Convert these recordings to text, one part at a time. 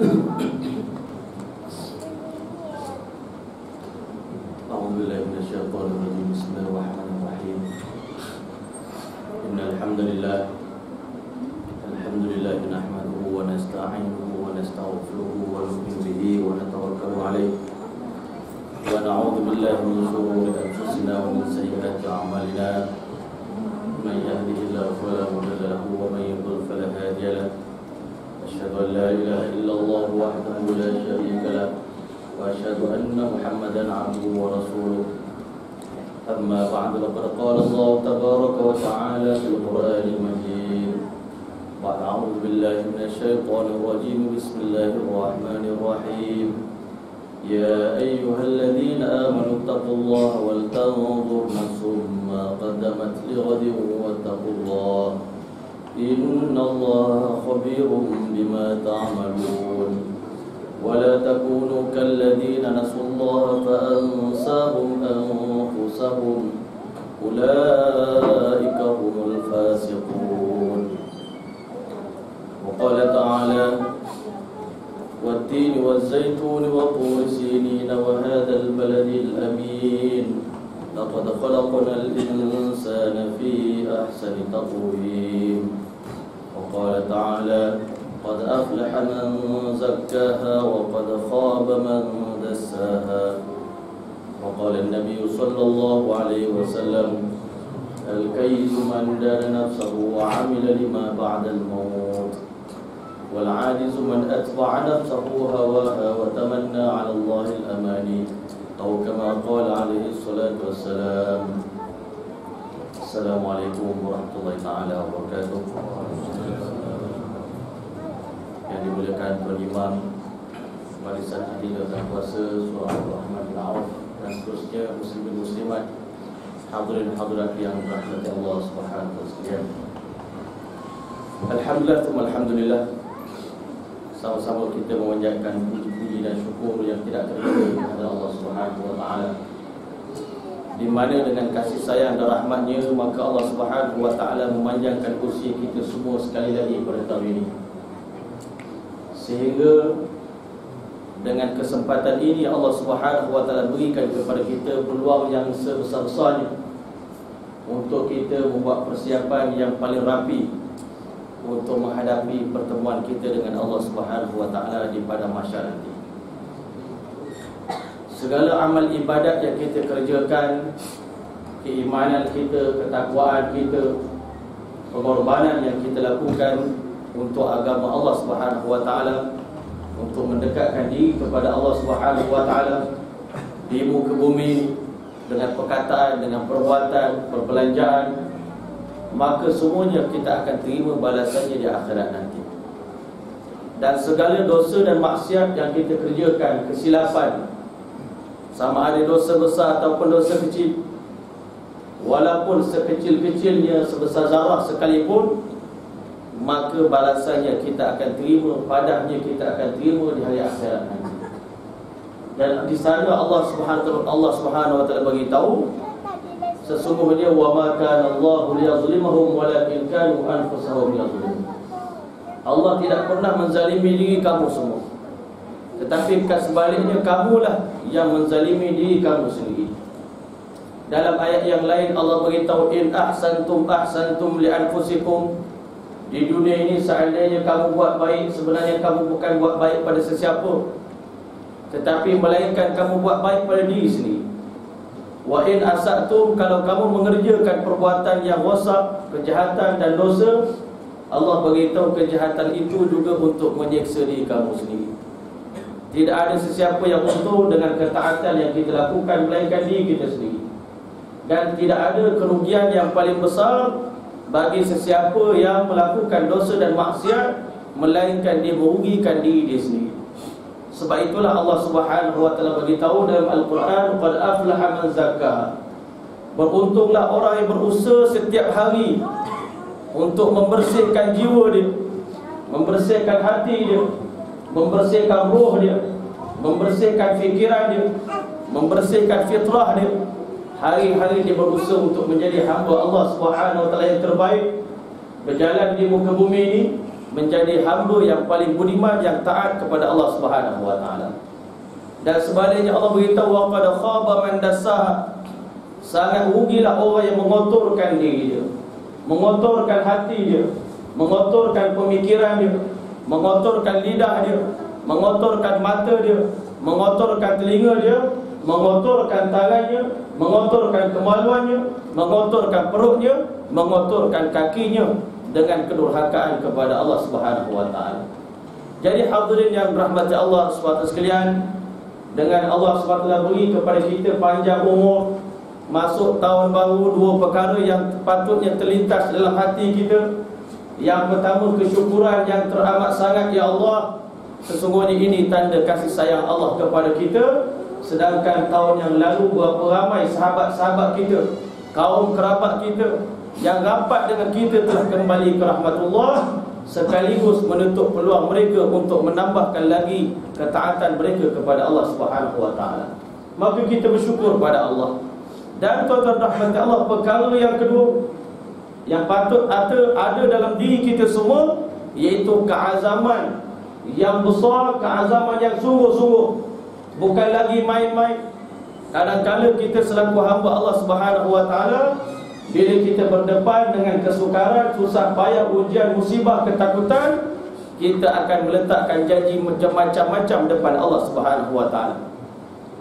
A'udzubillahi minasyaitonir rajim. Bismillahirrahmanirrahim. Innal hamdalillah nahmaduhu wa nasta'inuhu wa nastaghfiruhu wa nu'minu bihi wa natawakkalu 'alaihi wa na'udzu billahi min shururi anfusina wa min sayyiati a'malina. Man yahdihillahu fala mudilla lahu wa man yudlil fala hadiya lahu. Asyhadu an la ilaha illallah wahdahu la syarika lahu wa asyhadu anna Muhammadan 'abduhu wa rasuluh. Amma ba'du, laqad qala Allah tabaraka wa ta'ala fil Qur'anil Majid. A'udzu billahi minasy syaithanir rajim. Bismillahir rahmanir rahim. Ya ayyuhalladzina amanu taqullaha wal tanzur nafsum ma qaddamat lighadin wattaqullaha innallaha khabirum bima ta'malun. ولا تكونوا كالذين نسوا الله فأنساهم أنفسهم أولئك هم الفاسقون. وقال تعالى والتين والزيتون وطور سينين وهذا البلد الأمين لقد خلقنا الإنسان في أحسن تقويم. وقال تعالى قد أفلح من زكاها وقد خاب من دساها. وقال النبي صلى الله عليه وسلم الكيس من دان نفسه وعمل لما بعد الموت والعاجز من أتبع نفسه هواها وتمنى على الله الأماني أو كما قال عليه الصلاة والسلام. السلام عليكم ورحمة الله تعالى وبركاته. Yang dimuliakan Tuan Imam, barisan ahli dan kuasa Surah Al-Rahman bin Auf dan seterusnya muslimin muslimat, hadirin hadirat yang dirahmati Allah Subhanahu wa taala. Alhamdulillah, sama-sama kita memanjatkan puji-puji dan syukur yang tidak terhingga kepada Allah Subhanahu wa taala. Di mana dengan kasih sayang dan rahmat-Nya maka Allah Subhanahu wa taala memanjangkan usia kita semua sekali lagi pada tahun ini. Sehingga dengan kesempatan ini Allah Subhanahu wa taala berikan kepada kita peluang yang sebesar-besarnya untuk kita membuat persiapan yang paling rapi untuk menghadapi pertemuan kita dengan Allah Subhanahu wa taala di pada mahsyar nanti. Segala amal ibadat yang kita kerjakan, keimanan kita, ketakwaan kita, pengorbanan yang kita lakukan untuk agama Allah Subhanahu wa taala, untuk mendekatkan diri kepada Allah Subhanahu wa taala di muka bumi dengan perkataan, dengan perbuatan, perbelanjaan, maka semuanya kita akan terima balasannya di akhirat nanti. Dan segala dosa dan maksiat yang kita kerjakan, kesilapan, sama ada dosa besar ataupun dosa kecil, walaupun sekecil-kecilnya sebesar zarah sekalipun, maka balasannya kita akan terima, padahnya kita akan terima di hari akhirat nanti. Dan di sana Allah Subhanahu wa taala bagi tahu sesungguhnya wa ma kana Allahu liyazlimahum walakin kanu anfusahum yazlimun. Allah tidak pernah menzalimi diri kamu semua, tetapi sebaliknya kamulah yang menzalimi diri kamu sendiri. Dalam ayat yang lain Allah beritahu in ahsantum ahsantum li anfusikum. Di dunia ini seandainya kamu buat baik, sebenarnya kamu bukan buat baik pada sesiapa, tetapi melainkan kamu buat baik pada diri sendiri. Wa in asatum, kalau kamu mengerjakan perbuatan yang rosak, kejahatan dan dosa, Allah beritahu kejahatan itu juga untuk menyiksa diri kamu sendiri. Tidak ada sesiapa yang untung dengan ketaatan yang kita lakukan melainkan diri kita sendiri. Dan tidak ada kerugian yang paling besar bagi sesiapa yang melakukan dosa dan maksiat melainkan dia merugikan diri dia sendiri. Sebab itulah Allah Subhanahu wa taala beritahu dalam Al-Quran qad aflaha man zakkaha. Beruntunglah orang yang berusaha setiap hari untuk membersihkan jiwa dia, membersihkan hati dia, membersihkan roh dia, membersihkan fikiran dia, membersihkan fitrah dia. Hari-hari dia berusaha untuk menjadi hamba Allah Subhanahu wa taala yang terbaik, berjalan di muka bumi ini menjadi hamba yang paling budiman, yang taat kepada Allah Subhanahu wa taala. Dan sebaliknya Allah beritahu wa qad khaba man dassaha, sangat rugilah orang yang mengotorkan diri dia, mengotorkan hati dia, mengotorkan pemikiran dia, mengotorkan lidah dia, mengotorkan mata dia, mengotorkan telinga dia, mengotorkan tangannya, mengotorkan kemaluannya, mengotorkan perutnya, mengotorkan kakinya dengan kedurhakaan kepada Allah Subhanahu wa taala. Jadi hadirin yang dirahmati Allah Subhanahu sekalian, dengan Allah Subhanahu beri kepada kita panjang umur, masuk tahun baru, dua perkara yang patutnya terlintas dalam hati kita. Yang pertama, kesyukuran yang teramat sangat, ya Allah, sesungguhnya ini tanda kasih sayang Allah kepada kita. Sedangkan tahun yang lalu berapa ramai sahabat-sahabat kita, kaum kerabat kita yang rapat dengan kita telah kembali ke rahmatullah, sekaligus menutup peluang mereka untuk menambahkan lagi ketaatan mereka kepada Allah Subhanahu wa taala. Maka kita bersyukur pada Allah. Dan tuan-tuan rahmat Allah, perkara yang kedua yang patut ada dalam diri kita semua, iaitu keazaman yang besar, keazaman yang sungguh-sungguh, bukan lagi main-main. Kadang-kadang kita selaku hamba Allah Subhanahu wa taala, bila kita berdepan dengan kesukaran, susah payah, ujian, musibah, ketakutan, kita akan meletakkan janji macam-macam depan Allah Subhanahu wa taala.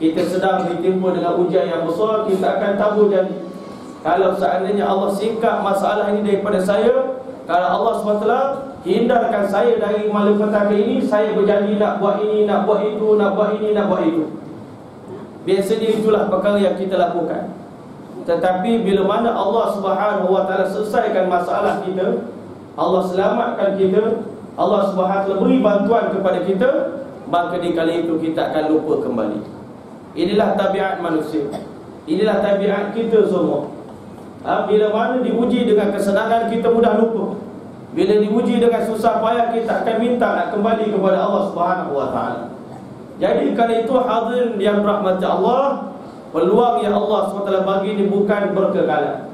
Kita sedang ditimpa dengan ujian yang besar, kita akan tabur janji. Kalau seandainya Allah singkat masalah ini daripada saya, kalau Allah SWT hindarkan saya dari malapetaka ini, saya berjanji nak buat ini, nak buat itu, nak buat ini, nak buat itu. Biasanya itulah perkara yang kita lakukan. Tetapi bila mana Allah Subhanahu wa taala selesaikan masalah kita, Allah selamatkan kita, Allah Subhanahu wa taala beri bantuan kepada kita, maka di kali itu kita akan lupa kembali. Inilah tabiat manusia. Inilah tabiat kita semua. Bila mana diuji dengan kesenangan, kita mudah lupa. Bila diuji dengan susah payah, kita akan minta nak kembali kepada Allah Subhanahu wa taala. Jadi kerana itu hadirin yang dirahmati Allah, peluang yang Allah SWT bagi ini bukan berkekalan,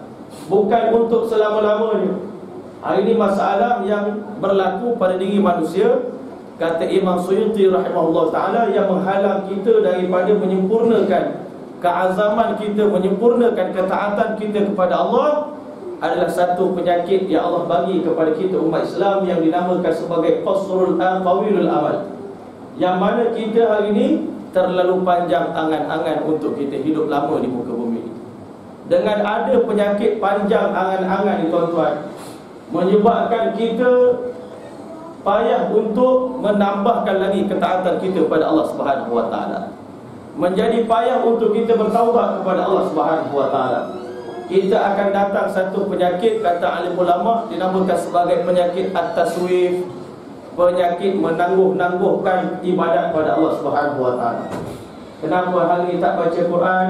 bukan untuk selama-lamanya. Hari ini masalah yang berlaku pada diri manusia, kata Imam Suyuti rahimahullah ta'ala, yang menghalang kita daripada menyempurnakan keazaman kita, menyempurnakan ketaatan kita kepada Allah, adalah satu penyakit yang Allah bagi kepada kita umat Islam yang dinamakan sebagai qasrul tawilul amal. Yang mana kita hari ini terlalu panjang angan-angan untuk kita hidup lama di muka bumi ini. Dengan ada penyakit panjang angan-angan ni tuan-tuan, menyebabkan kita payah untuk menambahkan lagi ketaatan kita kepada Allah Subhanahu wa taala. Menjadi payah untuk kita bertaubat kepada Allah Subhanahu wa taala. Kita akan datang satu penyakit, kata alim ulama, dinamakan sebagai penyakit at-taswif, penyakit menangguh-nangguhkan ibadat pada Allah Subhanahu wa taala. Kenapa hari ini tak baca Quran?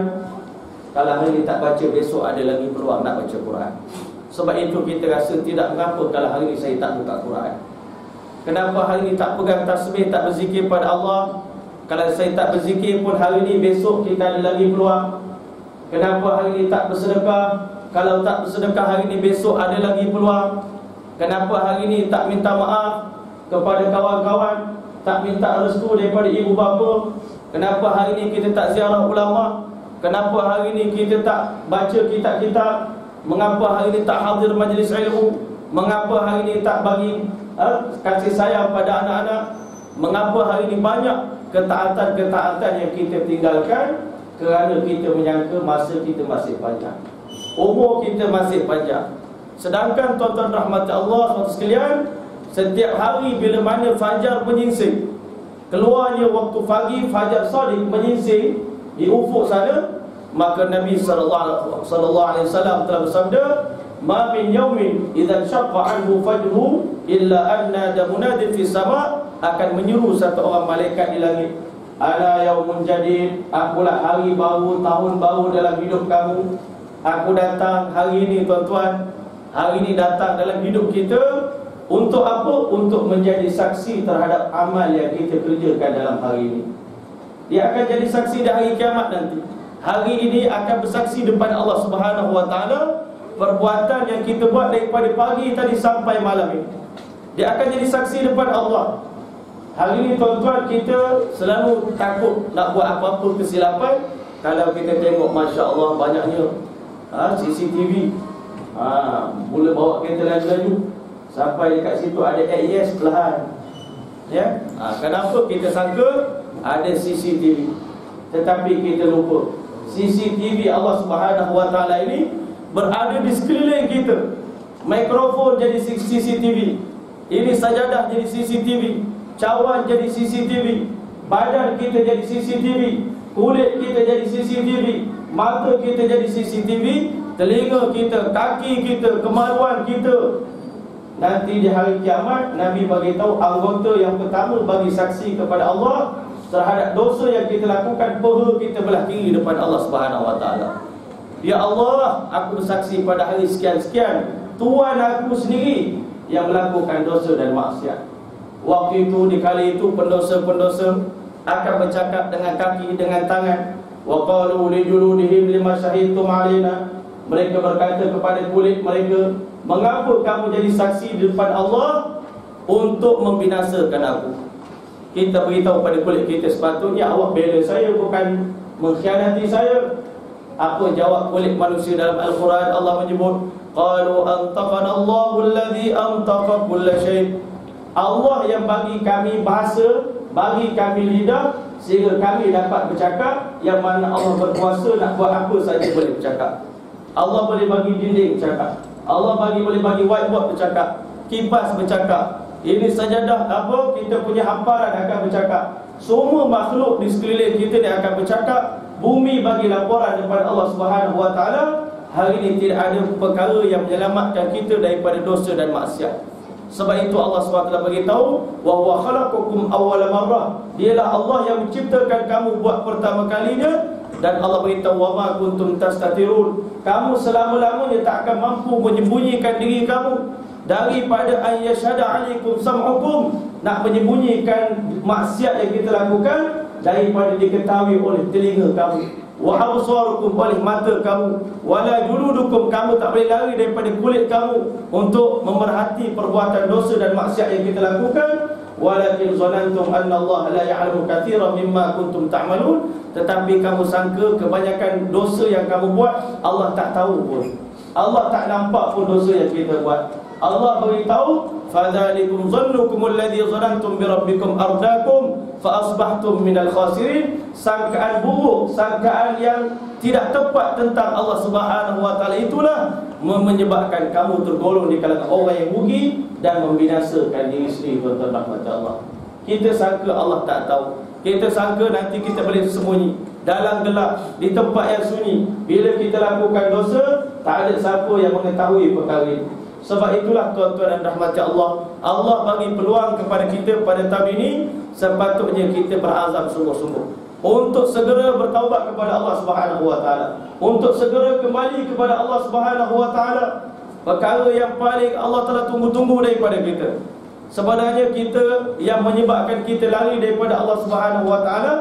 Kalau hari ini tak baca, besok ada lagi peluang nak baca Quran. Sebab itu kita rasa tidak mengapa kalau hari ini saya tak buka Quran. Kenapa hari ini tak pegang tasbih, tak berzikir pada Allah? Kalau saya tak berzikir pun hari ini, besok kita ada lagi peluang. Kenapa hari ini tak bersedekah? Kalau tak bersedekah hari ini, besok ada lagi peluang. Kenapa hari ini tak minta maaf kepada kawan-kawan, tak minta restu daripada ibu bapa? Kenapa hari ini kita tak ziarah ulama? Kenapa hari ini kita tak baca kitab-kitab? Mengapa hari ini tak hadir majlis ilmu? Mengapa hari ini tak bagi kasih sayang pada anak-anak? Mengapa hari ini banyak ketaatan-ketaatan yang kita tinggalkan? Kerana kita menyangka masa kita masih panjang, umur kita masih panjang. Sedangkan tuan-tuan rahmat Allah sekalian, setiap hari bila mana fajar menyingsing, keluarnya waktu pagi fajar sadiq menyingsing di ufuk sana, maka Nabi sallallahu alaihi wasallam telah bersabda, "Ma min yaumin idza syaqqa anhu fajruhu illa anna munadin fi sama", akan menyuruh satu orang malaikat di langit, "Ana yaumun jadid", akulah hari baru, tahun baru dalam hidup kamu. Aku datang hari ini tuan-tuan, hari ini datang dalam hidup kita. Untuk apa? Untuk menjadi saksi terhadap amal yang kita kerjakan dalam hari ini. Dia akan jadi saksi di hari kiamat nanti. Hari ini akan bersaksi depan Allah Subhanahu wa taala perbuatan yang kita buat daripada pagi tadi sampai malam ini. Dia akan jadi saksi depan Allah. Hari ini tuan-tuan, kita selalu takut nak buat apa-apa kesilapan. Kalau kita tengok, Masya Allah, banyaknya CCTV. Mula bawa kereta laju-laju, sampai dekat situ ada AES perlahan. Ya, kenapa kita sangka ada CCTV, tetapi kita lupa CCTV Allah Subhanahu Wa Taala ini berada di sekeliling kita. Mikrofon jadi CCTV, ini sajadah jadi CCTV, cawan jadi CCTV, badan kita jadi CCTV, kulit kita jadi CCTV, mata kita jadi CCTV, telinga kita, kaki kita, kemaluan kita. Nanti di hari kiamat, Nabi bagi tahu anggota yang pertama bagi saksi kepada Allah terhadap dosa yang kita lakukan, paha kita belah kiri depan Allah Subhanahu Wa Taala. Ya Allah, aku bersaksi pada hari sekian-sekian, Tuhan aku sendiri yang melakukan dosa dan maksiat. Waktu itu, di kali itu, pendosa-pendosa akan bercakap dengan kaki, dengan tangan. Wa qalu li juludihim lima syahidtum alaina. Mereka berkata kepada kulit mereka, mengapa kamu jadi saksi di depan Allah untuk membinasakan aku? Kita beritahu pada kulit kita, sepatutnya awak bela saya, bukan mengkhianati saya. Apa jawab kulit manusia dalam Al-Quran? Allah menyebut, qalu antaqana Allahu alladhi antaqa kulla syai'. Allah yang bagi kami bahasa, bagi kami lidah, sehingga kami dapat bercakap. Yang mana Allah berkuasa nak buat apa saja boleh bercakap. Allah boleh bagi dinding bercakap, Allah boleh bagi whiteboard bercakap, kipas bercakap. Ini sajadah apa, kita punya hamparan akan bercakap. Semua makhluk di sekeliling kita ni akan bercakap. Bumi bagi laporan kepada Allah Subhanahu Wa Taala. Hari ini tidak ada perkara yang menyelamatkan kita daripada dosa dan maksiat. Sebab itu Allah SWT beritahu, wa huwa khalaqakum awwala marrah. Dialah Allah yang menciptakan kamu buat pertama kalinya. Dan Allah beritahu, wa ma kuntum tastatirun. Kamu selama-lamanya tak akan mampu menyembunyikan diri kamu daripada ayyashhada alaikum sam'ukum, nak menyembunyikan maksiat yang kita lakukan daripada diketahui oleh telinga kamu, wa absarukum, oleh mata kamu, wala juludukum, kamu tak boleh lari daripada kulit kamu untuk memerhati perbuatan dosa dan maksiat yang kita lakukan. Walakin zanantum anna Allah la ya'lamu katsiran mimma kuntum ta'malun. Tetapi kamu sangka kebanyakan dosa yang kamu buat Allah tak tahu pun, Allah tak nampak pun dosa yang kita buat. Allah beritahu, fadzalikum dhannukum alladhi dhanantum bi rabbikum ardaakum fa asbahtum minal khasirin. Sangkaan buruk, sangkaan yang tidak tepat tentang Allah Subhanahu Wa Taala itulah menyebabkan kamu tergolong di kalangan orang yang rugi dan membinasakan diri sendiri. Tuan-tuan rahmat Allah, kita sangka Allah tak tahu. Kita sangka nanti kita boleh sembunyi dalam gelap, di tempat yang sunyi. Bila kita lakukan dosa, tak ada siapa yang mengetahui perkara itu. Sebab itulah tuan-tuan dan rahmati Allah, Allah bagi peluang kepada kita pada tahun ini. Sepatutnya kita berazam sungguh-sungguh untuk segera bertaubat kepada Allah Subhanahu Wa Taala, untuk segera kembali kepada Allah Subhanahu Wa Taala. Perkara yang paling Allah Taala tunggu-tunggu daripada kita. Sebenarnya kita yang menyebabkan kita lari daripada Allah Subhanahu Wa Taala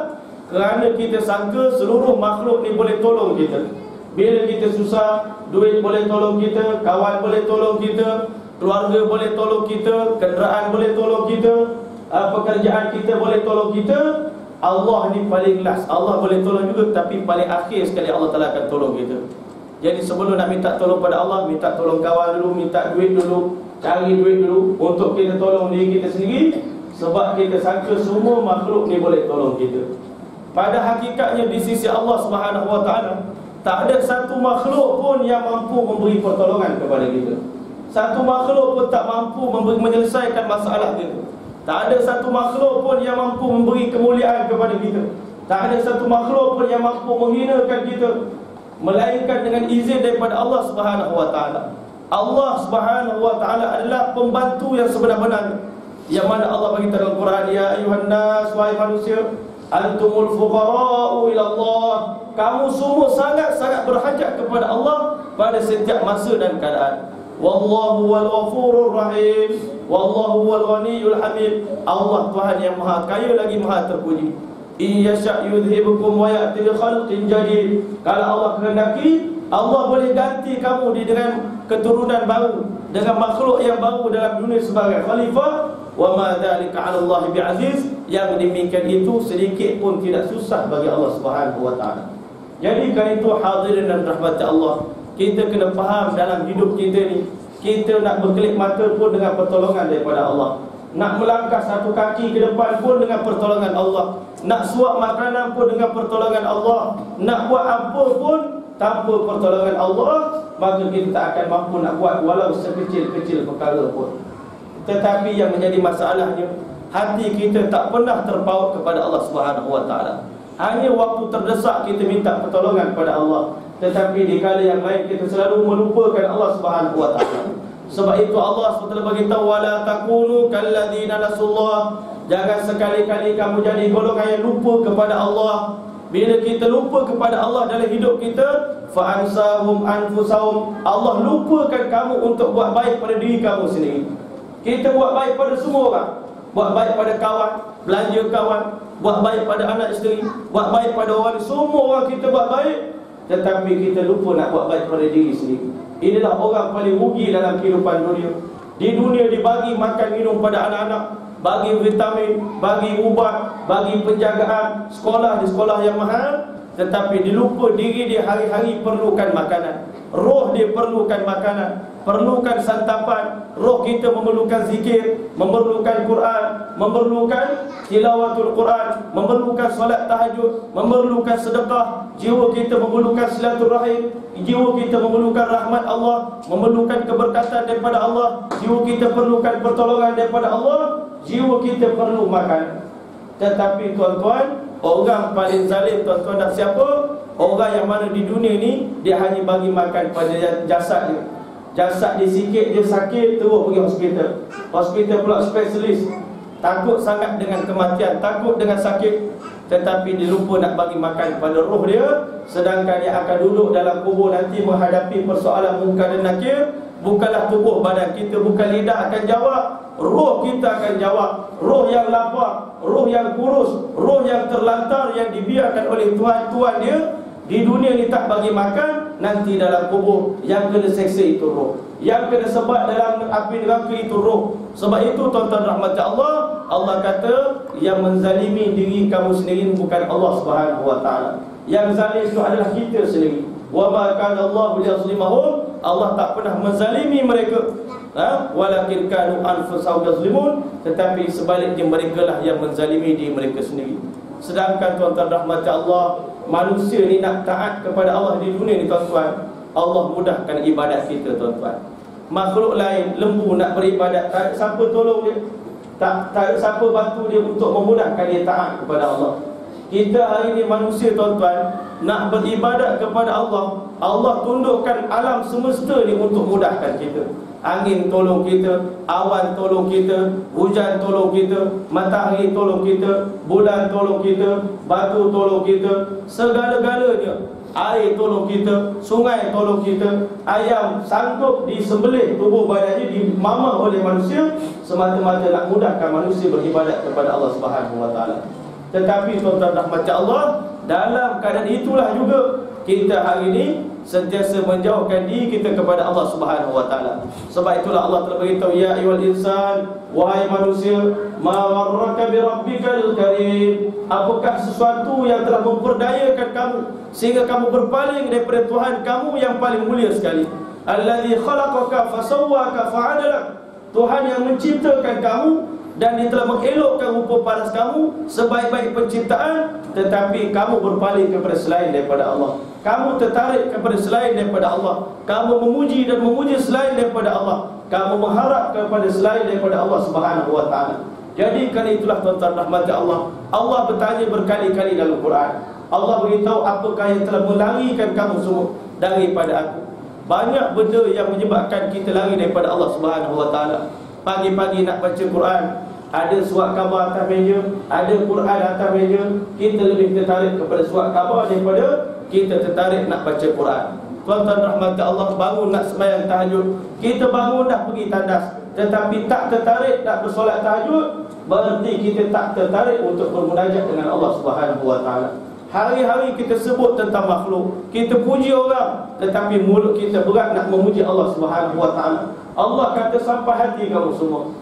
kerana kita sangka seluruh makhluk ni boleh tolong kita. Bila kita susah, duit boleh tolong kita, kawan boleh tolong kita, keluarga boleh tolong kita, kenderaan boleh tolong kita, pekerjaan kita boleh tolong kita. Allah ni paling last. Allah boleh tolong juga, tapi paling akhir sekali Allah Ta'ala akan tolong kita. Jadi sebelum nak minta tolong pada Allah, minta tolong kawan dulu, minta duit dulu, cari duit dulu untuk kita tolong diri kita sendiri. Sebab kita sangka semua makhluk ni boleh tolong kita. Pada hakikatnya di sisi Allah Subhanahu Wa Ta'ala, tak ada satu makhluk pun yang mampu memberi pertolongan kepada kita. Satu makhluk pun tak mampu menyelesaikan masalah kita. Tak ada satu makhluk pun yang mampu memberi kemuliaan kepada kita. Tak ada satu makhluk pun yang mampu menghinakan kita, melainkan dengan izin daripada Allah Subhanahu Wa Ta'ala. Allah Subhanahu Wa Ta'ala adalah pembantu yang sebenar-benarnya. Yang mana Allah beritahu dalam Quran, ya ayuhan nas, wahai manusia, antumul fuqara'u ila Allah. Kamu semua sangat-sangat berhajat kepada Allah pada setiap masa dan keadaan. Wallahu wal ghafurur rahim, wallahu wal ghaniyyul hamid. Allah Tuhan yang maha kaya lagi maha terpuji. Iyasha yudhibukum wa ya'ti bi khalqin jadid. Kalau Allah kehendaki, Allah boleh ganti kamu dengan keturunan baru dengan makhluk yang baru dalam dunia sebagai khalifah. Wa ma dzalika 'ala Allah bi'aziz. Yang demikian itu sedikit pun tidak susah bagi Allah Subhanahu wa taala. Jadi kan itu hadirin dan rahmat Allah, kita kena faham dalam hidup kita ni, kita nak berkelip mata pun dengan pertolongan daripada Allah. Nak melangkah satu kaki ke depan pun dengan pertolongan Allah. Nak suap makanan pun dengan pertolongan Allah. Nak buat apa pun tanpa pertolongan Allah, maka kita tak akan mampu nak buat walau sekecil-kecil perkara pun. Tetapi yang menjadi masalahnya, hati kita tak pernah terpaut kepada Allah Subhanahu wa taala. Hanya waktu terdesak kita minta pertolongan kepada Allah, tetapi di kala yang lain kita selalu melupakan Allah Subhanahu wa taala. Sebab itu Allah SWT beritahu, wala takunu kalladzina nasullah. Jangan sekali-kali kamu jadi golongan yang lupa kepada Allah. Bila kita lupa kepada Allah dalam hidup kita, fa ansahum anfusahum, Allah lupakan kamu untuk buat baik pada diri kamu sendiri. Kita buat baik pada semua orang, buat baik pada kawan, belanja kawan, buat baik pada anak isteri, buat baik pada orang, semua orang kita buat baik, tetapi kita lupa nak buat baik pada diri sendiri. Inilah orang paling rugi dalam kehidupan dunia. Di dunia dibagi makan minum pada anak-anak, bagi vitamin, bagi ubat, bagi penjagaan, sekolah di sekolah yang mahal, tetapi dilupa diri dia hari-hari perlukan makanan. Roh dia perlukan makanan, perlukan santapan. Roh kita memerlukan zikir, memerlukan Quran, memerlukan tilawatul Quran, memerlukan solat tahajud, memerlukan sedekah. Jiwa kita memerlukan silaturahim, jiwa kita memerlukan rahmat Allah, memerlukan keberkatan daripada Allah. Jiwa kita perlukan pertolongan daripada Allah. Jiwa kita perlu makan. Tetapi tuan-tuan, orang paling zalim tuan-tuan nak siapa? Orang yang mana di dunia ni dia hanya bagi makan pada jasad dia. Jasad dia sikit dia sakit, terus pergi hospital. Hospital pula spesialis. Takut sangat dengan kematian, takut dengan sakit, tetapi dia lupa nak bagi makan pada roh dia. Sedangkan dia akan duduk dalam kubur nanti menghadapi persoalan mungkar dan nakir. Bukanlah tubuh badan kita, bukan lidah akan jawab, roh kita akan jawab. Roh yang lapar, roh yang kurus, roh yang terlantar, yang dibiarkan oleh Tuhan dia di dunia ni tak bagi makan, nanti dalam kubur yang kena seksa itu roh, yang kena sebat dalam api neraka itu roh. Sebab itu tuan-tuan rahmat Allah, Allah kata yang menzalimi diri kamu sendiri bukan Allah Subhanahu wa taala. Yang zalim itu adalah kita sendiri. Wa ma kana Allahu liyazlimahum, Allah tak pernah menzalimi mereka. Walakin kanu anfusahum yazlimun, tetapi sebaliknya mereka lah yang menzalimi diri mereka sendiri. Sedangkan tuan-tuan rahmat Allah, manusia ni nak taat kepada Allah di dunia ni tuan-tuan, Allah mudahkan ibadat kita tuan-tuan. Makhluk lain, lembu nak beribadat, tak ada siapa tolong dia, tak ada siapa bantu dia untuk memudahkan dia taat kepada Allah. Kita hari ini manusia tuan-tuan nak beribadat kepada Allah, Allah tundukkan alam semesta ni untuk mudahkan kita. Angin tolong kita, awan tolong kita, hujan tolong kita, matahari tolong kita, bulan tolong kita, batu tolong kita, segala-galanya. Air tolong kita, sungai tolong kita. Ayam sanggup disembelih tubuh badannya, dimamah oleh manusia, semata-mata nak mudahkan manusia beribadat kepada Allah Subhanahu wa taala. Tetapi tuan-tuan rahmat Allah, dalam keadaan itulah juga kita hari ini sentiasa menjauhkan diri kita kepada Allah Subhanahu wa taala. Sebab itulah Allah telah beritahu, ya ayyuhal insan, wahai manusia, ma gharraka bi rabbikal karim. Apakah sesuatu yang telah memperdayakan kamu sehingga kamu berpaling daripada Tuhan kamu yang paling mulia sekali? Allazi khalaqaka fasawwaka fa'adalak. Tuhan yang menciptakan kamu dan dia telah mengelokkan rupa paras kamu sebaik-baik penciptaan, tetapi kamu berpaling kepada selain daripada Allah. Kamu tertarik kepada selain daripada Allah. Kamu memuji dan memuji selain daripada Allah. Kamu mengharap kepada selain daripada Allah Subhanahu wa taala. Jadi kerana itulah tuan-tuan rahmat Allah, Allah bertanya berkali-kali dalam Quran. Allah beritahu, apakah yang telah melarikan kamu semua daripada aku? Banyak benda yang menyebabkan kita lari daripada Allah Subhanahu wa taala. Pagi-pagi nak baca Quran, ada surat khabar atas meja, ada Quran atas meja, kita lebih tertarik kepada surat khabar daripada kita tertarik nak baca Quran. Tuan-tuan rahmat Allah, bangun nak sembahyang tahajud, kita bangun dah pergi tandas, tetapi tak tertarik nak bersolat tahajud, berarti kita tak tertarik untuk bermunajat dengan Allah Subhanahu wa taala. Hari-hari kita sebut tentang makhluk, kita puji orang, tetapi mulut kita berat nak memuji Allah Subhanahu wa taala. Allah kata sampai hati kamu semua.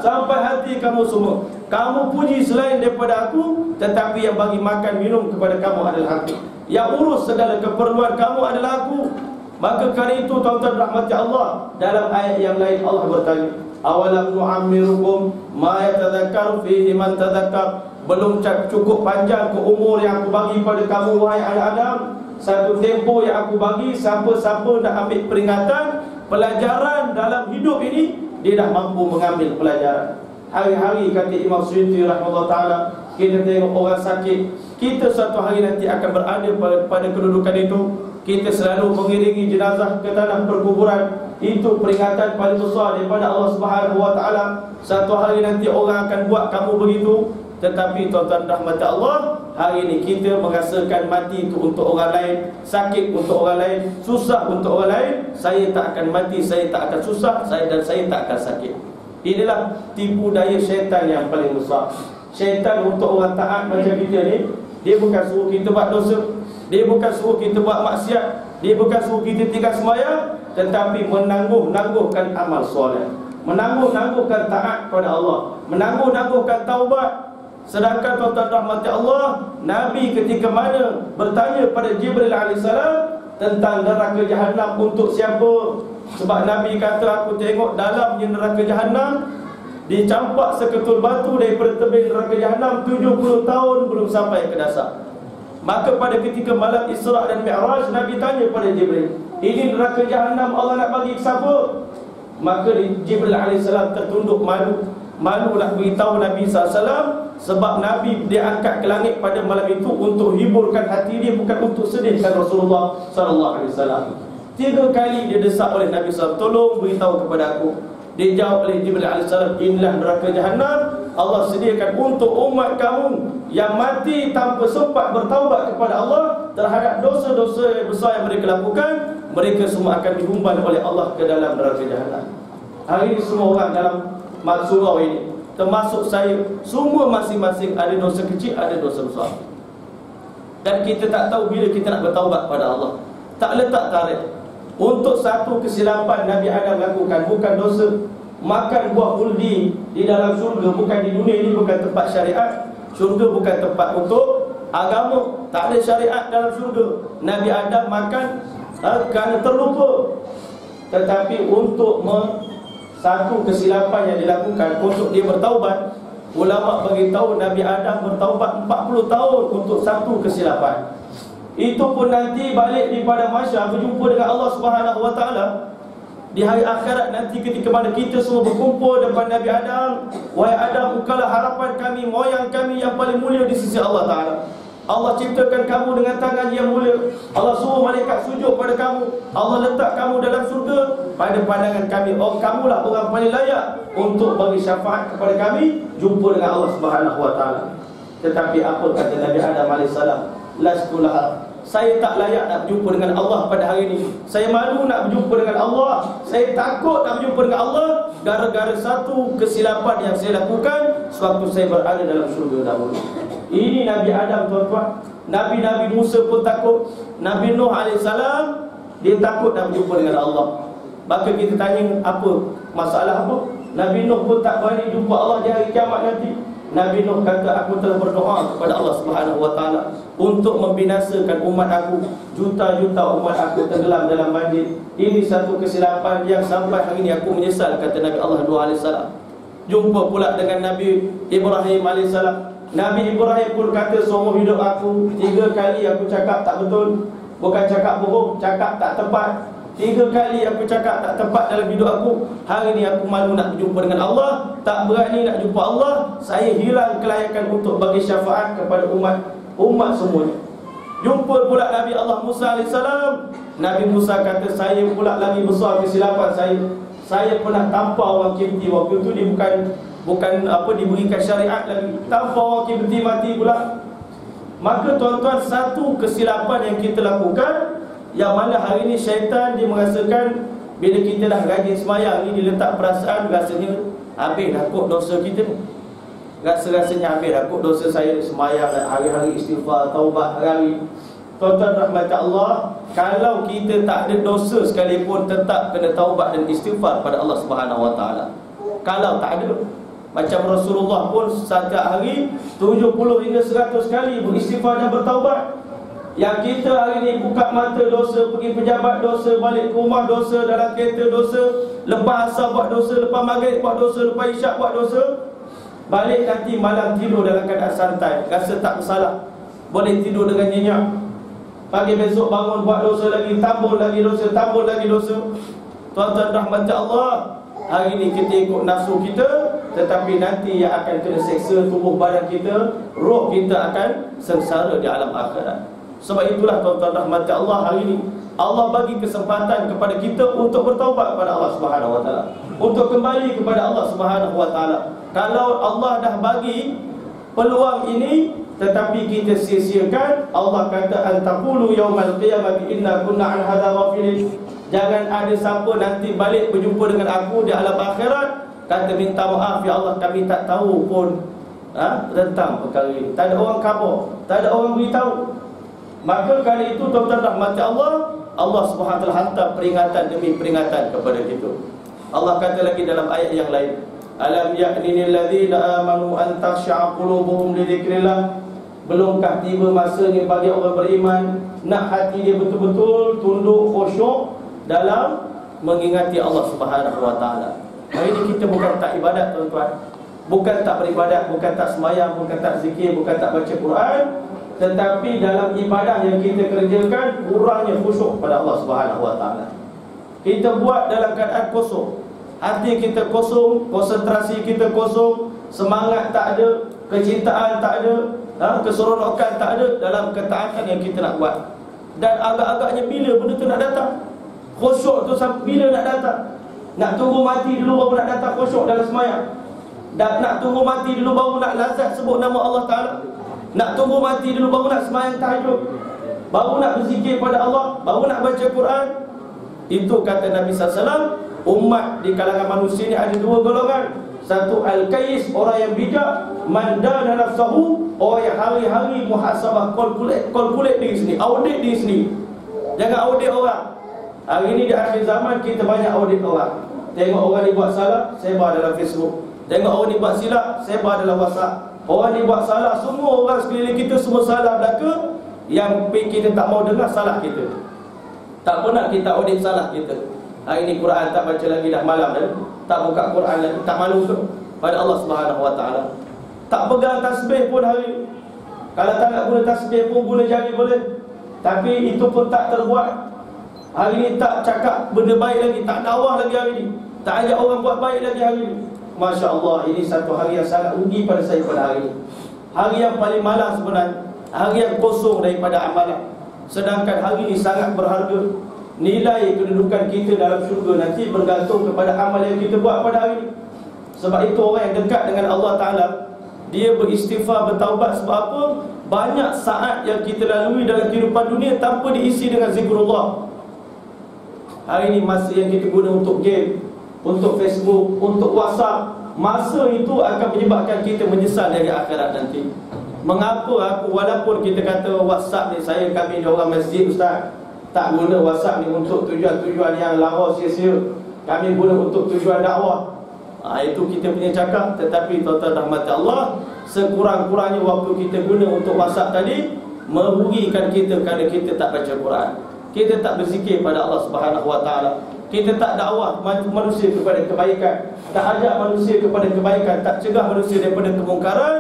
Sampai hati kamu semua. Kamu puji selain daripada aku, tetapi yang bagi makan minum kepada kamu adalah aku. Yang urus segala keperluan kamu adalah aku. Maka kerana itu tuan-tuan rahmati Allah, dalam ayat yang lain Allah bertanya, awalam nu'ammirukum ma yatadhakkaru fihi man tadhakkar. Belum cukup panjang ke umur yang aku bagi pada kamu wahai anak Adam. Satu tempoh yang aku bagi, siapa-siapa nak ambil peringatan, pelajaran dalam hidup ini, dia dah mampu mengambil pelajaran. Hari-hari kata Imam Suyuti rahimahullah ta'ala, kita tengok orang sakit, kita suatu hari nanti akan berada pada kedudukan itu. Kita selalu mengiringi jenazah ke tanah perkuburan. Itu peringatan paling besar daripada Allah Subhanahu wa ta'ala. Satu hari nanti orang akan buat kamu begitu. Tetapi tuan-tuan rahmat Allah, hari ini kita merasakan mati itu untuk orang lain, sakit untuk orang lain, susah untuk orang lain. Saya tak akan mati, saya tak akan susah, dan saya tak akan sakit. Inilah tipu daya syaitan yang paling besar. Syaitan untuk orang taat macam kita ni, dia bukan suruh kita buat dosa, dia bukan suruh kita buat maksiat, dia bukan suruh kita tinggal sembahyang, tetapi menangguh-nangguhkan amal soleh, menangguh-nangguhkan taat kepada Allah, menangguh-nangguhkan taubat. Sedangkan tuan-tuan rahmati Allah, Nabi ketika mana bertanya pada Jibril AS tentang neraka Jahannam untuk siapa. Sebab Nabi kata, aku tengok dalamnya neraka Jahannam dicampak seketul batu daripada tebing neraka Jahannam 70 tahun belum sampai ke dasar. Maka pada ketika malam Isra' dan Mi'raj, Nabi tanya pada Jibril, ini neraka Jahannam Allah nak bagi siapa? Maka Jibril AS tertunduk malu nak beritahu Nabi SAW. Sebab Nabi dia angkat ke langit pada malam itu untuk hiburkan hati dia, bukan untuk sedihkan Rasulullah SAW. 3 kali dia desak oleh Nabi SAW, tolong beritahu kepada aku. Dia jawab oleh Jibril AS, inilah neraka Jahannam Allah sediakan untuk umat kamu yang mati tanpa sempat bertaubat kepada Allah terhadap dosa-dosa besar yang mereka lakukan. Mereka semua akan dihumban oleh Allah ke dalam neraka Jahannam. Hari ini semua orang dalam surau ini, termasuk saya, semua masing-masing ada dosa kecil, ada dosa besar. Dan kita tak tahu bila kita nak bertaubat pada Allah. Tak letak tarikh. Untuk satu kesilapan Nabi Adam lakukan, bukan dosa. Makan buah uldi di dalam syurga, bukan di dunia ini, bukan tempat syariat. Syurga bukan tempat untuk agama. Tak ada syariat dalam syurga. Nabi Adam makan kerana terlupa. Tetapi untuk satu kesilapan yang dilakukan, untuk dia bertaubat, ulama beritahu Nabi Adam bertaubat 40 tahun untuk satu kesilapan. Itu pun nanti balik di pada mahsyar berjumpa dengan Allah Subhanahu wa ta'ala. Di hari akhirat nanti ketika mana kita semua berkumpul depan Nabi Adam, wahai Adam, engkaulah harapan kami, moyang kami yang paling mulia di sisi Allah Ta'ala. Allah ciptakan kamu dengan tangan yang mulia. Allah suruh malaikat sujud pada kamu. Allah letak kamu dalam surga. Pada pandangan kami, kamulah orang paling layak untuk bagi syafaat kepada kami, jumpa dengan Allah Subhanahu wa ta'ala. Tetapi apa kata Nabi Adam AS? Lastulah, saya tak layak nak berjumpa dengan Allah pada hari ini. Saya malu nak berjumpa dengan Allah. Saya takut nak berjumpa dengan Allah gara-gara satu kesilapan yang saya lakukan sewaktu saya berada dalam syurga dahulu. Ini Nabi Adam, tuan-tuan. Nabi-Nabi Musa pun takut. Nabi Nuh AS, dia takut nak berjumpa dengan Allah. Maka kita tanya, apa masalah apa? Nabi Nuh pun tak berani jumpa Allah di hari kiamat nanti. Nabi Nuh kata, aku telah berdoa kepada Allah Subhanahu wa ta'ala untuk membinasakan umat aku. Juta-juta umat aku tenggelam dalam banjir. Ini satu kesilapan yang sampai hari ini aku menyesal, kata Nabi Allah SAW. Jumpa pula dengan Nabi Ibrahim AS. Nabi Ibrahim pun kata, seumur hidup aku 3 kali aku cakap tak betul. Bukan cakap bohong, cakap tak tepat. 3 kali aku cakap tak tepat dalam hidup aku. Hari ini aku malu nak berjumpa dengan Allah, tak berani nak jumpa Allah. Saya hilang kelayakan untuk bagi syafaat kepada umat semuanya. Jumpa pula Nabi Allah Musa AS. Nabi Musa kata, saya pula lagi besar kesilapan saya. Saya pernah tampar orang Kipti. Waktu itu dia bukan diberikan syariat lagi. Tampar orang Kipti, mati pula. Maka tuan-tuan, satu kesilapan yang kita lakukan, yang mana hari ini syaitan dia merasakan bila kita dah rajin semayang ni, dia letak perasaan rasanya habis dah kot dosa kita ni. Rasa-rasanya habis dah kot dosa saya, semayang hari-hari istighfar, taubat hari-hari. tuan-tuan rahmat Allah, kalau kita tak ada dosa sekalipun, tetap kena taubat dan istighfar pada Allah Subhanahu Wa Taala. Kalau tak ada, macam Rasulullah pun setiap hari 70 hingga 100 kali beristighfar dan bertaubat. Yang kita hari ni buka mata dosa, pergi pejabat dosa, balik ke rumah dosa, dalam kereta dosa, lepas asar buat dosa, lepas maghrib buat dosa, lepas isyak buat dosa, balik nanti malam tidur dalam keadaan santai, rasa tak bersalah, boleh tidur dengan nyenyak. Pagi besok bangun buat dosa lagi, tambah lagi dosa, tambah lagi dosa. Tuan-tuan rahmat Allah, hari ni kita ikut nafsu kita, tetapi nanti yang akan kena seksa tubuh badan kita, roh kita akan sengsara di alam akhirat. Sebab itulah tuan-tuan rahmat Allah, hari ini Allah bagi kesempatan kepada kita untuk bertaubat kepada Allah Subhanahu Wa Taala, untuk kembali kepada Allah Subhanahu Wa Taala. Kalau Allah dah bagi peluang ini tetapi kita sia-siakan, Allah kata antaqulu yaumal qiyamati inna kunna an hadza ghafilin. Jangan ada siapa nanti balik berjumpa dengan aku di alam akhirat kata minta maaf ya Allah, kami tak tahu pun tentang perkara ini. Tak ada orang khabar, tak ada orang beritahu. Maka kali itu tuan-tuan rahmati Allah, Allah Subhanahu Wa Taala hantar peringatan demi peringatan kepada kita. Allah kata lagi dalam ayat yang lain, alam ya'nil ladzina amanu an takhsha'a qulubuhum li dzikrillah. Belumkah tiba masanya bagi orang beriman nak hati dia betul-betul tunduk khusyuk dalam mengingati Allah Subhanahu Wa Taala. Hari ini kita bukan tak ibadat tuan-tuan, bukan tak beribadat, bukan tak sembahyang, bukan tak zikir, bukan tak baca Quran, tetapi dalam ibadah yang kita kerjakan kurangnya khusyuk pada Allah Subhanahu Wa Taala. Kita buat dalam keadaan kosong, hati kita kosong, konsentrasi kita kosong, semangat tak ada, kecintaan tak ada, keseronokan tak ada dalam ketaatan yang kita nak buat. Dan agak-agaknya bila benda tu nak datang, khusyuk tu sampai bila nak datang? Nak tunggu mati dulu baru nak datang khusyuk dalam sembahyang? Dan nak tunggu mati dulu baru nak lazat sebut nama Allah Ta'ala? Nak tunggu mati dulu baru nak sembahyang tahajud? Baru nak berzikir pada Allah? Baru nak baca Quran? Itu kata Nabi SAW, umat di kalangan manusia ni ada dua golongan. Satu al-kais, orang yang bijak, mandana nafsahu, orang yang hari-hari muhasabah, kalkulate diri sendiri, audit diri sendiri. Jangan audit orang. Hari ini di akhir zaman kita banyak audit orang. Tengok orang ni buat salah, sebar dalam Facebook. Tengok orang ni buat silap, sebar dalam WhatsApp. Orang ni buat salah, semua orang sekeliling kita semua salah belaka. Yang kita tak mau dengar salah kita. Tak pernah kita audit salah kita. Hari ini Quran tak baca lagi, dah malam dah. Tak buka Quran lagi, tak malu ke pada Allah Subhanahu Wa Taala? Tak pegang tasbih pun hari ini. Kalau tak nak guna tasbih pun guna jari boleh, tapi itu pun tak terbuat. Hari ini tak cakap benda baik lagi, tak dakwah lagi hari ini, tak ajak orang buat baik lagi hari ini. Masya Allah, ini satu hari yang sangat rugi pada saya pada hari ini. Hari yang paling malas sebenarnya, hari yang kosong daripada amalan. Sedangkan hari ini sangat berharga. Nilai kedudukan kita dalam syurga nanti bergantung kepada amal yang kita buat pada hari ini. Sebab itu orang yang dekat dengan Allah Ta'ala, dia beristighfar, bertaubat. Sebab apa? Banyak saat yang kita lalui dalam kehidupan dunia tanpa diisi dengan zikrullah. Hari ini masa yang kita guna untuk game, untuk Facebook, untuk WhatsApp, masa itu akan menyebabkan kita menyesal dari akhirat nanti. Mengapa aku, walaupun kita kata WhatsApp ni, kami ni orang masjid ustaz, tak guna WhatsApp ni untuk tujuan-tujuan yang lara sia-sia. Kami guna untuk tujuan dakwah. Itu kita punya cakap. Tetapi tuan-tuan rahmati Allah, sekurang-kurangnya waktu kita guna untuk WhatsApp tadi merugikan kita kerana kita tak baca Quran, kita tak berzikir pada Allah Subhanahu Wa Taala, kita tak dakwah manusia kepada kebaikan, tak ajak manusia kepada kebaikan, tak cegah manusia daripada kemungkaran.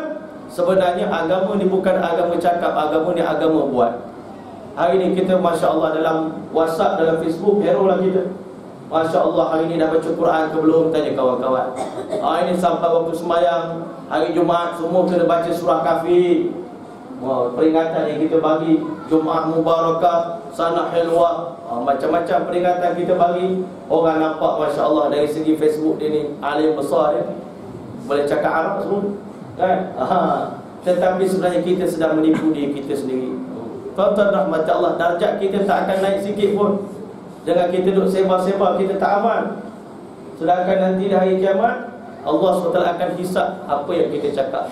Sebenarnya agama ni bukan agama cakap, agama ni agama buat. Hari ini kita Masya Allah dalam WhatsApp, dalam Facebook, hero lah kita. Masya Allah, hari ini dah baca Quran ke belum? Tanya kawan-kawan. Hari ini sampai waktu sembahyang hari Jumaat, semua kena baca surah Kahfi. Peringatan yang kita bagi, Jumaat Mubarakah, Sana Hilwah, macam-macam peringatan kita bagi. Orang nampak Masya Allah dari segi Facebook dia ni alim besar dia, boleh cakap Arab semua kan? Tetapi sebenarnya kita sedang menipu diri kita sendiri. Tuan-tuan rahmat Allah, darjat kita tak akan naik sikit pun. Jangan kita duduk sebar-sebar, kita tak aman. Sedangkan nanti di hari kiamat, Allah SWT akan hisap apa yang kita cakap.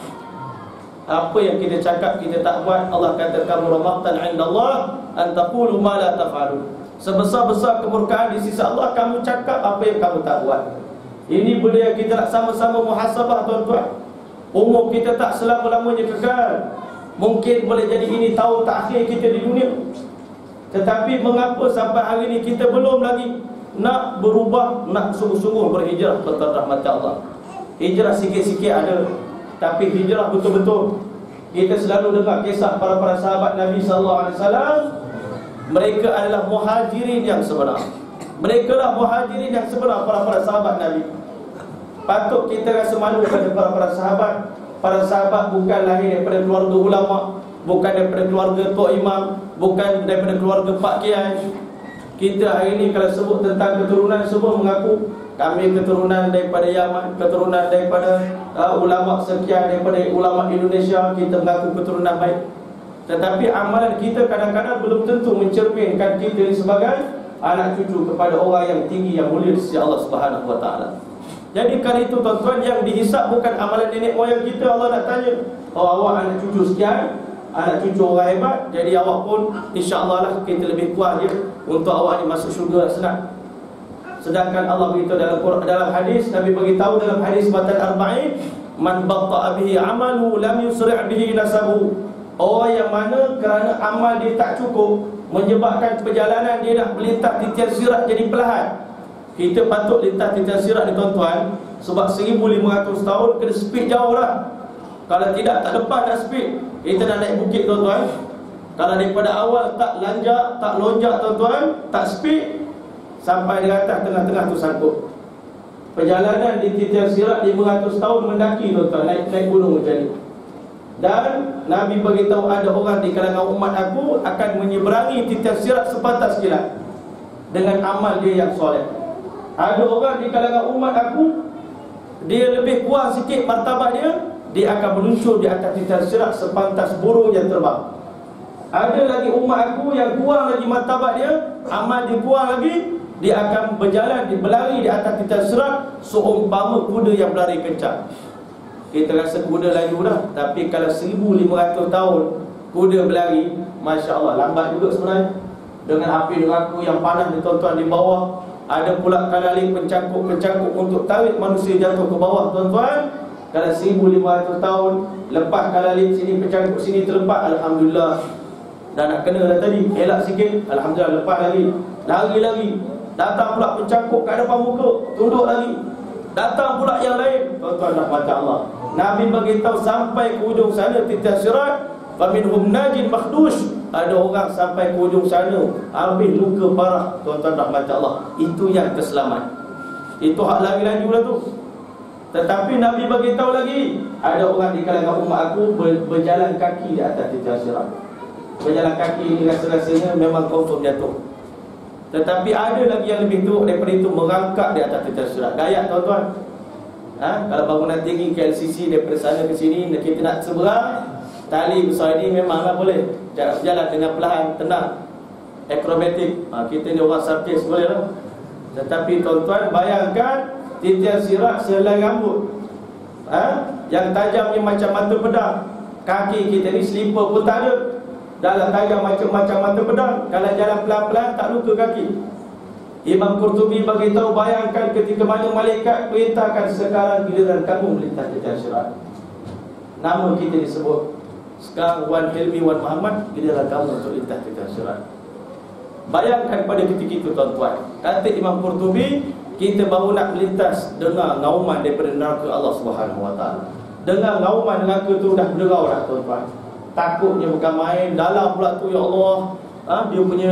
Apa yang kita cakap kita tak buat, Allah kata kabura maqtan 'indallah an taqulu ma la taf'alun. Sebesar-besar kemurkaan di sisi Allah kamu cakap apa yang kamu tak buat. Ini benda yang kita nak sama-sama muhasabah, tuan-tuan. Umur kita tak selama-lamanya kekal. Mungkin boleh jadi ini tahun terakhir kita di dunia. Tetapi mengapa sampai hari ini kita belum lagi nak berubah, nak sungguh-sungguh berhijrah ke rahmat Allah. Hijrah sikit-sikit ada, tapi hijrah betul-betul. Kita selalu dengar kisah para sahabat Nabi sallallahu alaihi wasallam. Mereka adalah muhajirin yang sebenar. Mereka lah muhajirin yang sebenar, para sahabat Nabi. Patut kita rasa malu pada para sahabat. Para sahabat bukan lahir daripada keluarga ulama, bukan daripada keluarga tok imam, bukan daripada keluarga pak kiai. Kita hari ini kalau sebut tentang keturunan, semua mengaku kami keturunan daripada Yaman, keturunan daripada ulama sekian, daripada ulama Indonesia. Kita mengaku keturunan baik. Tetapi amalan kita kadang-kadang belum tentu mencerminkan kita ini sebagai anak cucu kepada orang yang tinggi, yang mulia di sisi Allah Subhanahu wa taala. Jadi kali itu tuan-tuan, yang dihisap bukan amalan nenek moyang kita. Allah nak tanya, oh awak anak cucu sekian, anak cucu orang hebat, jadi awak pun insya-Allah lah kita lebih kuat je untuk awak ni masuk syurga senang. Sedangkan Allah beritahu dalam hadis, Nabi beritahu dalam hadis Batal Arba'in, man batta'a bihi amalu lam yusri' bihi nasabu. Orang yang mana kerana amal dia tak cukup, menyebabkan perjalanan dia nak melintas titian sirat jadi perlahan. Kita patut lintas titian sirat ni tuan-tuan, sebab 1500 tahun kena speed jauh lah. Kalau tidak, tak lepas nak speed. Kita nak naik bukit tuan-tuan, kalau daripada awal tak lanjak, tak lonjak tuan-tuan, tak speed, sampai di atas tengah-tengah tu sangkut. Perjalanan di titian sirat 500 tahun mendaki tuan-tuan, naik gunung macam ni. Dan Nabi beritahu ada orang di kalangan umat aku akan menyeberangi titian sirat sepatas kilat dengan amal dia yang soleh. Ada orang di kalangan umat aku, dia lebih kuat sikit martabat dia akan meluncur di atas titian sirat sepantas burung yang terbang. Ada lagi umat aku yang kurang lagi martabat dia, amal dia kurang lagi, dia akan berjalan, berlari di atas titian sirat seumpama kuda yang berlari kencang. Kita rasa kuda laju dah, tapi kalau 1500 tahun kuda berlari, Masya Allah, lambat juga sebenarnya. Dengan api neraka yang panas ni tuan-tuan di bawah, ada pula kalaling pencangkuk untuk tarik manusia jatuh ke bawah tuan-tuan. Kalau 1500 tahun lepas kalaling sini, pencangkuk sini terlepas, Alhamdulillah. Dah nak kena dah tadi, elak sikit, Alhamdulillah, lepas lagi. Lari lagi, datang pula pencangkuk kat depan muka, tunduk lagi. Datang pula yang lain, tuan-tuan rahmat Allah. Nabi beritahu sampai ke ujung sana titian sirat, faminhum najin makhdush. Ada orang sampai ke ujung sana habis luka parah, tuan-tuan rahmat Allah. Itu yang keselamat. Itu hak lari laju lah tu. Tetapi Nabi beritahu lagi, ada orang di kalangan umat aku berjalan kaki di atas titian sirat. Berjalan kaki ini rasa-rasanya memang confirm jatuh. Tetapi ada lagi yang lebih teruk daripada itu, merangkak di atas titian sirat. Gayat tuan-tuan. Kalau bangunan tinggi KLCC daripada sana ke sini, kita nak seberang, tali besar ini memanglah boleh jalan dengan perlahan, tenang, akrobatik. Kita ni orang sarkis boleh lah. Tetapi tuan-tuan bayangkan titian sirat sehelai rambut, yang tajamnya macam mata pedang. Kaki kita ni slipper pun tak ada, dalam tajam macam mata pedang. Kalau jalan pelan-pelan tak luka kaki. Imam Qurtubi beritahu, bayangkan ketika mana malaikat perintahkan sekarang giliran kamu melintas titian sirat. Nama kita disebut sekarang Wan Hilmi, Wan Muhammad, giliran kamu untuk lintas titian sirat. Bayangkan pada ketika itu tuan-tuan, kata Imam Qurtubi, kita baru nak melintas, dengar ngauman daripada neraka Allah Subhanahu wa taala. Dengar ngauman neraka tu dah berderau dah tuan-tuan. Takutnya bukan main, dalam pula tu, ya Allah, dia punya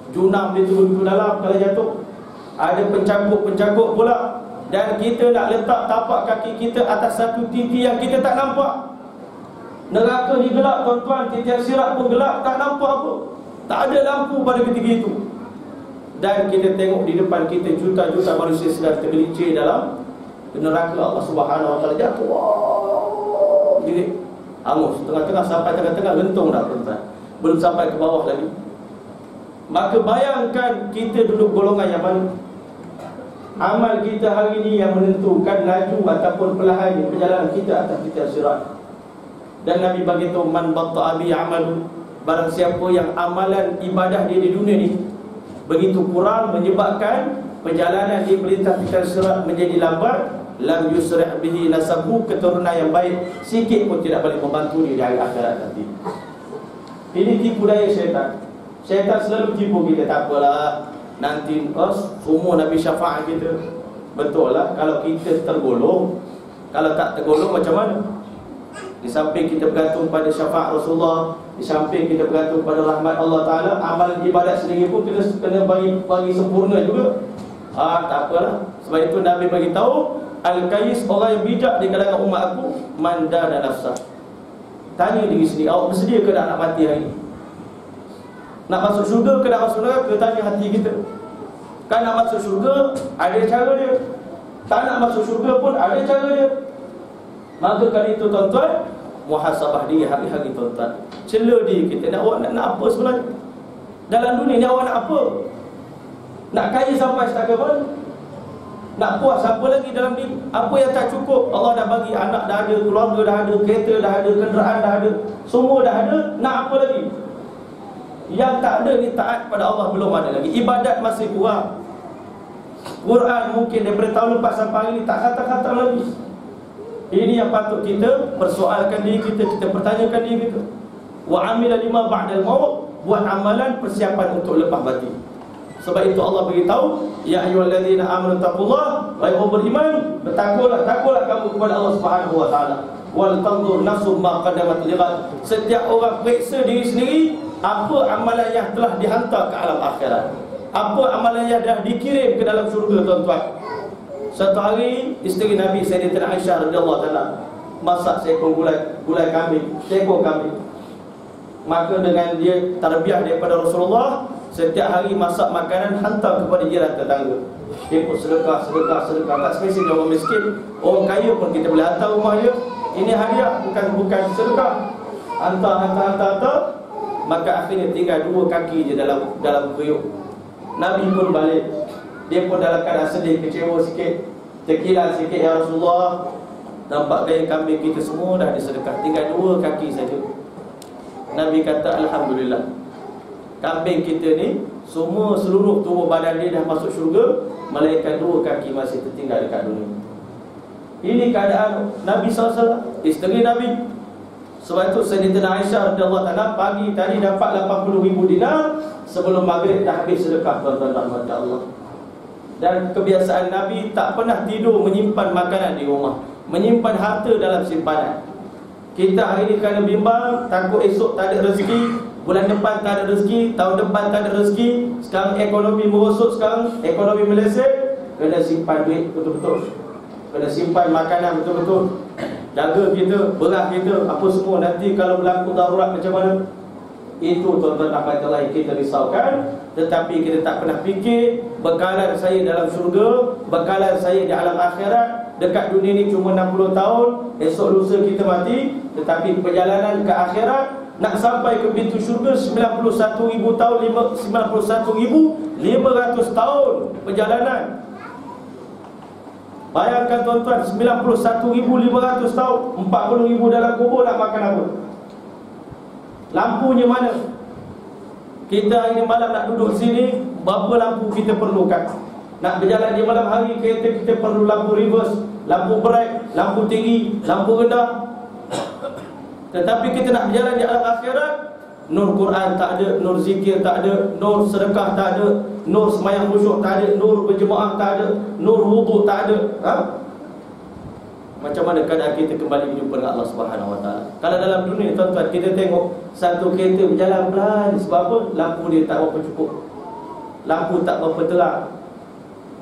junam dia turun ke dalam kalau jatuh. Ada pencangkuk pula. Dan kita nak letak tapak kaki kita atas satu titik yang kita tak nampak. Neraka ni gelap tuan-tuan, titian sirat pun gelap, tak nampak apa. Tak ada lampu pada ketika itu. Dan kita tengok di depan kita juta-juta manusia sedang tergelincir dalam neraka Allah Subhanahu wa taala. Jatuh, jadi hangus tengah-tengah, sampai tengah-tengah gentung dah tuan-tuan, belum sampai ke bawah lagi. Maka bayangkan kita duduk golongan yang mana? Amal kita hari ini yang menentukan laju ataupun perlahan perjalanan kita atas titian sirat. Dan Nabi bagi tahu, man batta'a bi amalu, barang siapa yang amalan ibadah dia di dunia ni begitu kurang, menyebabkan perjalanan dia melintasi sirat menjadi lambat, lam yusri' bihi nasabu, keturunan yang baik sikit pun tidak boleh membantu dia di hari akhirat nanti. Ini tipu daya syaitan. Syaitan selalu tipu kita, tak apalah, nanti semua Nabi syafaat kita. Betul lah, kalau kita tergolong. Kalau tak tergolong macam mana? Di samping kita bergantung pada syafaat Rasulullah, di samping kita bergantung pada rahmat Allah Ta'ala, amal ibadat sendiri pun kita kena bagi sempurna juga. Tak apalah. Sebab itu Nabi bagi tahu, Al-Qais, orang yang bijak di kalangan umat aku, manda dan nafsah. Tanya diri sendiri, awak bersedia ke nak mati hari ini? Nak masuk syurga ke nak masuk neraka? Tanya hati kita. Kan nak masuk syurga, ada cara dia. Tak nak masuk syurga pun ada cara dia. Maka kali itu tuan-tuan, muhasabah diri hari-hari tuan-tuan. Cela diri kita, awak nak apa sebenarnya? Dalam dunia ni awak nak apa? Nak kaya sampai setakat mana? Nak puas apa lagi dalam diri? Apa yang tak cukup? Allah dah bagi, anak dah ada, keluarga dah ada, kereta dah ada, kenderaan dah ada, semua dah ada. Nak apa lagi? Yang tak ada ni taat pada Allah belum ada lagi. Ibadat masih kurang. Quran mungkin daripada tahun lepas sampai hari ni tak khatam-khatam lagi. Ini yang patut kita persoalkan diri kita, kita pertanyakan diri kita. Wa amila lima ba'dal maut, buat amalan persiapan untuk lepas mati. Sebab itu Allah beritahu, ya ayyuhallazina amanu taqullah, wahai orang beriman, bertakwalah kamu kepada Allah Subhanahu wa taala. Wal tanzur nafsum ma qaddamat lighad. Setiap orang periksa diri sendiri, apa amalan yang telah dihantar ke alam akhirat. Apa amalan yang dah dikirim ke dalam syurga tuan-tuan. Satu hari isteri Nabi Sayyidatina Aisyah radhiyallahu taala masak seekor gulai kambing, seekor kambing. Maka dengan dia tarbiyah daripada Rasulullah, setiap hari masak makanan hantar kepada jiran tetangga. Dia pun sedekah. Tak spesifik orang miskin, orang kaya pun kita boleh hantar rumah dia. Ini hadiah, bukan sedekah. Hantar. Maka akhirnya tinggal 2 kaki je dalam periuk. Nabi pun balik. Dia pun dalam keadaan sedih, kecewa sikit, terkilan sikit, ya Rasulullah, nampak gaya kambing kita semua dah disedekah, tinggal 2 kaki saja. Nabi kata, alhamdulillah, kambing kita ni seluruh tubuh badan dia dah masuk syurga, melainkan 2 kaki masih tertinggal dekat dunia. Ini keadaan Nabi SAW, isteri Nabi. Sebab itu Sayyidatina Aisyah radhiyallahu taala pagi tadi dapat 80,000 dinar, sebelum maghrib dah habis sedekah, tuan-tuan rahmat Allah. Dan kebiasaan Nabi tak pernah tidur menyimpan makanan di rumah, menyimpan harta dalam simpanan. Kita hari ini kerana bimbang, takut esok tak ada rezeki, bulan depan tak ada rezeki, tahun depan tak ada rezeki. Sekarang ekonomi merosot, sekarang ekonomi meleset. Kena simpan duit betul-betul, kena simpan makanan betul-betul. Jaga kita, beras kita, apa semua. Nanti kalau berlaku darurat macam mana? Itu tuan-tuan rahmatullah kita risaukan. Tetapi kita tak pernah fikir bekalan saya dalam syurga, bekalan saya di alam akhirat. Dekat dunia ni cuma 60 tahun, esok lusa kita mati. Tetapi perjalanan ke akhirat, nak sampai ke pintu syurga 91,000 tahun, 91,500 tahun perjalanan. Bayangkan tuan-tuan, 91,500 tahun, 40,000 dalam kubur, nak makan apa? Lampunya mana? Kita ini malam nak duduk sini, berapa lampu kita perlukan? Nak berjalan di malam hari, kereta kita perlu lampu reverse, lampu brake, lampu tinggi, lampu rendah. Tetapi kita nak berjalan di alam akhirat, nur Quran tak ada, nur zikir tak ada, nur sedekah tak ada, nur sembahyang khusyuk tak ada, nur berjemaah tak ada, nur wudu tak ada. Macam mana keadaan kita kembali berjumpa dengan Allah Subhanahu Wa Taala? Kalau dalam dunia tuan-tuan, kita tengok satu kereta berjalan pelan. Sebab apa? Lampu dia tak berapa cukup, lampu tak berapa terang.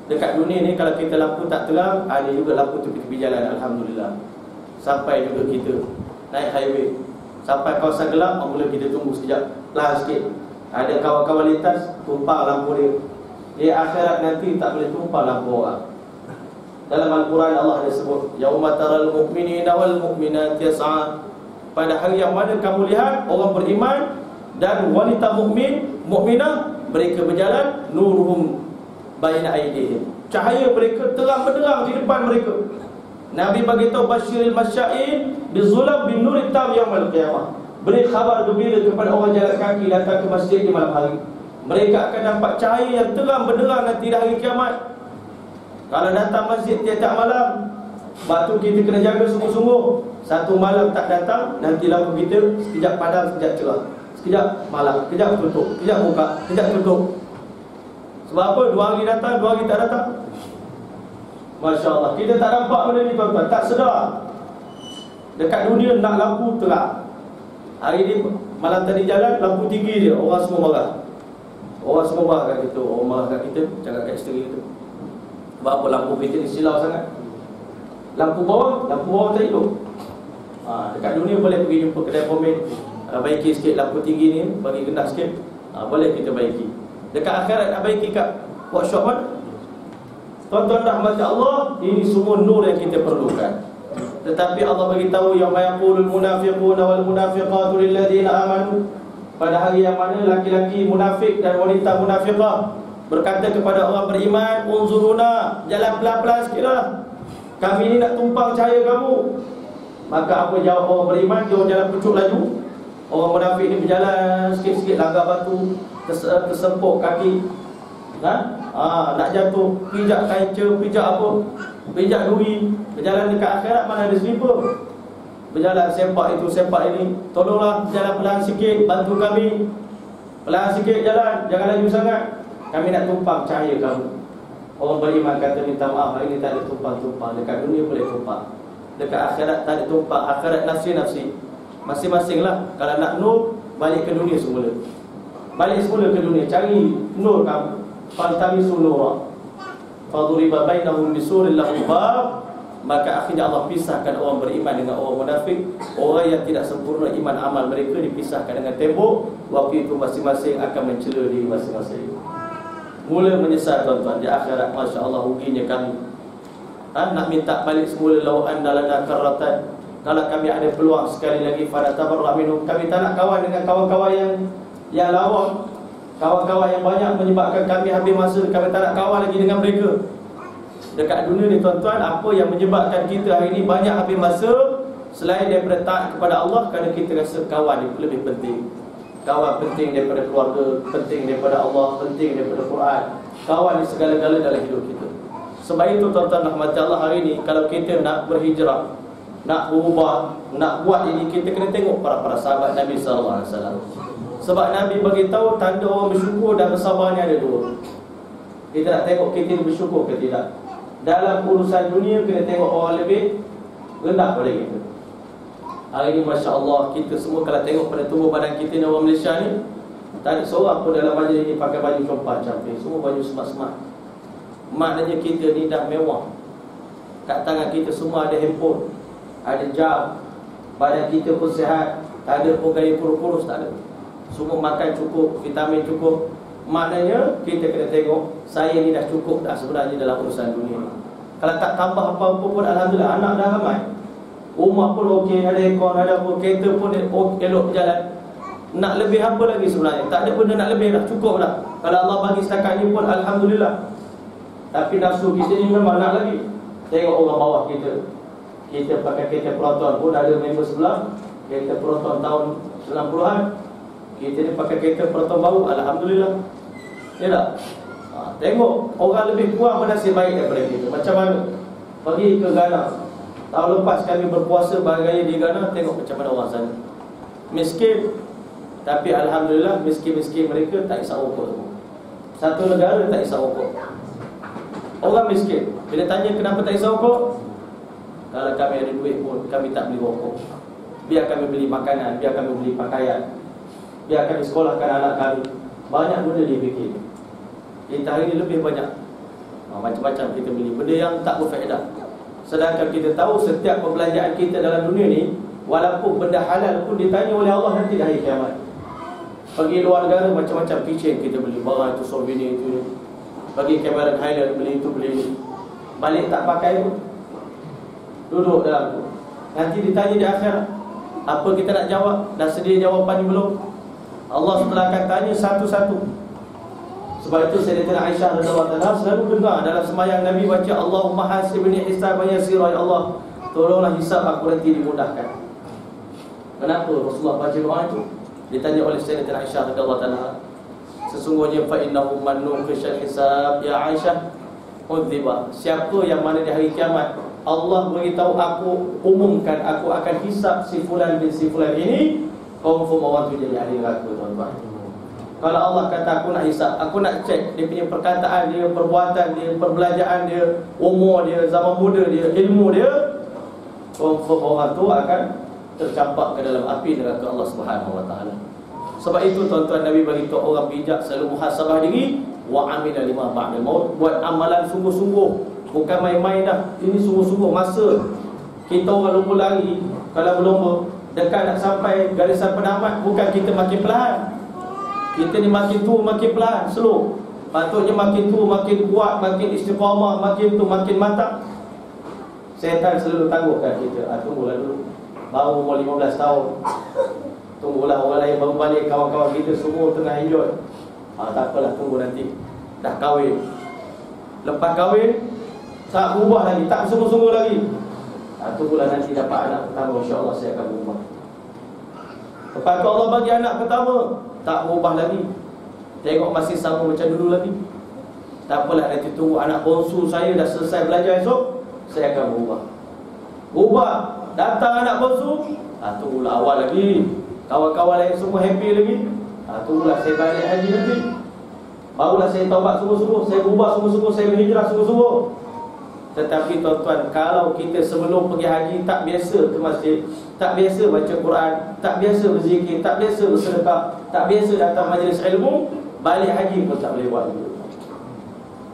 Dekat dunia ni kalau kita lampu tak terang, ada juga lampu tepi-tepi jalan. Alhamdulillah. Sampai juga kita naik highway, sampai kawasan gelap, mula kita tunggu sekejap, pelan sikit. Ada kawan-kawan lintas, tumpang lampu dia. Di akhirat nanti tak boleh tumpang lampu orang. Dalam Al-Quran Allah ada sebut, yauma taral mu'minina wal mu'minati yas'a. Pada hari yang mana kamu lihat orang beriman dan wanita mukminah, mereka berjalan, nuruhum baina aydihim, cahaya mereka terang benderang di depan mereka. Nabi bagi tahu basyiril masya'in bizulam bin nur tam yaumil qiyamah. Beri khabar gembira kepada orang jalan kaki datang ke masjid di malam hari. Mereka akan dapat cahaya yang terang benderang nanti di hari kiamat. Kalau datang masjid tiap-tiap malam, batu kita kena jaga sungguh-sungguh. Satu malam tak datang, nanti lampu kita sekejap padam, sekejap cerah. Sekejap malam, sekejap tutup, sekejap buka, sekejap tutup. Sebab apa? 2 hari datang, 2 hari tak datang. Masya Allah, kita tak nampak benda ni tuan-tuan, tak sedar. Dekat dunia nak lampu terang. Hari ni malam tadi jalan, lampu tinggi dia, orang semua marah. Orang semua marah kat kita, orang marah kat kita, cakap kat isteri kita. Sebab apa? Lampu kita ni silau sangat. Lampu bawah tak hidup. Dekat dunia boleh pergi jumpa kedai pomade, baiki sikit lampu tinggi ni, bagi rendah sikit, boleh kita baiki. Dekat akhirat nak baiki kat workshop mana? Tuan-tuan rahmat Allah, ini semua nur yang kita perlukan. Tetapi Allah bagi tahu yang yaqulul munafiquna wal munafiqatu lil ladzina amanu, pada hari yang mana laki-laki munafik dan wanita munafiqah berkata kepada orang beriman, unzuruna, jalan pelan-pelan sikitlah, kami ni nak tumpang cahaya kamu. Maka apa jawab orang beriman? Dia jalan pucuk laju. Orang munafik ni berjalan sikit-sikit, langgar batu, tersempuk kaki, nak jatuh, pijak kaca, pijak apa, pijak duri. Berjalan dekat akhirat mana ada slipper. Berjalan sempak itu, sempak ini. Tolonglah jalan pelan sikit, bantu kami. Pelan sikit jalan, jangan laju sangat, kami nak tumpang cahaya kamu. Orang beriman kata minta maaf, hari ini tak ada tumpang-tumpang. Dekat dunia boleh tumpang, dekat akhirat tak ada tumpang. Akhirat nafsi-nafsi, masing-masing lah. Kalau nak nur, balik ke dunia semula. Balik semula ke dunia, cari nur kamu. Fantamisu nura faduriba bainahum bisurin lahu bab. Maka akhirnya Allah pisahkan orang beriman dengan orang munafik. Orang yang tidak sempurna iman amal mereka dipisahkan dengan tembok. Waktu itu masing-masing akan mencela diri masing-masing. Mula menyesal tuan-tuan di akhirat. Masya Allah, ruginya kami. Nak minta balik semula. Lau anda lana karratan, kalau kami ada peluang sekali lagi, fala tabarra minhum, kami tak nak kawan dengan kawan-kawan yang lawak, kawan-kawan yang banyak menyebabkan kami habis masa. Kami tak nak kawan lagi dengan mereka. Dekat dunia ni tuan-tuan, apa yang menyebabkan kita hari ini banyak habis masa selain daripada taat kepada Allah? Kerana kita rasa kawan itu lebih penting. Kawan penting daripada keluarga, penting daripada Allah, penting daripada Quran. Kawan ni segala-gala dalam hidup kita. Sebab itu tuan-tuan rahmat Allah, hari ini kalau kita nak berhijrah, nak berubah, nak buat ini, kita kena tengok para sahabat Nabi SAW. Sebab Nabi bagi tahu tanda orang bersyukur dan bersabar ni ada 2. Kita nak tengok kita bersyukur ke tidak. Dalam urusan dunia kena tengok orang lebih rendah pada kita. Hari ini Masya Allah, kita semua kalau tengok pada tubuh badan kita ni, orang Malaysia ni, tak ada seorang pun dalam majlis ni pakai baju compat cantik. Semua baju smart-smart. Maknanya kita ni dah mewah. Kat tangan kita semua ada handphone, ada jam. Badan kita pun sihat, tak ada pun gaya kurus-kurus, tak ada. Semua makan cukup, vitamin cukup. Maknanya kita kena tengok, saya ni dah cukup dah sebenarnya dalam urusan dunia ni. Kalau tak tambah apa-apa pun alhamdulillah, anak dah ramai, rumah pun okey, ada aircon, ada apa, kereta pun elok berjalan. Nak lebih apa lagi sebenarnya? Tak ada benda nak lebih dah, cukup dah. Kalau Allah bagi setakat ni pun alhamdulillah. Tapi nafsu kita ni memang nak lagi. Tengok orang bawah kita. Kita pakai kereta Proton pun ada member sebelah, kereta Proton tahun 90-an. Kita ni pakai kereta Proton baru, alhamdulillah. Ya tak? Tengok orang lebih kurang bernasib baik daripada kita. Macam mana? Pergi ke Ghana. Tahun lepas kami berpuasa bergaya di Ghana. Tengok macam mana orang sana. Miskin, tapi alhamdulillah miskin-miskin mereka tak isap rokok semua. Satu negara tak isap rokok. Orang miskin, bila tanya kenapa tak isap rokok, kalau kami ada duit pun kami tak beli rokok. Biar kami beli makanan, biar kami beli pakaian, biar kami sekolahkan anak kami. Banyak benda dia fikir. Kita hari ini lebih banyak macam-macam kita beli benda yang tak berfaedah. Sedangkan kita tahu setiap perbelanjaan kita dalam dunia ni, walaupun benda halal pun ditanya oleh Allah nanti di hari kiamat. Pergi luar negara macam-macam kitchen kita beli, barang itu souvenir itu. Pergi Cameron Highland beli itu beli ini. Balik tak pakai pun, duduk dalam tu. Nanti ditanya di akhirat, apa kita nak jawab? Dah sedia jawapan ni belum? Allah setelah akan tanya satu-satu. Sebab itu Sayyidatina Aisyah radhiyallahu anha selalu dengar dalam sembahyang Nabi baca Allahumma hasibni hisaban yasira, ya Allah, tolonglah hisab aku nanti dimudahkan. Kenapa Rasulullah baca doa itu? Ditanya oleh Sayyidatina Aisyah radhiyallahu anha, sesungguhnya fa innahu man nuqishal hisab ya Aisyah udziba. Siapa yang mana di hari kiamat Allah beritahu aku, umumkan aku akan hisab si fulan bin si fulan ini, confirm orang tu jadi ahli neraka, tuan-tuan. Kalau Allah kata aku nak hisab, aku nak cek dia punya perkataan dia, perbuatan dia, perbelanjaan dia, umur dia, zaman muda dia, ilmu dia, confirm orang tu akan tercampak ke dalam api neraka Allah Subhanahu wa taala. Sebab itu tuan-tuan, Nabi bagi tahu orang bijak selalu muhasabah diri wa amila lima ba'dal maut, buat amalan sungguh-sungguh, bukan main-main dah. Ini sungguh-sungguh. Masa kita orang lomba lari, kalau berlomba dekat nak sampai garisan penamat, bukan kita makin perlahan. Kita ni makin tua makin perlahan, slow. Patutnya makin tua makin kuat, makin istiqamah, makin tu makin mantap. Syaitan selalu tangguhkan kita, tunggulah dulu, baru umur 15 tahun, tunggulah orang lain baru balik, kawan-kawan kita semua tengah enjoy. Tak apalah, tunggu nanti dah kahwin. Lepas kahwin tak berubah lagi, tak sungguh-sungguh lagi. Tunggulah nanti dapat anak pertama, insya-Allah saya akan berubah. Lepas tu Allah bagi anak pertama, tak berubah lagi. Tengok masih sama macam dulu lagi. Tak apalah, nanti tunggu anak bongsu saya dah selesai belajar esok, saya akan berubah. Berubah, datang anak bongsu, tunggulah awal lagi, kawan-kawan lain semua happy lagi. Tunggulah saya balik haji nanti, barulah saya taubat sungguh-sungguh, saya berubah sungguh-sungguh, saya berhijrah sungguh-sungguh. Tetapi tuan-tuan, kalau kita sebelum pergi haji tak biasa ke masjid, tak biasa baca Quran, tak biasa berzikir, tak biasa bersedekah, tak biasa datang majlis ilmu, balik haji pun tak boleh buat juga.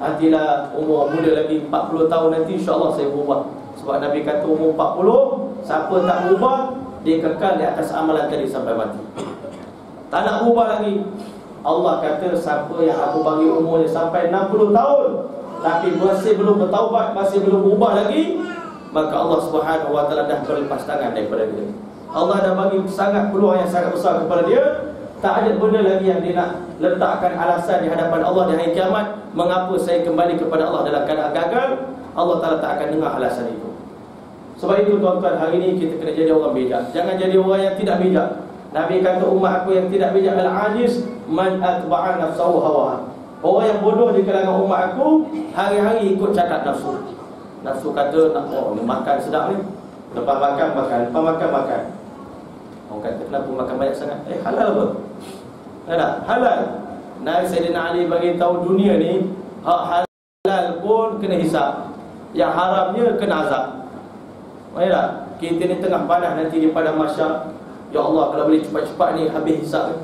Nantilah umur muda lagi 40 tahun nanti, insya-Allah saya berubah. Sebab Nabi kata umur 40, siapa tak berubah, dia kekal di atas amalan tadi sampai mati. Tak nak berubah lagi. Allah kata siapa yang aku bagi umurnya sampai 60 tahun tapi masih belum bertaubat, masih belum berubah lagi, maka Allah Subhanahu wa taala dah berlepas tangan daripada dia. Allah dah bagi sangat peluang yang sangat besar kepada dia. Tak ada benda lagi yang dia nak letakkan alasan di hadapan Allah di hari kiamat, mengapa saya kembali kepada Allah dalam keadaan gagal. Allah Taala tak akan dengar alasan itu. Sebab itu tuan-tuan, hari ini kita kena jadi orang bijak. Jangan jadi orang yang tidak bijak. Nabi kata umat aku yang tidak bijak al-ajiz man atba'a nafsahu hawaha. Orang yang bodoh di kalangan umat aku hari-hari ikut cakap nafsu. Nafsu kata nak makan sedap ni, lepas makan makan, lepas makan makan. Orang kata kenapa makan banyak sangat? Halal apa? Tak, halal. Nabi Sayyidina Ali bagi tahu dunia ni hak halal pun kena hisap, yang haramnya kena azab. Baiklah, kita ni tengah panas nanti di padang mahsyar. Ya Allah, kalau boleh cepat-cepat ni habis hisap.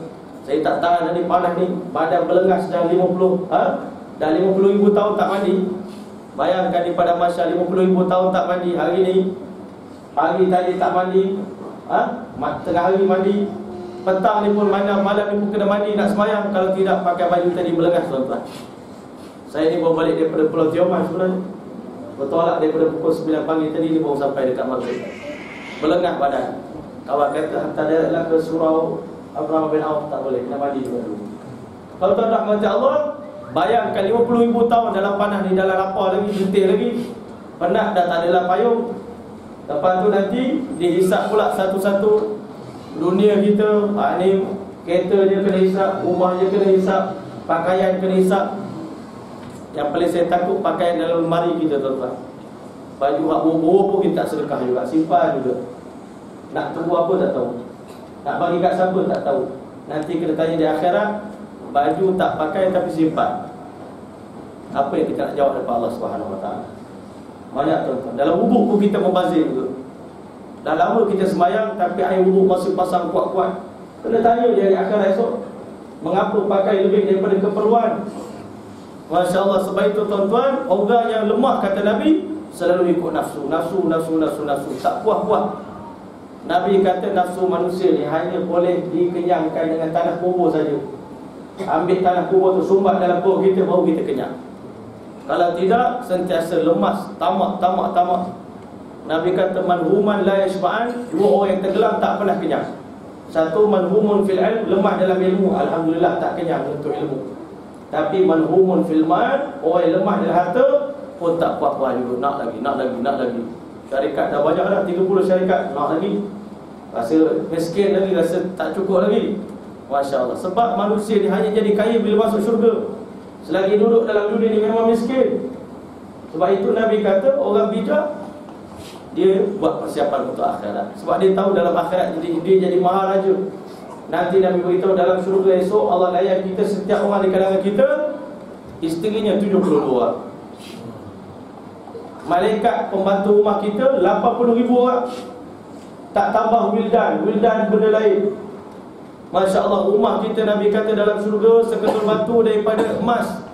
Saya tak tahan ni, panas ni, badan berlengas dah 50 dah 50,000 tahun tak mandi. Bayangkan di padang mahsyar 50,000 tahun tak mandi. Hari ni, pagi tadi tak mandi, tengah hari mandi, petang ni pun mana, malam ni pun kena mandi nak sembahyang. Kalau tidak pakai baju tadi berlengas, tuan-tuan. Saya ni baru balik daripada Pulau Tioman sebenarnya. Bertolak daripada pukul 9 pagi tadi ni baru sampai dekat Maghrib. Berlengas badan. Kawan kata hantar dia ke surau Abraham bin Auf, tak boleh, kena mandi dulu. Kalau tuan rahmat Allah, bayangkan 50,000 tahun dalam panas ni, dalam lapar lagi, getih lagi, penat dah tak adalah payung. Lepas tu nanti dihisap pula satu-satu dunia kita. Ni kereta dia kena hisap, rumah dia kena hisap, pakaian kena hisap. Yang paling saya takut pakaian dalam lemari kita, tuan-tuan. Baju hak buru-buru pun kita tak sedekah juga, simpan juga. Nak tunggu apa tak tahu, nak bagi kat siapa tak tahu. Nanti kena tanya di akhirat, baju tak pakai tapi simpan. Apa yang kita nak jawab daripada Allah Subhanahu wa taala? Banyak tuan-tuan. Dalam wuduk pun kita membazir juga. Dah lama kita sembahyang tapi air wuduk masih pasang kuat-kuat. Kena tanya di akhirat esok, mengapa pakai lebih daripada keperluan? Masya-Allah. Sebab itu tuan-tuan, orang yang lemah kata Nabi selalu ikut nafsu, nafsu, tak puas-puas. Nabi kata nafsu manusia ni hanya boleh dikenyangkan dengan tanah kubur saja. Ambil tanah kubur tu, sumbat dalam perut kita, baru kita kenyang. Kalau tidak, sentiasa lemas, tamak. Nabi kata manhuman la yashba'an, dua orang yang tenggelam tak pernah kenyang. Satu manhumun fil ilm, lemah dalam ilmu, alhamdulillah tak kenyang untuk ilmu. Tapi manhumun fil mal, orang yang lemah dalam harta pun tak puas-puas juga, nak lagi. Syarikat dah banyak dah, 30 syarikat, nak lagi. Rasa miskin lagi, rasa tak cukup lagi. Masya Allah. Sebab manusia ni hanya jadi kaya bila masuk syurga. Selagi duduk dalam dunia ni memang miskin. Sebab itu Nabi kata orang bijak dia buat persiapan untuk akhirat. Sebab dia tahu dalam akhirat dia jadi maharaja. Nanti Nabi beritahu dalam syurga esok Allah layan kita, setiap orang di kalangan kita isterinya 72 orang. Malaikat pembantu rumah kita 80,000 orang. Tak tambah wildan benda lain. Masya Allah, rumah kita Nabi kata dalam syurga seketul batu daripada emas,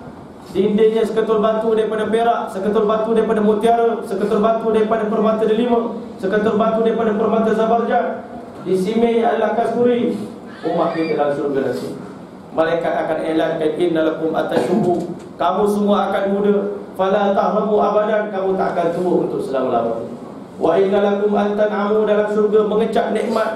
dindingnya seketul batu daripada perak, seketul batu daripada mutiara, seketul batu daripada permata delima, seketul batu daripada permata zabarjad, disimenya adalah kasturi. Rumah kita dalam syurga nanti malaikat akan elankan, innalakum atashubu, kamu semua akan muda, fala tahramu abadan, kamu tak akan tua untuk selama-lamanya. Wa innalakum antan'amu, dalam syurga mengecap nikmat,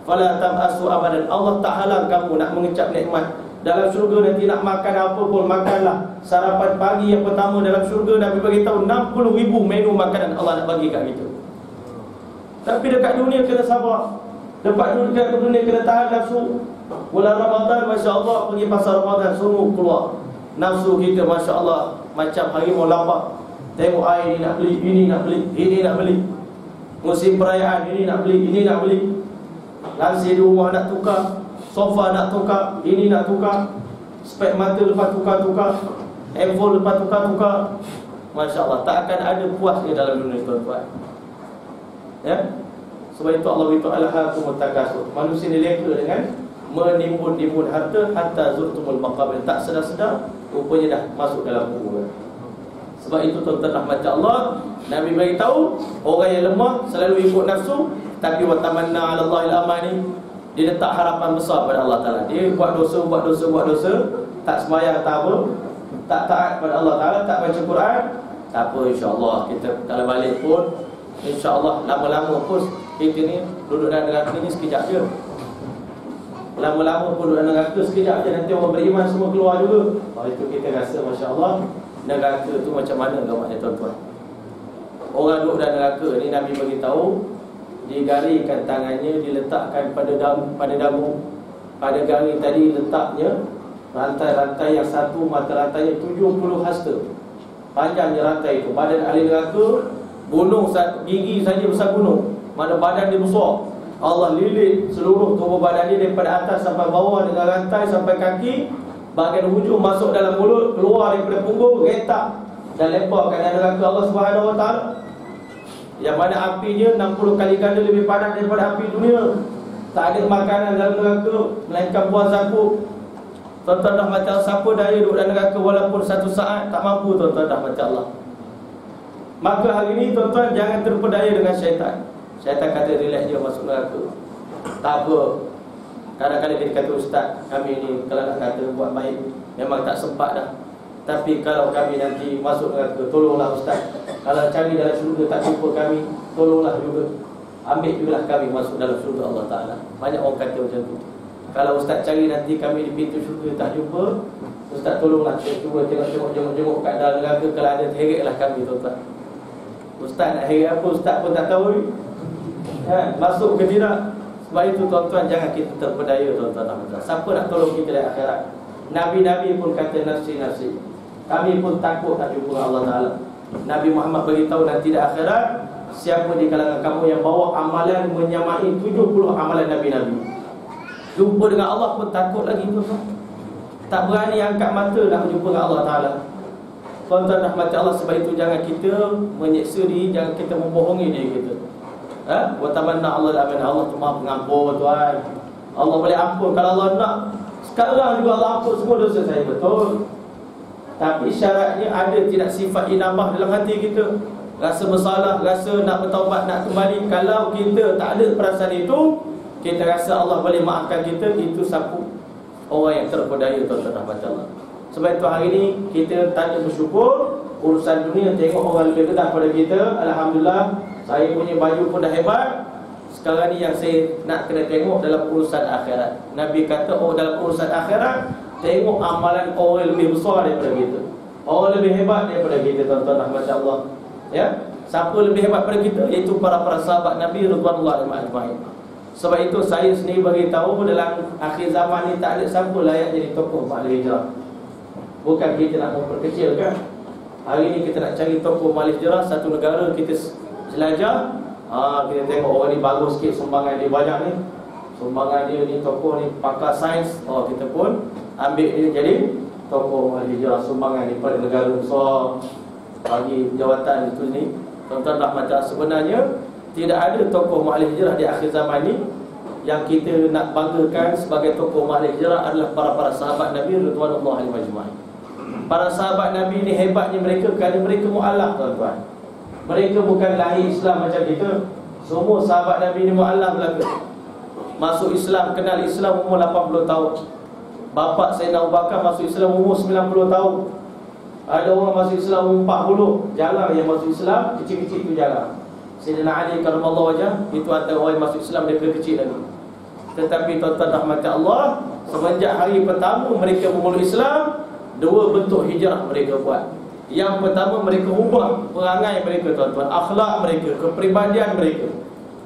fala tabasu abadan, Allah tak halang kamu nak mengecap nikmat. Dalam syurga nanti nak makan apa pun makanlah. Sarapan pagi yang pertama dalam syurga Nabi beritahu 60,000 menu makanan Allah nak bagi kat kita. Tapi dekat dunia kena sabar. Dekat dunia kena tahan nafsu. Bulan Ramadan, Masya Allah, pergi pasar Ramadan, semua keluar. Nafsu kita, Masya Allah, macam harimau lapar. Tengok air, ini nak beli, ini nak beli, ini nak beli. Musim perayaan, ini nak beli, ini nak beli. Lansir di rumah nak tukar, sofa nak tukar, ini nak tukar, spek mata lepas tukar-tukar, handphone lepas tukar-tukar. Masya Allah, tak akan ada puasnya dalam dunia, tuan-tuan. Ya? Sebab itu Allah beritahu alhaakumut takasur. Manusia ni leka dengan menimbun-nimbun harta hatta zurtumul maqabir. Tak sedar-sedar rupanya dah masuk dalam kubur. Sebab itu tuan-tuan rahmat Allah, Nabi beritahu orang yang lemah selalu ikut nafsu, tapi wa tamanna 'ala Allahil amani, dia letak harapan besar pada Allah Taala. Dia buat dosa, tak sembahyang, tak apa, tak taat pada Allah Taala, tak baca Quran, tak apa, insya-Allah kita kalau balik pun insya-Allah lama-lama pun kita ni duduk dalam neraka ni sekejap je. Lama-lama pun duduk dalam neraka sekejap je, nanti orang beriman semua keluar juga. Itu kita rasa masya-Allah neraka tu macam mana gambarnya, tuan-tuan. Orang duduk dalam neraka ni Nabi beritahu digaringkan tangannya, diletakkan pada dagu. Pada garing tadi letaknya rantai-rantai yang satu, mata rantainya 70 hasta. Panjangnya rantai itu. Badan ahli neraka gunung, gigi saja besar gunung. Mana badan dia besar. Allah lilit seluruh tubuh badan dia daripada atas sampai bawah dengan rantai sampai kaki. Bahagian hujung masuk dalam mulut, keluar daripada punggung, retak dan lemparkan dalam neraka Allah Subhanahu Wa Taala. Yang mana apinya 60 kali ganda lebih panas daripada api dunia. Tak ada makanan dalam neraka melainkan buah zakut. Tuan-tuan rahmat Allah, siapa daya duduk dalam neraka walaupun satu saat, tak mampu, tuan-tuan rahmat Allah. Maka hari ini tuan-tuan jangan terpedaya dengan syaitan. Syaitan kata relax je masuk neraka, tak apa. Kadang-kadang dia kata, ustaz, kami ni kalau nak kata buat baik memang tak sempat dah. Tapi kalau kami nanti masuk neraka, tolonglah ustaz. Kalau cari dalam syurga tak jumpa kami, tolonglah juga, ambil jugalah kami masuk dalam syurga Allah Ta'ala. Banyak orang kata macam tu. Kalau ustaz cari nanti kami di pintu syurga tak jumpa, ustaz tolonglah cuba tengok kat dalam neraka, kalau ada terhereklah kami, tuan-tuan. Ustaz nak heret apa, ustaz pun tak tahu masuk ke tidak. Sebab itu tuan-tuan jangan kita terpedaya, tuan-tuan. Siapa nak tolong kita di akhirat? Nabi-Nabi pun kata nafsi-nafsi. Kami pun takut tak jumpa Allah Ta'ala. Nabi Muhammad beritahu nanti di akhirat, siapa di kalangan kamu yang bawa amalan menyamai 70 amalan Nabi-Nabi, jumpa dengan Allah pun takut lagi, tuan-tuan. Tak berani angkat mata nak berjumpa dengan Allah Ta'ala. Tuan-tuan rahmat Allah, sebab itu jangan kita menyeksa diri, jangan kita membohongi diri kita. Wa tamanna Allah al-aman. Allah tu Maha Pengampun, tuan. Allah boleh ampun kalau Allah nak. Sekarang juga Allah ampun semua dosa saya, betul. Tapi syaratnya ada tidak sifat inabah dalam hati kita. Rasa bersalah, rasa nak bertaubat, nak kembali. Kalau kita tak ada perasaan itu, kita rasa Allah boleh maafkan kita, itu sapu orang yang terpedaya, tuan-tuan rahmat Allah. Sebab itu hari ini kita tanya bersyukur. Urusan dunia tengok orang lebih rendah pada kita, alhamdulillah. Saya punya baju pun dah hebat. Sekarang ni yang saya nak kena tengok dalam urusan akhirat. Nabi kata, dalam urusan akhirat Tengok amalan orang lebih besar daripada kita, orang lebih hebat daripada kita, tuan-tuan rahmat Allah. Ya, siapa lebih hebat daripada kita? Iaitu para sahabat Nabi radhiyallahu anhum. Sebab itu saya sendiri bagi tahu dalam akhir zaman ni tak ada siapa layak jadi tokoh Ma'al Hijrah. Bukan kita nak memperkecilkan. Hari ni kita nak cari tokoh Ma'al Hijrah, satu negara kita jelajah. Kita tengok orang ni bagus sikit, sumbangan dia banyak ni, sumbangan dia ni, tokoh ni pakar sains. Kita pun ambil dia jadi tokoh Ma'al Hijrah, sumbangan ni pada negara besar, bagi jawatan itu ni. Tuan-tuan rahmat, sebenarnya tidak ada tokoh Ma'al Hijrah di akhir zaman ni. Yang kita nak banggakan sebagai tokoh Ma'al Hijrah adalah para sahabat Nabi radhiyallahu anhum ajma'in. Para sahabat Nabi ni hebatnya mereka kerana mereka mu'alaf, tuan-tuan. Mereka bukan lahir Islam macam kita. Semua sahabat Nabi ni mu'alaf belaka. Masuk Islam, kenal Islam umur 80 tahun. Bapa Sayyidina Abu Bakar masuk Islam umur 90 tahun. Ada orang masuk Islam umur 40. Jarang yang masuk Islam, kecil-kecil tu jarang. Sayyidina Ali karamallahu wajah, itu antara orang yang masuk Islam daripada kecil lagi. Tetapi tuan-tuan rahmat Allah, semenjak hari pertama mereka memeluk Islam, dua bentuk hijrah mereka buat. Yang pertama, mereka ubah perangai mereka, tuan-tuan, akhlak mereka, kepribadian mereka.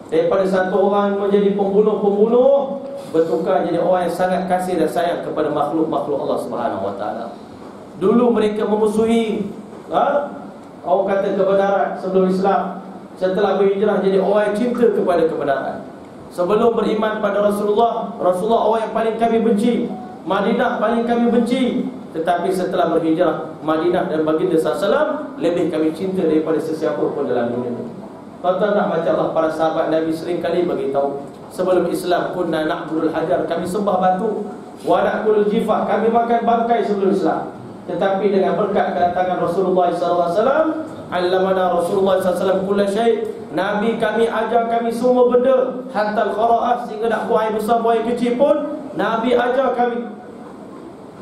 Daripada satu orang menjadi pembunuh-pembunuh, bertukar jadi orang yang sangat kasih dan sayang kepada makhluk-makhluk Allah Subhanahu Wa Taala. Dulu mereka memusuhi orang kata kebenaran sebelum Islam. Setelah berhijrah jadi orang yang cinta kepada kebenaran. Sebelum beriman pada Rasulullah orang yang paling kami benci, Madinah paling kami benci. Tetapi setelah berhijrah, Madinah dan baginda SAW lebih kami cinta daripada sesiapa pun dalam dunia ini. Tuan-tuan rahmat Allah, para sahabat Nabi sering kali bagi tahu, sebelum Islam kunna na'budul hajar, kami sembah batu, wa na'kulul jifah, kami makan bangkai sebelum Islam. Tetapi dengan berkat kedatangan Rasulullah SAW, allamana Rasulullah SAW kulla syai', Nabi kami ajar kami semua benda, hatta al-khara'ah, sehingga nak buang air besar, buang air kecil pun Nabi ajar kami.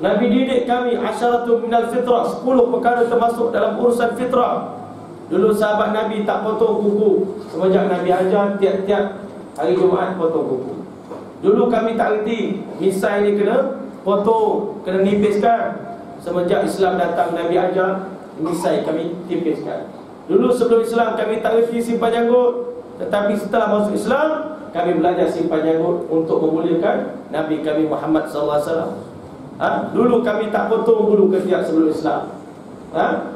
Nabi didik kami, asyaratu minal fitrah, 10 perkara termasuk dalam urusan fitrah. Dulu sahabat Nabi tak potong kuku. Semenjak Nabi ajar, tiap-tiap hari Jumaat potong kuku. Dulu kami tak reti misai ni kena potong, kena nipiskan. Semenjak Islam datang, Nabi ajar, misai kami tipiskan. Dulu sebelum Islam kami tak reti simpan janggut. Tetapi setelah masuk Islam, kami belajar simpan janggut untuk memuliakan Nabi kami Muhammad SAW. Dulu kami tak potong bulu ketiak sebelum Islam.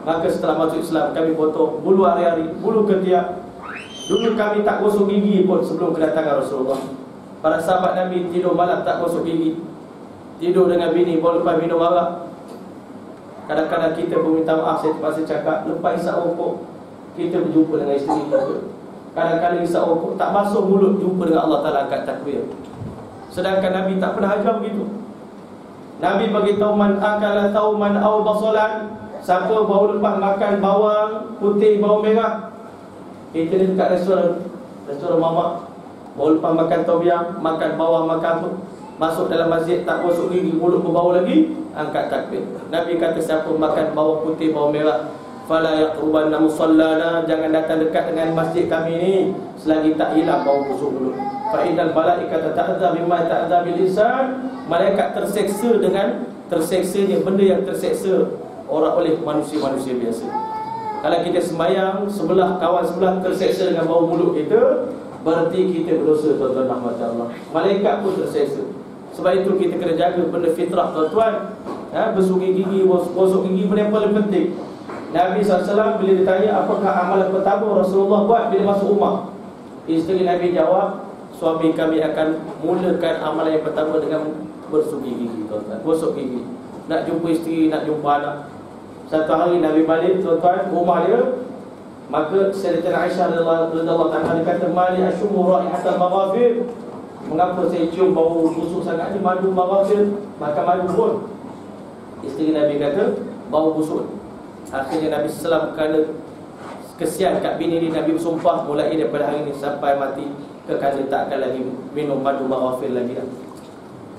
Maka setelah masuk Islam kami potong bulu hari-hari, bulu ketiak. Dulu kami tak gosok gigi pun sebelum kedatangan Rasulullah. Para sahabat Nabi tidur malam tak gosok gigi, tidur dengan bini baru lepas minum arak. Kadang-kadang kita pun minta maaf, saya terpaksa cakap, lepas isap rokok kita berjumpa dengan isteri kita. Kadang-kadang isap rokok tak basuh mulut, jumpa dengan Allah Ta'ala angkat takbir. Sedangkan Nabi tak pernah ajar begitu. Nabi bagi tahu, man akala tauman aw basalan, siapa baru lepas makan bawang putih, bawang merah. Kita ni dekat restoran mamak, baru lepas makan tobiang, makan bawang, makan apa, masuk dalam masjid tak gosok gigi, mulut berbau lagi, angkat takbir. Nabi kata siapa makan bawang putih, bawang merah, fala yaqrubanna musallana, jangan datang dekat dengan masjid kami ni selagi tak hilang bau busuk mulut. Fa innal malaikata ta'dza mimma ta'dza bil insan, malaikat terseksa dengan terseksanya benda yang terseksa orang oleh manusia-manusia biasa. Kalau kita sembahyang, sebelah kawan sebelah terseksa dengan bau mulut kita, berarti kita berdosa, tuan-tuan rahmat Allah. Malaikat pun terseksa. Sebab itu kita kena jaga benda fitrah, tuan-tuan. Basuh gigi, gosok gigi, benda yang paling penting. Nabi SAW bila ditanya apakah amalan pertama Rasulullah buat bila masuk rumah, isteri Nabi jawab, suami kami akan mulakan amalan yang pertama dengan bersuh gigi, tuan-tuan, gosok gigi. Nak jumpa isteri, nak jumpa anak. Satu hari Nabi balik, tuan-tuan, rumah dia, maka Sayyidatina Aisyah radhiyallahu anha kata, mali asyumu raihatal maghafir, mengapa saya cium bau busuk sangat ni, madu maghafir, maka madu pun. Isteri Nabi kata bau busuk. Akhirnya Nabi SAW kerana kesian kat bini ni, Nabi bersumpah mulai daripada hari ni sampai mati kekal tak akan lagi minum madu maghafir lagi dah.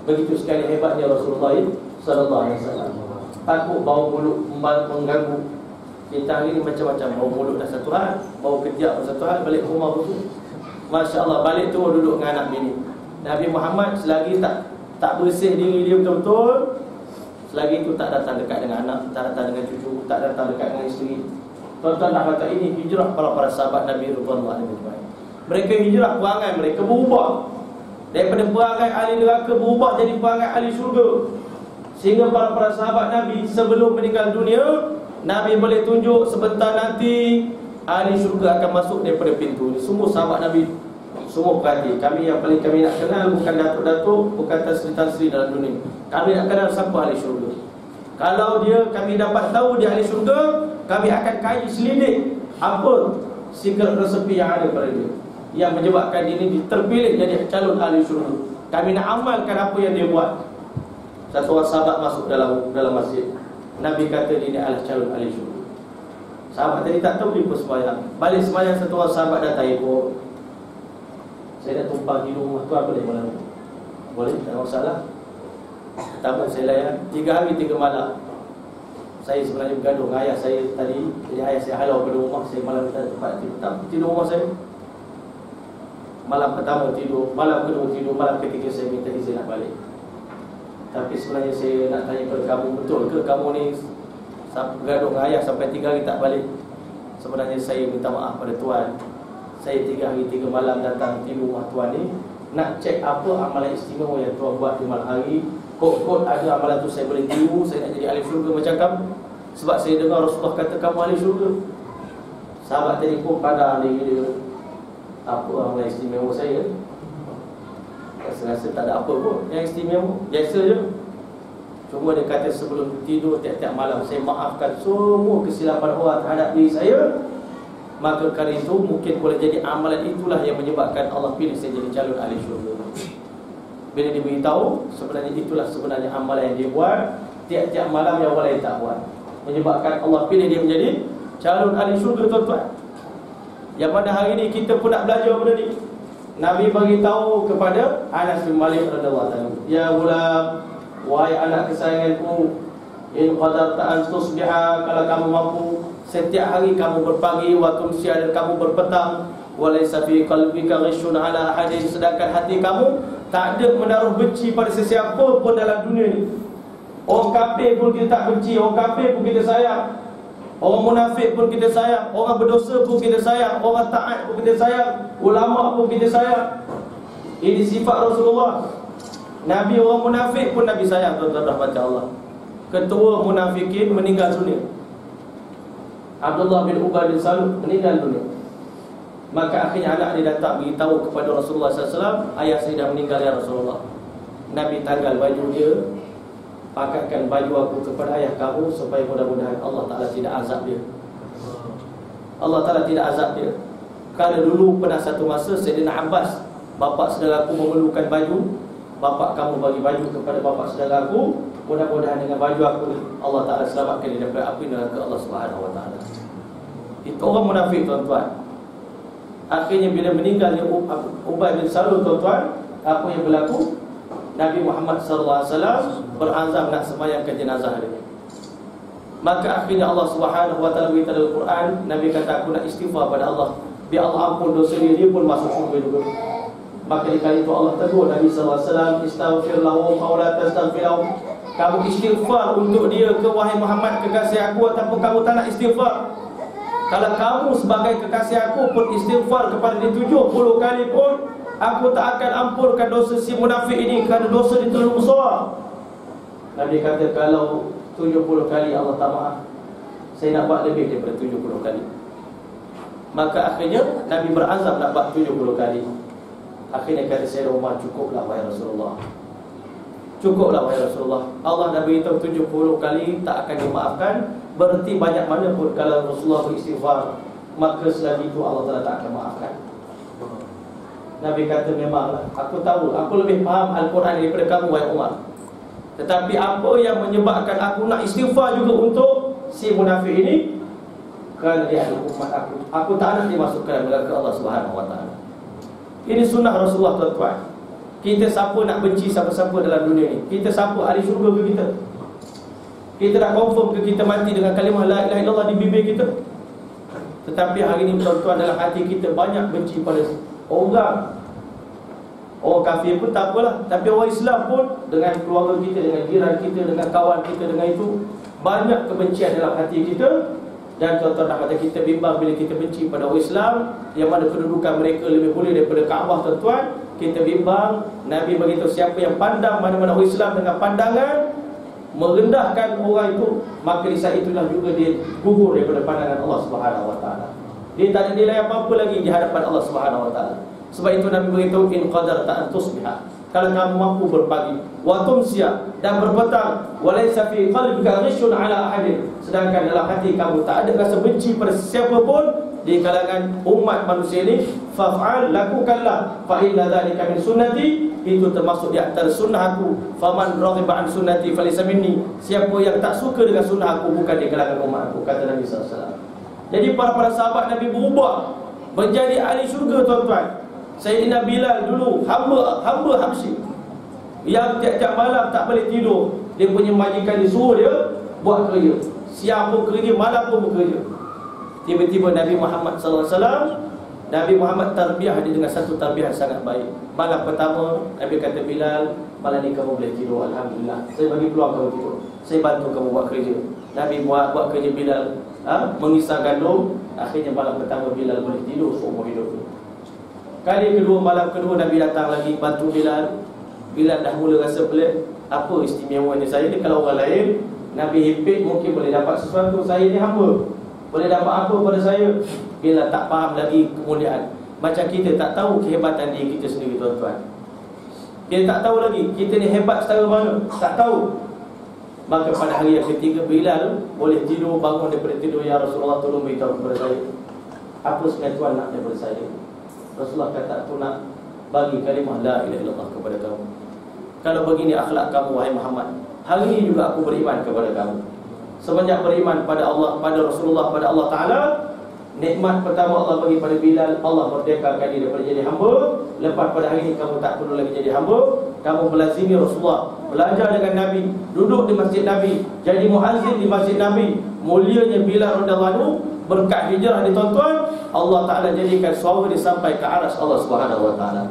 Begitu sekali hebatnya Rasulullah SAW. Takut bau mulut mengganggu. Kita hari ni macam-macam, bau mulut dah satu hal, bau ketiak dah satu hal, balik rumah busuk. Masya Allah, balik tu duduk dengan anak bini. Nabi Muhammad selagi tak bersih diri dia betul-betul, Selagi itu tak datang dekat dengan anak, tak datang dengan cucu, tak datang dekat dengan isteri. Tuan-tuan nak kata ini hijrah para sahabat Nabi Ridwanullah alaihi. Mereka hijrah, perangai mereka berubah daripada perangai ahli neraka berubah jadi perangai ahli syurga. Sehingga para sahabat Nabi sebelum meninggal dunia, Nabi boleh tunjuk sebentar nanti ahli syurga akan masuk daripada pintu ni. Semua sahabat Nabi semua perhati. Kami yang paling kami nak kenal bukan datuk-datuk, bukan tan-sri dalam dunia. Kami nak kenal siapa ahli syurga. Kalau kami dapat tahu dia ahli syurga, kami akan kaji selidik apa secret resepi yang ada pada dia, yang menyebabkan dia ini terpilih jadi calon ahli syurga. Kami nak amalkan apa yang dia buat. Satu orang sahabat masuk dalam masjid. Nabi kata dia ini adalah calon ahli syurga. Sahabat tadi tak tahu dia pun sembahyang. Balik sembahyang, satu orang sahabat datang ikut. Saya dah tumpang di rumah tuan, boleh malam? Boleh, tak ada masalah. Pertama saya layan 3 hari 3 malam. Saya sebenarnya bergaduh dengan ayah saya tadi. Jadi ayah saya halau pada rumah. Saya malam tak tempat tidur rumah saya. Malam pertama tidur, malam kedua tidur, malam ketiga saya minta izin nak balik. Tapi sebenarnya saya nak tanya kepada kamu, betul ke kamu ni bergaduh dengan ayah sampai 3 hari tak balik? Sebenarnya saya minta maaf pada tuan. Saya 3 hari 3 malam datang tidur rumah tuan ni, nak cek apa amalan istimewa yang tuan buat di malam hari. Kod-kod ada amalan tu saya boleh tiru, saya nak jadi ahli syurga macam kamu. Sebab saya dengar Rasulullah kata kamu ahli syurga. Sahabat tadi pun padang dia, apa amalan istimewa saya? Rasa tak ada apa pun yang istimewa, biasa je. Cuma dia kata sebelum tidur tiap-tiap malam saya maafkan semua kesilapan orang terhadap diri saya. Maka kerana itu mungkin boleh jadi amalan itulah yang menyebabkan Allah pilih saya jadi calon ahli syurga. Bila dia beritahu sebenarnya itulah sebenarnya amalan yang dia buat tiap-tiap malam yang orang lain tak buat, menyebabkan Allah pilih dia menjadi calon ahli syurga, tuan-tuan. Yang pada hari ini kita pun nak belajar benda ni. Nabi beritahu kepada Anas bin Malik radhiyallahu anhu, ya gulam, wahai anak kesayanganku, in qadarta an tusbiha, kalau kamu mampu setiap hari kamu berpagi, wa tumsi, dan kamu berpetang, walaysa fi qalbika ghishun ala ahadin, sedangkan hati kamu tak ada menaruh benci pada sesiapa pun dalam dunia ni. Orang kafir pun kita tak benci, orang kafir pun kita sayang, orang munafik pun kita sayang, orang berdosa pun kita sayang, orang taat pun kita sayang, ulama pun kita sayang. Ini sifat Rasulullah. Nabi orang munafik pun Nabi sayang, tuan-tuan rahmat Allah. Ketua munafikin meninggal dunia, Abdullah bin Ubay bin Salul meninggal dunia. Maka akhirnya anak dia datang beritahu kepada Rasulullah SAW, ayah saya dah meninggal ya Rasulullah. Nabi tanggal baju dia, pakaikan baju aku kepada ayah kamu supaya mudah-mudahan Allah Ta'ala tidak azab dia. Allah Ta'ala tidak azab dia. Kerana dulu pernah satu masa Sayyidina Abbas, bapa saudara aku memerlukan baju, bapa kamu bagi baju kepada bapa saudara aku, mudah-mudahan dengan baju aku ni Allah Ta'ala selamatkan dia daripada api neraka Allah Subhanahu Wa Ta'ala. Itu orang munafik, tuan-tuan. Akhirnya bila meninggalnya Ubay bin Salul, tuan-tuan, apa yang berlaku? Nabi Muhammad SAW berazam nak sembahyangkan jenazah dia. Maka akhirnya Allah Subhanahu Wa Ta'ala beritahu dalam Quran, Nabi kata aku nak istighfar pada Allah, biar Allah ampun dosa dia pun masuk syurga juga. Maka di kali itu Allah tegur Nabi SAW, istaghfir lahum aw la tastaghfir lahum. Kamu istighfar untuk dia ke wahai Muhammad kekasih aku, ataupun kamu tak nak istighfar? Kalau kamu sebagai kekasih aku pun istighfar kepada dia 70 kali pun, aku tak akan ampunkan dosa si munafik ini, kerana dosa dia terlalu besar. Nabi kata kalau 70 kali Allah tak maaf, saya nak buat lebih daripada 70 kali. Maka akhirnya Nabi berazam nak buat 70 kali. Akhirnya kata Sayyidina Umar, cukuplah wahai Rasulullah, cukuplah wahai Rasulullah. Allah dah beritahu 70 kali tak akan dimaafkan. Berarti banyak mana pun kalau Rasulullah beristighfar, maka selagi itu Allah Ta'ala tak akan maafkan. Nabi kata memanglah, aku tahu, aku lebih faham Al-Quran daripada kamu wahai Umar. Tetapi apa yang menyebabkan aku nak istighfar juga untuk si munafik ini? Kerana dia adalah umat aku. Aku tak nak dimasukkan neraka Allah Subhanahu Wa Ta'ala. Ini sunnah Rasulullah, tuan-tuan. Kita siapa nak benci siapa-siapa dalam dunia ni? Kita siapa ahli syurga ke kita? Kita dah confirm ke kita mati dengan kalimah la ilaha illallah di bibir kita? Tetapi hari ini, tuan-tuan, dalam hati kita banyak benci pada orang Orang kafir pun tak apalah, tapi orang Islam pun dengan keluarga kita, dengan jiran kita, dengan kawan kita, dengan itu banyak kebencian dalam hati kita. Dan tuan-tuan kata kita bimbang bila kita benci pada orang Islam yang mana kedudukan mereka lebih mulia daripada Kaabah, tuan-tuan. Kita bimbang. Nabi beritahu siapa yang pandang mana-mana orang Islam dengan pandangan merendahkan orang itu, maka di saat itulah juga dia gugur daripada pandangan Allah Subhanahu Wa Taala. Dia tak ada nilai apa-apa lagi di hadapan Allah Subhanahu Wa Taala. Sebab itu Nabi beritahu in qadarta an tusbiha, kalau kamu mampu berpagi, wa tumsiya, dan berpetang, wa laysa fi qalbika ghishun ala ahadin, sedangkan dalam hati kamu tak ada rasa benci pada siapa pun di kalangan umat manusia ini, fa'al, lakukanlah, fa inna dzalika min sunnati, itu termasuk di antara sunnah aku. Faman raghiba an sunnati falaysa minni, siapa yang tak suka dengan sunnah aku bukan di kalangan umat aku, kata Nabi sallallahu alaihi wasallam. Jadi para sahabat Nabi berubah menjadi ahli syurga, tuan-tuan. Sayyidina Bilal dulu hamba Habsyi yang tiap-tiap malam tak boleh tidur. Dia punya majikan disuruh dia buat kerja, siang pun kerja, malam pun bekerja. Tiba-tiba Nabi Muhammad sallallahu alaihi wasallam, Nabi Muhammad tarbiyah dia dengan satu tarbiyah sangat baik. Malam pertama Nabi kata, Bilal, malam ni kamu boleh tidur, alhamdulillah. Saya bagi peluang kamu tidur, saya bantu kamu buat kerja. Nabi buat kerja Bilal, mengisar gandum. Akhirnya malam pertama Bilal boleh tidur seumur hidup. Kali kedua, malam kedua Nabi datang lagi bantu Bilal. Bilal dah mula rasa pelik. Apa istimewanya saya ni? Kalau orang lain Nabi hipit mungkin boleh dapat sesuatu, saya ni hamba, boleh dapat apa pada saya? Bilal tak faham lagi kemuliaan. Macam kita tak tahu kehebatan diri kita sendiri, tuan-tuan. Kita tak tahu lagi kita ni hebat secara mana, tak tahu. Maka pada hari yang ketiga Bilal boleh tidur, bangun daripada tidur, ya Rasulullah, tolong beritahu kepada saya, apa sebenarnya Tuan nak daripada saya? Rasulullah kata, aku nak bagi kalimah la ilaha illallah kepada kamu. Kalau begini akhlak kamu, wahai Muhammad, hari ini juga aku beriman kepada kamu. Semenjak beriman pada Allah, pada Rasulullah, pada Allah Ta'ala, nikmat pertama Allah bagi pada Bilal, Allah merdekakan dia daripada jadi hamba. Lepas pada hari ini kamu tak perlu lagi jadi hamba. Kamu melazimi Rasulullah, belajar dengan Nabi, duduk di masjid Nabi, jadi muazzin di masjid Nabi. Mulianya Bilal radhiyallahu anhu, berkat hijrah ni, tuan-tuan, Allah Ta'ala jadikan suara dia sampai ke aras Allah Subhanahu Wa Ta'ala.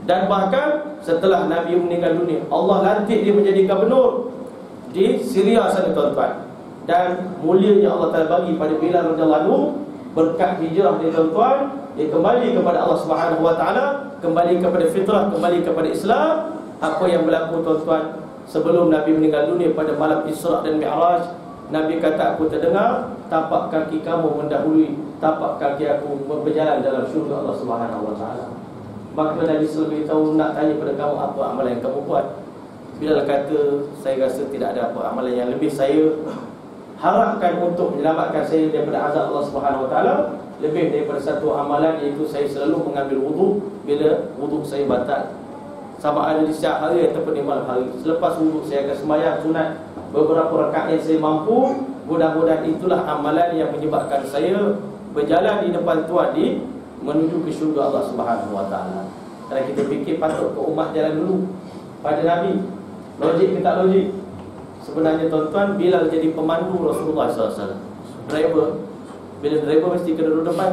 Dan bahkan setelah Nabi meninggal dunia, Allah lantik dia menjadi gubernur di Syria sana, tuan-tuan. Dan mulianya Allah Ta'ala bagi pada Bilal radhiyallahu anhu, berkat hijrah dia, tuan-tuan, dia kembali kepada Allah Subhanahu Wa Ta'ala, kembali kepada fitrah, kembali kepada Islam. Apa yang berlaku, tuan-tuan, sebelum Nabi meninggal dunia pada malam Isra dan Mi'raj, Nabi kata, aku terdengar tapak kaki kamu mendahului tapak kaki aku berjalan dalam syurga Allah Subhanahu Wa Ta'ala. Maka Nabi selebih tahu, nak tanya pada kamu apa amalan yang kamu buat. Bilal kata, saya rasa tidak ada apa amalan yang lebih saya harapkan untuk menyelamatkan saya daripada azab Allah Subhanahu Wa Ta'ala lebih daripada satu amalan, iaitu saya selalu mengambil wudu bila wudu saya batal, sama ada di siang hari ataupun di malam hari. Selepas wudu saya akan sembahyang sunat beberapa rakaat yang saya mampu. Mudah-mudahan itulah amalan yang menyebabkan saya berjalan di depan Tuhan menuju ke syurga Allah Subhanahu Wa Ta'ala. Kalau kita fikir, patut ke umat jalan dulu pada Nabi. Logik ke tak logik? Sebenarnya, tuan-tuan, Bilal jadi pemandu Rasulullah SAW, driver. Bila driver mesti kena duduk depan.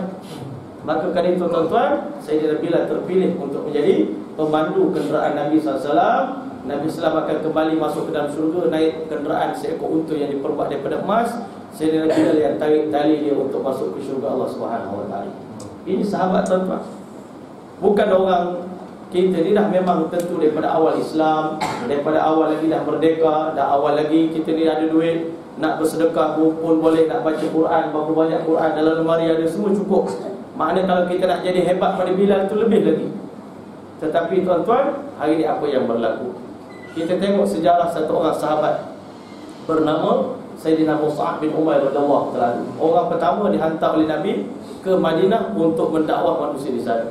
Maka kali itu, tuan-tuan, Sayyidina Bilal terpilih untuk menjadi pemandu kenderaan Nabi SAW. Nabi SAW akan kembali masuk ke dalam syurga, naik kenderaan seekor unta yang diperbuat daripada emas. Sayyidina Bilal yang tarik tali dia untuk masuk ke syurga Allah Subhanahu Wa Ta'ala. Ini sahabat, tuan-tuan. Bukan orang kita ni dah memang tentu daripada awal Islam, daripada awal lagi dah merdeka, dah awal lagi kita ni ada duit, nak bersedekah pun boleh, nak baca Quran, berapa banyak Quran dalam lemari ada, semua cukup. Maknanya kalau kita nak jadi hebat pada Bilal tu lebih lagi. Tetapi, tuan-tuan, hari ini apa yang berlaku? Kita tengok sejarah satu orang sahabat bernama Sayyidina Mus'ab bin Umair radhiyallahu anhu. Orang pertama dihantar oleh Nabi ke Madinah untuk mendakwah manusia di sana.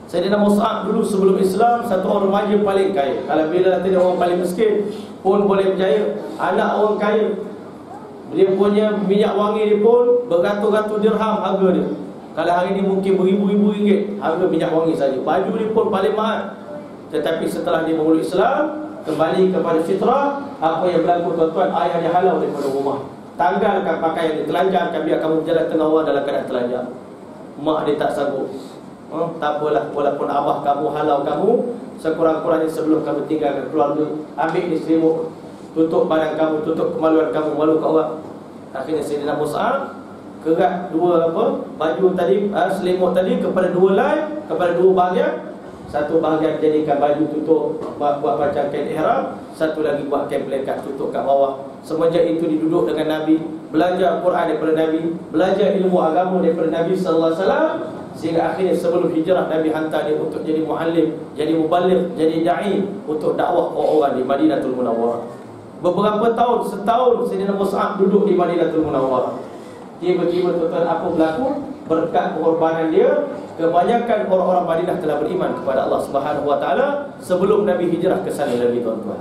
Sayyidina Mus'ab dulu sebelum Islam satu orang remaja paling kaya. Kalau bila tadi orang paling miskin pun boleh berjaya, anak orang kaya. Dia punya minyak wangi dia pun beratus-ratus dirham harga dia. Kalau hari ini mungkin beribu-ribu ringgit harga minyak wangi saja. Baju dia pun paling mahal. Tetapi setelah dia memeluk Islam, kembali kepada fitrah, apa yang berlaku, tuan-tuan, ayah dia halau daripada rumah. Tanggalkan pakaian dia, telanjangkan, biar kamu berjalan tengah orang dalam keadaan telanjang. Mak dia tak sanggup. Tak apalah, walaupun abah kamu halau kamu, sekurang-kurangnya sebelum kamu tinggalkan keluarga, ambil ni selimut, tutup badan kamu, tutup kemaluan kamu, malu kat orang. Akhirnya Sayyidina Mus'ab kerat dua baju tadi, selimut tadi kepada dua helai, kepada dua bahagian. Satu bahagian jadikan baju tutup, buat macam kain ihram, satu lagi buat kain pelekat tutup kat bawah. Semenjak itu diduduk dengan Nabi, belajar Quran daripada Nabi, belajar ilmu agama daripada Nabi sallallahu alaihi wasallam, sehingga akhirnya sebelum hijrah Nabi hantar dia untuk jadi muallim, jadi muballigh, jadi dai untuk dakwah orang-orang di Madinatul Munawwarah. Beberapa tahun, setahun Sayyidina Mus'ab duduk di Madinatul Munawwarah. Tiba-tiba tuan-tuan apa berlaku? Berkat pengorbanan dia, kebanyakan orang-orang Madinah telah beriman kepada Allah Subhanahu wa taala sebelum Nabi hijrah ke sana lagi, tuan-tuan.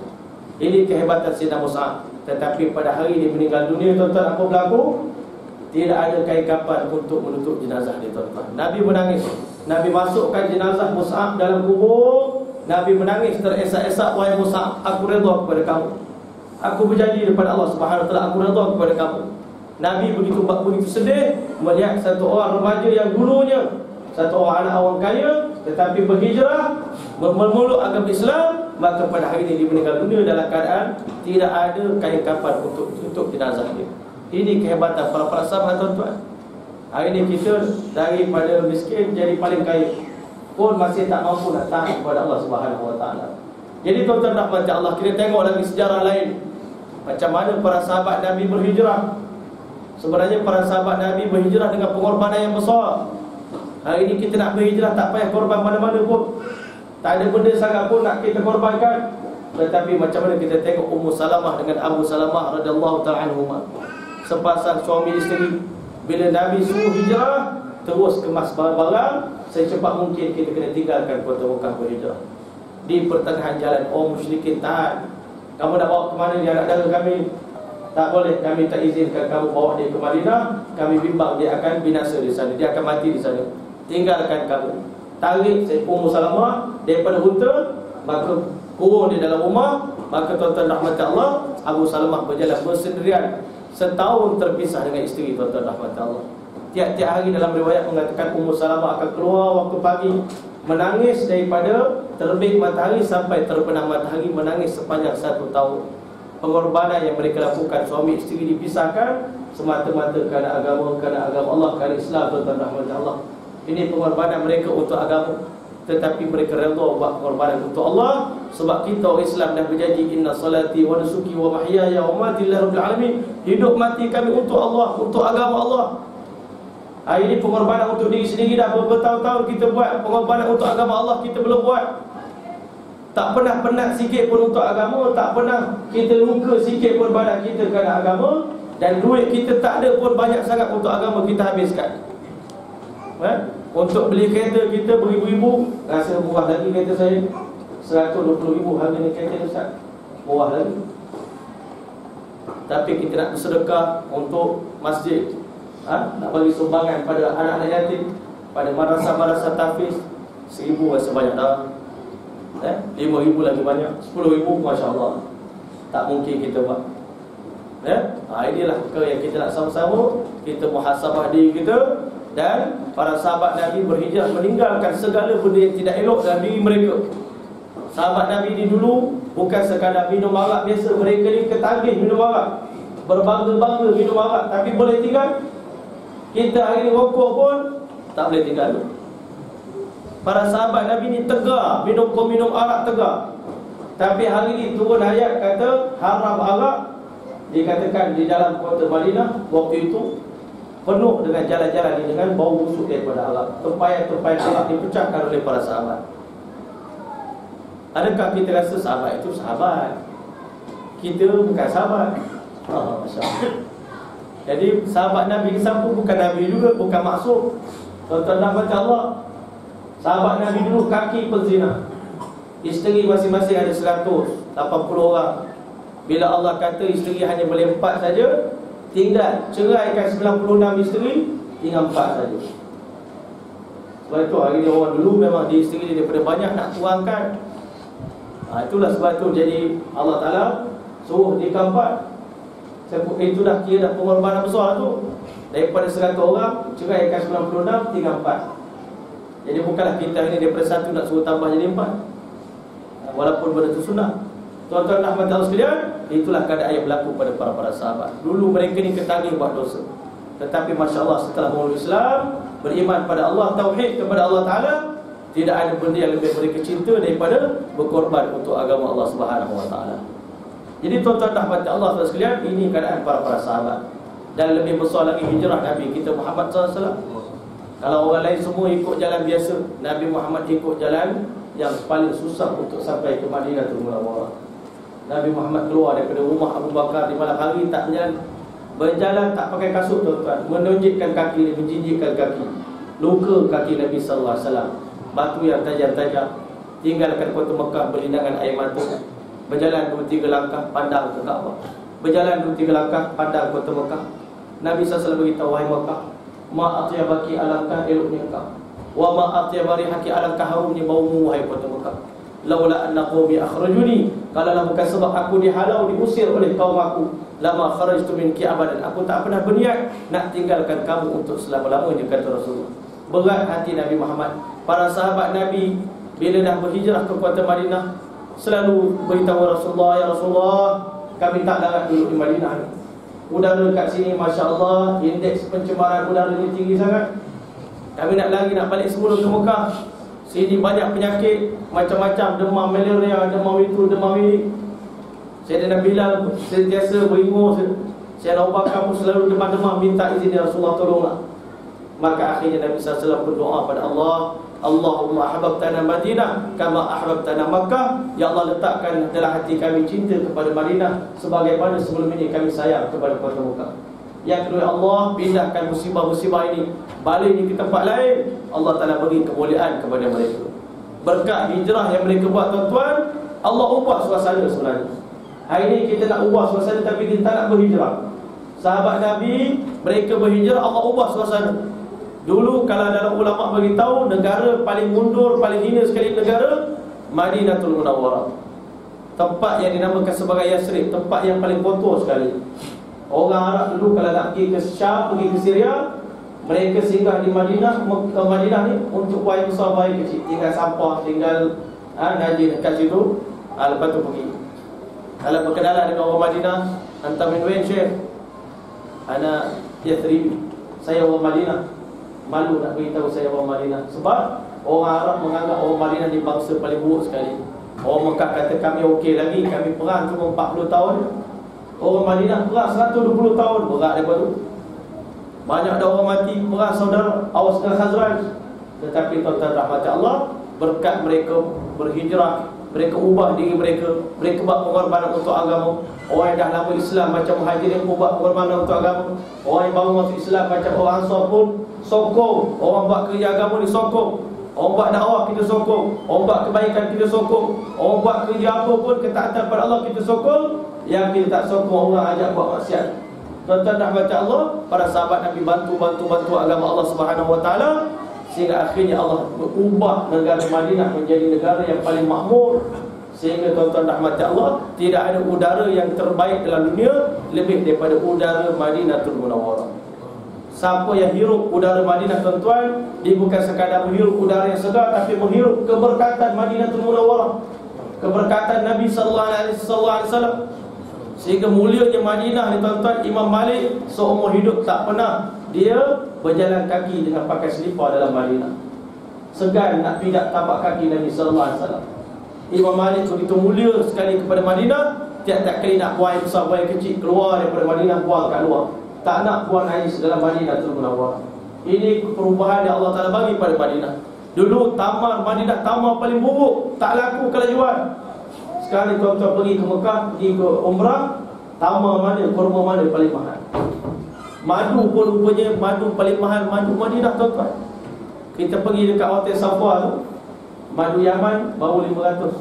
Ini kehebatan Sayyidina Mus'ab. Tetapi pada hari dia meninggal dunia, tuan-tuan, apa berlaku? Tidak ada kain kafan untuk menutup jenazah dia, tuan-tuan. Nabi menangis. Nabi masukkan jenazah Mus'ab dalam kubur. Nabi menangis teresak-esak, "Wahai Mus'ab, aku redha kepada kamu. Aku berjanji kepada Allah Subhanahu wa taala, aku redha kepada kamu." Nabi begitu sedih melihat satu orang remaja yang dulunya satu orang anak orang kaya tetapi berhijrah memeluk agama Islam, maka pada hari ini dia meninggal dunia dalam keadaan tidak ada kain kafan untuk tutup jenazah dia. Ini kehebatan para sahabat, tuan-tuan. Hari ini kita daripada miskin jadi paling kaya pun masih tak mampu nak taat kepada Allah Subhanahu wa taala. Jadi tuan-tuan rahmat Allah, kita tengok lagi sejarah lain macam mana para sahabat Nabi berhijrah. Sebenarnya para sahabat Nabi berhijrah dengan pengorbanan yang besar. Hari ini kita nak berhijrah tak payah korban mana-mana pun. Tak ada benda sangat pun nak kita korbankan. Tetapi macam mana kita tengok Ummu Salamah dengan Abu Salamah radhiyallahu ta'ala anhuma, sepasang suami isteri. Bila Nabi suruh hijrah, terus kemas barang-barang, secepat mungkin kita kena tinggalkan kota Mekah berhijrah. Di pertengahan jalan, orang musyrikin tahan. Kamu nak bawa ke mana dia anak dara kami? Tak boleh, kami tak izinkan kamu bawa dia ke Madinah. Kami bimbang dia akan binasa di sana, dia akan mati di sana. Tinggalkan kamu. Tarik Ummu Salamah daripada unta, maka kurung dia dalam rumah. Maka tuan-tuan rahmat Allah, Abu Salamah berjalan bersendirian setahun terpisah dengan isteri, tuan-tuan rahmat Allah. Tiap-tiap hari dalam riwayat mengatakan Ummu Salamah akan keluar waktu pagi, menangis daripada terbit matahari sampai terbenam matahari, menangis sepanjang 1 tahun. Pengorbanan yang mereka lakukan, suami isteri dipisahkan semata-mata kerana agama Allah, kerana Islam, tuan-tuan rahmat Allah. Ini pengorbanan mereka untuk agama, tetapi mereka redha buat pengorbanan untuk Allah. Sebab kita orang Islam dah berjanji, inna salati wa nusuki wa mahyaya wa mamati lillahi rabbil alamin. Hidup mati kami untuk Allah, untuk agama Allah. Hari ini pengorbanan untuk diri sendiri dah bertahun-tahun kita buat. Pengorbanan untuk agama Allah kita belum buat. Tak pernah penat sikit pun untuk agama. Tak pernah kita luka sikit pun badan kita kerana agama. Dan duit kita tak ada pun banyak sangat untuk agama kita habiskan. Untuk beli kereta kita beribu-ribu, rasa murah lagi kereta saya 120,000 harga ni kereta Ustaz, murah lagi. Tapi kita nak bersedekah untuk masjid, nak bagi sumbangan pada anak-anak yatim, pada madrasah-madrasah tahfiz, 1,000 rasa banyak dah. 5,000 lagi banyak, 10,000 Masya Allah. Tak mungkin kita buat. Inilah perkara yang kita nak sama-sama. Kita muhasabah diri kita. Dan para sahabat Nabi berhijrah meninggalkan segala benda yang tidak elok dalam diri mereka. Sahabat Nabi ni dulu bukan sekadar minum arak biasa. Mereka ni ketagih minum arak, berbangga-bangga minum arak. Tapi boleh tinggal. Kita hari ni rokok pun tak boleh tinggal. Para sahabat Nabi ni tegar, minum arak tegar. Tapi hari ni turun ayat kata haram arak. Dikatakan di dalam kota Madinah waktu itu penuh dengan jalan-jalan ini dengan bau busuk daripada arak. Tempayan-tempayan arak dipecahkan oleh para sahabat. Adakah kita rasa sahabat itu sahabat? Kita bukan sahabat. Masya Allah. Jadi sahabat Nabi siapa? Bukan Nabi juga, bukan maksud. Tuan-tuan rahmat Allah, sahabat Nabi dulu kaki penzina. Isteri masing-masing ada 180 orang. Bila Allah kata isteri hanya boleh 4 saja, tinggal ceraikan 96 isteri, tinggal 4 saja. Sebab itu hari ni orang dulu memang di isteri daripada banyak nak kurangkan. Itulah sebab tu jadi Allah Ta'ala suruh nikah 4. Itu dah kira dah pengorbanan besar tu. Daripada 100 orang, ceraikan 96, tinggal 4. Jadi bukanlah kita ini daripada 1 nak suruh tambah jadi 4, walaupun benda itu sunnah. Tuan-tuan rahmat Allah sekalian, itulah keadaan yang berlaku pada para sahabat. Dulu mereka ni ketagih buat dosa, tetapi Masya Allah setelah memeluk Islam, beriman pada Allah, tauhid kepada Allah Ta'ala, tidak ada benda yang lebih mereka cinta daripada berkorban untuk agama Allah Subhanahu Wa Ta'ala. Jadi tuan-tuan rahmat Allah sekalian, ini keadaan para sahabat. Dan lebih besar lagi hijrah Nabi kita Muhammad SAW. Kalau orang lain semua ikut jalan biasa, Nabi Muhammad ikut jalan yang paling susah untuk sampai ke Madinatul Munawwarah. Nabi Muhammad keluar daripada rumah Abu Bakar di malam hari, tak berjalan tak pakai kasut tuan-tuan, menunjukkan kaki, menjinjikkan kaki, luka kaki Nabi sallallahu alaihi wasallam, batu yang tajam-tajam, tinggalkan kota Mekah berlindangan air mata, berjalan 2-3 langkah pandang ke Kaabah, berjalan 2-3 langkah pandang kota Mekah. Nabi SAW beritahu, wahai Mekah, ma atyabaki, alangkah eloknya engkau, wa ma atyabari haki, alangkah harumnya baumu wahai kota Mekah. Laula anna qaumi akhrajuni, kalaulah bukan sebab aku dihalau, diusir oleh kaum aku, lama kharajtu minki abadan, aku tak pernah berniat nak tinggalkan kamu untuk selama-lamanya, kata Rasulullah. Berat hati Nabi Muhammad. Para sahabat Nabi bila dah berhijrah ke kota Madinah, selalu beritahu Rasulullah, ya Rasulullah, kami tak larat duduk di Madinah ni. Udara kat sini Masya Allah, indeks pencemaran udara ni tinggi sangat. Kami nak lagi nak balik semula ke Mekah. Sini banyak penyakit macam-macam, demam malaria, demam itu, demam ini. Sayyidina Bilal sentiasa beringus, Sayyidina Abu Bakar pun selalu demam-demam, minta izin ya Rasulullah, tolonglah. Maka akhirnya Nabi SAW berdoa pada Allah, Allahumma ahbabtana Madinah kama ahbabtana Makkah. Ya Allah, letakkan dalam hati kami cinta kepada Madinah sebagaimana sebelum ini kami sayang kepada kota Mekah. Yang kedua, Allah pindahkan musibah-musibah ini, balik ini ke tempat lain. Allah Ta'ala beri kemuliaan kepada mereka. Berkat hijrah yang mereka buat tuan-tuan, Allah ubah suasana sebenarnya. Hari ini kita nak ubah suasana, tapi kita tak nak berhijrah. Sahabat Nabi, mereka berhijrah, Allah ubah suasana. Dulu kalau dalam ulama beritahu, negara paling mundur, paling hina sekali negara, Madinatul Munawwarah. Tempat yang dinamakan sebagai Yasrib, tempat yang paling kotor sekali. Orang Arab dulu kalau nak pergi ke Syam, pergi ke Syria, mereka singgah di Madinah, Madinah ni untuk buai besar, buai kecil, tinggal sampah, tinggal najis dekat situ, lepas tu pergi. Kalau berkenalan dengan orang Madinah, anta min wain syekh? Ana Yathribi, saya orang Madinah. Malu nak beritahu saya orang Madinah, sebab orang Arab menganggap orang Madinah ni bangsa paling buruk sekali. Orang Mekah kata kami okey lagi, kami perang cuma 40 tahun. Orang Madinah perang 120 tahun, berat daripada tu. Banyak dah orang mati perang saudara Aws dan Khazraj. Tetapi tuan-tuan rahmat Allah, berkat mereka berhijrah, mereka ubah diri mereka, mereka buat pengorbanan untuk agama. Orang yang dah lama Islam macam Muhajirin pun buat pengorbanan untuk agama. Orang yang baru masuk Islam macam orang Ansar pun sokong. Orang buat kerja agama ni sokong. Orang buat dakwah kita sokong. Orang buat kebaikan kita sokong. Orang buat kerja apa pun, ketaatan pada Allah kita sokong. Yang kita tak sokong, orang ajak buat maksiat. Tuan-tuan rahmat Allah, para sahabat Nabi bantu agama Allah Subhanahu Wa Taala, sehingga akhirnya Allah ubah negara Madinah menjadi negara yang paling makmur. Sehingga tuan-tuan rahmat Allah, tidak ada udara yang terbaik dalam dunia lebih daripada udara Madinatul Munawwarah. Siapa yang hirup udara Madinah tuan-tuan, dia bukan sekadar menghirup udara yang segar, tapi menghirup keberkatan Madinatul Munawwarah, keberkatan Nabi sallallahu alaihi wasallam. Sehingga mulianya Madinah ni tuan-tuan, Imam Malik seumur hidup tak pernah dia berjalan kaki dengan pakai selipar dalam Madinah. Segan nak pindah tapak kaki Nabi sallallahu alaihi wasallam. Imam Malik begitu mulia sekali kepada Madinah, tiap-tiap kali nak buang besar, buang kecil, keluar daripada Madinah, buang kat luar. Tak nak buang najis dalam Madinatul Munawwarah. Ini perubahan yang Allah Ta'ala bagi pada Madinah. Dulu tamar Madinah, tamar paling buruk, tak laku kalau jual. Sekarang ni tuan-tuan pergi ke Mekah, pergi ke Umrah, tamar mana, kurma mana paling mahal. Madu pun rupanya madu paling mahal, madu Madinah tuan-tuan. Kita pergi dekat Hotel Safwa tu, madu Yaman baru 500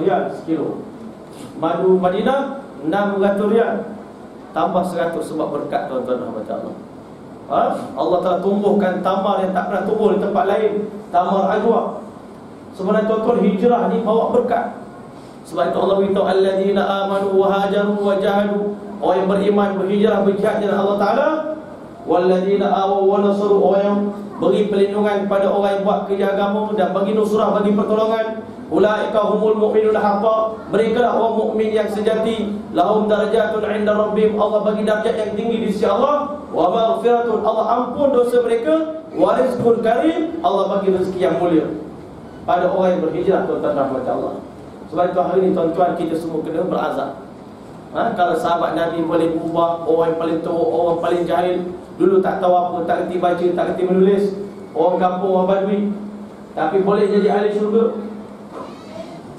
riyal sekilo. Madu Madinah 600 riyal, tambah 100 sebab berkat tuan-tuan rahmat Allah. Allah telah tumbuhkan tamar yang tak pernah tumbuh di tempat lain, tamar ajwa. Sebenarnya tuan-tuan, hijrah ni bawa berkat. Sebab itu Allah beritahu alladzina amanu wa hajaru wa jahadu, orang yang beriman berhijrah berjihad dengan Allah Ta'ala. Walladzina awaw wa nasaru, orang yang beri perlindungan kepada orang yang buat kerja agama dan bagi nusrah, bagi pertolongan. Ulaika humul mu'minun haqqa, mereka lah orang mukmin yang sejati. Lahum darajatun 'inda rabbihim, Allah bagi darjat yang tinggi di sisi Allah. Wa maghfiratun, Allah ampun dosa mereka. Wa rizqun karim, Allah bagi rezeki yang mulia pada orang yang berhijrah, tuan-tuan rahmat Allah. Sebab itu hari ini tuan-tuan, kita semua kena berazam. Kalau sahabat Nabi boleh berubah, orang yang paling teruk, orang paling jahil, dulu tak tahu apa, tak kerti baca, tak kerti menulis, orang kampung, orang badui, tapi boleh jadi ahli syurga.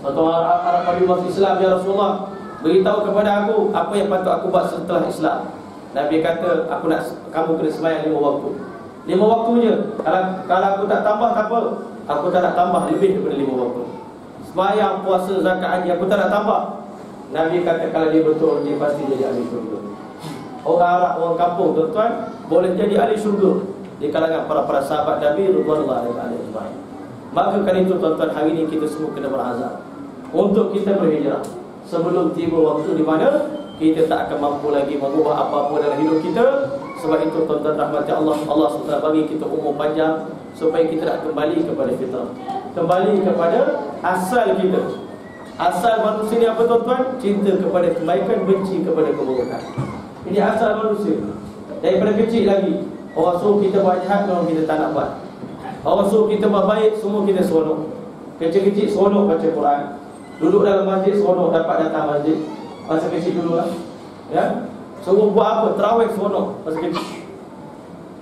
Satu Arab Nabi masuk Islam, ya Rasulullah, beritahu kepada aku apa yang patut aku buat setelah Islam. Nabi kata, aku nak kamu kena sembahyang 5 waktu. 5 waktu je. Kalau aku tak tambah, tak apa. Aku tak nak tambah lebih daripada 5 waktu. Sembahyang, puasa, zakat, haji, aku tak nak tambah. Nabi kata kalau dia betul, dia pasti jadi ahli syurga. Orang Arab, orang kampung, tuan-tuan, boleh jadi ahli syurga di kalangan para sahabat Nabi radhiyallahu anhu. Maka kan itu tuan-tuan, hari ini kita semua kena berazam untuk kita berhijrah sebelum tiba waktu di mana kita tak akan mampu lagi mengubah apa-apa dalam hidup kita. Sebab itu tuan-tuan rahmati Allah, Allah SWT bagi kita umur panjang supaya kita nak kembali kepada fitrah, kembali kepada asal kita. Asal manusia ni apa tuan-tuan? Cinta kepada kebaikan, benci kepada keburukan. Ini asal manusia. Daripada kecil lagi, orang suruh kita buat jahat, memang kita tak nak buat. Orang suruh kita buat baik, semua kita seronok. Kecil-kecil seronok baca Quran, duduk dalam masjid seronok dapat datang masjid. Masa kecil dulu lah, ya. Suruh buat apa, terawih seronok masa kecil.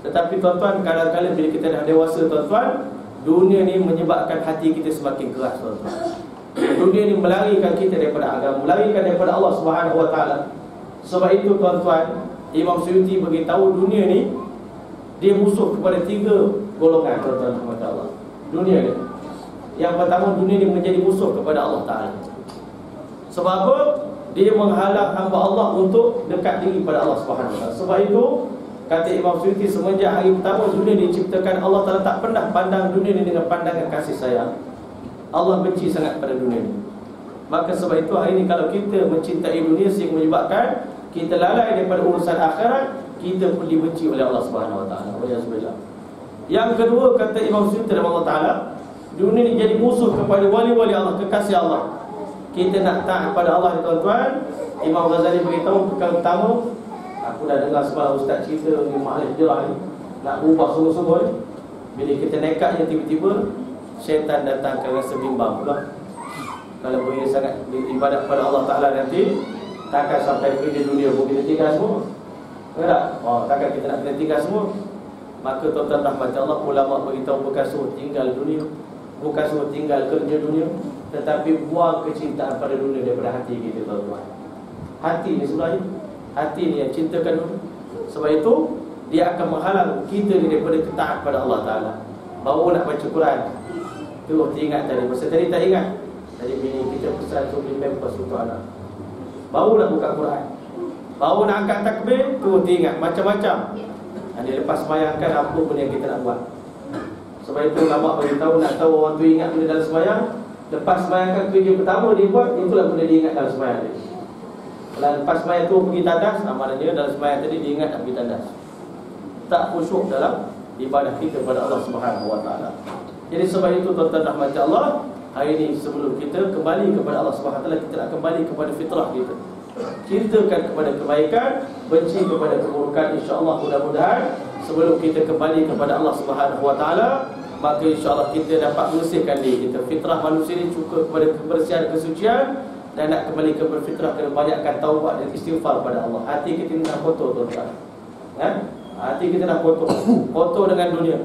Tetapi tuan-tuan, kadang-kadang bila kita dah dewasa tuan-tuan, dunia ni menyebabkan hati kita semakin keras tuan-tuan. Dunia ni melarikan kita daripada agama, melarikan daripada Allah Subhanahu Wa Taala. Sebab itu tuan-tuan, Imam Suyuti beritahu dunia ni dia musuh kepada 3 golongan tuan-tuan rahmat Allah. Dunia ni, yang pertama, dunia ni menjadi musuh kepada Allah Taala. Sebab apa? Dia menghalang hamba Allah untuk dekat diri pada Allah Subhanahu Wa Taala. Sebab itu kata Imam Suyuti, semenjak hari pertama dunia diciptakan, Allah Taala tak pernah pandang dunia ni dengan pandangan kasih sayang. Allah benci sangat pada dunia ni. Maka sebab itu hari ini kalau kita mencintai dunia sehingga menyebabkan kita lalai daripada urusan akhirat, kita pun dibenci oleh Allah Subhanahu Wa Taala. Walhamdulillah. Yang kedua, kata Imam Suyuti dalam Allah Taala, dunia ni jadi musuh kepada wali-wali Allah, kekasih Allah. Kita nak taat pada Allah ni tuan-tuan. Imam Ghazali beritahu perkara pertama, aku dah dengar sebarang ustaz cerita ni, Ma'alif Jerah ni nak ubah sungguh-sungguh ni. Bila kita nekatnya, tiba-tiba syaitan datang ke rasa bimbang pula. Kalau beri sangat ibadat pada Allah Ta'ala nanti, takkan sampai kerja dunia pun kita tinggal semua. Tak? Takkan kita nak kena tinggal semua. Maka tuan-tuan rahmat Allah, ulama beritahu bukan suruh tinggal dunia, bukan suruh tinggal kerja dunia, tetapi buang kecintaan pada dunia daripada hati kita tuan-tuan. Hati ni sebenarnya, hati ni yang cintakan dunia. Sebab itu dia akan menghalang kita ni daripada ketaat pada Allah Ta'ala. Baru nak baca Quran, terus teringat tadi, masa tadi tak ingat. Tadi bini kita pesan untuk beli pampers untuk anak, baru nak buka Quran, baru nak angkat takbir, terus teringat macam-macam. Dia lepas sembahyangkan apa pun yang kita nak buat. Sebab itu ulama beritahu, nak tahu orang tu ingat benda dalam sembahyang, lepas sembahyangkan kerja pertama dia buat, itulah benda dia ingat dalam sembahyang dia. Kalau lepas sembahyang tu pergi tandas, maknanya dalam sembahyang tadi dia ingat nak pergi tandas. Tak khusyuk dalam ibadah kita pada Allah Subhanahu Wa Taala. Jadi sebab itu tuan-tuan rahmat Allah, hari ini sebelum kita kembali kepada Allah Subhanahu Wa Taala, kita nak kembali kepada fitrah kita. Cintakan kepada kebaikan, benci kepada keburukan. InsyaAllah mudah-mudahan sebelum kita kembali kepada Allah Subhanahu Wa Taala, maka insyaAllah kita dapat bersihkan diri kita. Fitrah manusia ini cukup kepada kebersihan, kesucian. Dan nak kembali kepada fitrah, kena banyakkan taubat dan istighfar pada Allah. Hati kita ni nak kotor tuan-tuan, hati kita nak kotor, kotor dengan dunia.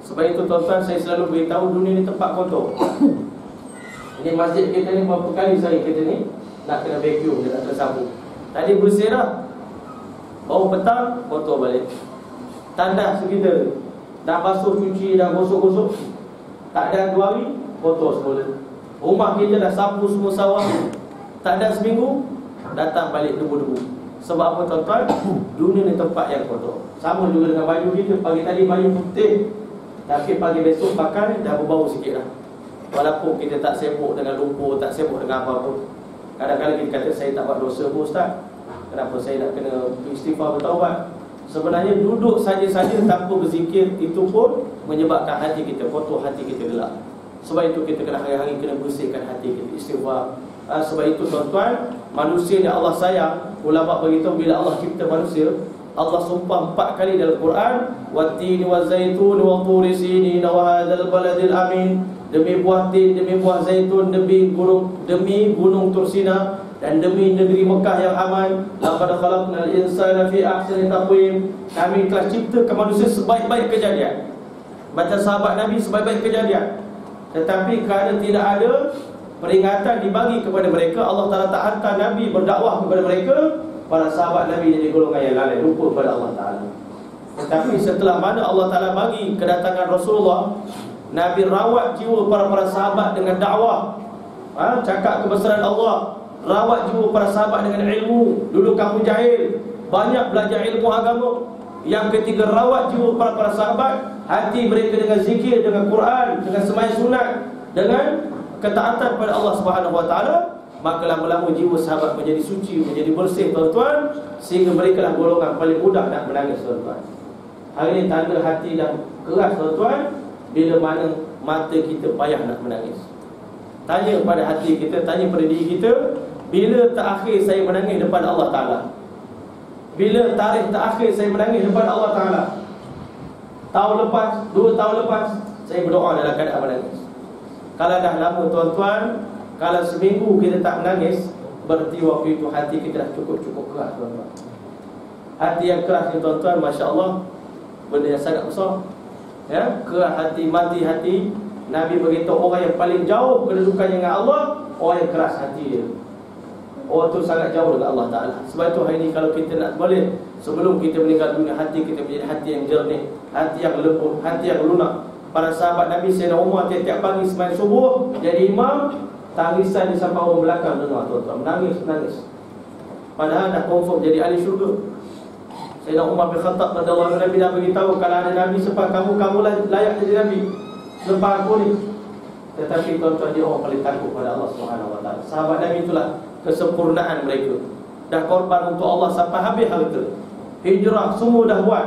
Sebab itu tuan-tuan, saya selalu beritahu dunia ni tempat kotor. Ini masjid kita ni berapa kali saya kita ni nak kena vacuum, dia nak kena sapu. Tadi bersih dah, baru petang kotor balik. Tandas kita dah basuh, cuci, dah gosok-gosok, tak ada 2 hari kotor semula. Rumah kita dah sapu semua sawah, tak ada seminggu datang balik debu-debu. Sebab apa tuan-tuan? Dunia ni tempat yang kotor. Sama juga dengan baju kita. Pagi tadi baju putih, tapi pagi besok pakai dah berbau sikit dah. Walaupun kita tak sibuk dengan lumpur, tak sibuk dengan apa-apa. Kadang-kadang kita kata, saya tak buat dosa pun ustaz, kenapa saya nak kena istighfar bertaubat? Sebenarnya duduk saja-saja tanpa berzikir itu pun menyebabkan hati kita kotor, hati kita gelap. Sebab itu kita kena hari-hari kena bersihkan hati kita, istighfar. Sebab itu tuan-tuan, manusia yang Allah sayang, ulama beritahu bila Allah cipta manusia, Allah sumpah 4 kali dalam Quran, wat-tini waz-zaitun wa turi sinin wa hadzal baladil amin. Demi buah tin, demi buah zaitun, demi gunung Tursina, dan demi negeri Mekah yang aman. Laqad khalaqnal insana fi ahsani taqwim. Kami telah ciptakan manusia sebaik-baik kejadian. Baca sahabat Nabi sebaik-baik kejadian. Tetapi kerana tidak ada peringatan dibagi kepada mereka, Allah Ta'ala tak hantar Nabi berdakwah kepada mereka. Para sahabat Nabi jadi golongan yang lalai, lupa kepada Allah Ta'ala. Tetapi setelah mana Allah Ta'ala bagi kedatangan Rasulullah, Nabi rawat jiwa para sahabat dengan dakwah, cakap kebesaran Allah, rawat jiwa para sahabat dengan ilmu. Dulu kamu jahil, banyak belajar ilmu agama. Yang ketiga, rawat jiwa para sahabat, hati mereka dengan zikir, dengan Quran, dengan sembahyang sunat, dengan ketaatan pada Allah Subhanahu Wa Taala. Maka lama-lama jiwa sahabat menjadi suci, menjadi bersih, tuan-tuan, sehingga mereka lah golongan paling mudah nak menangis, tuan-tuan. Hari ini tanda hati dah keras, tuan-tuan, bila mana mata kita payah nak menangis. Tanya pada hati kita, tanya pada diri kita, bila terakhir saya menangis depan Allah Ta'ala? Bila tarikh terakhir saya menangis depan Allah Ta'ala? Tahun lepas, 2 tahun lepas, saya berdoa dalam keadaan menangis. Kalau dah lama, tuan-tuan, kalau seminggu kita tak menangis, berarti waktu itu hati kita dah cukup keras, tuan-tuan. Hati yang keras ni, tuan-tuan, Masya Allah, benda yang sangat besar. Ya, keras hati, mati hati. Nabi beritahu orang yang paling jauh kedudukannya dengan Allah, orang yang keras hati dia. Orang tu sangat jauh dengan Allah Ta'ala. Sebab itu hari ini kalau kita nak boleh, sebelum kita meninggal dunia, hati kita menjadi hati yang jernih, hati yang lembut, hati yang lunak. Para sahabat Nabi Sayyidina Umar tiap-tiap pagi sembahyang subuh jadi imam, tangisan di samping orang belakang dengar, tuan-tuan, menangis. Padahal dah confirm jadi ahli syurga. Sayyidina Umar bin Khattab radhiyallahu anhu, Nabi dah beritahu kalau ada Nabi selepas kamulah layak jadi Nabi selepas aku ni. Tetapi tuan-tuan, dia orang paling takut pada Allah Subhanahu Wa Taala. Sahabat Nabi itulah kesempurnaan mereka. Dah korban untuk Allah sampai habis harta, hijrah semua dah buat,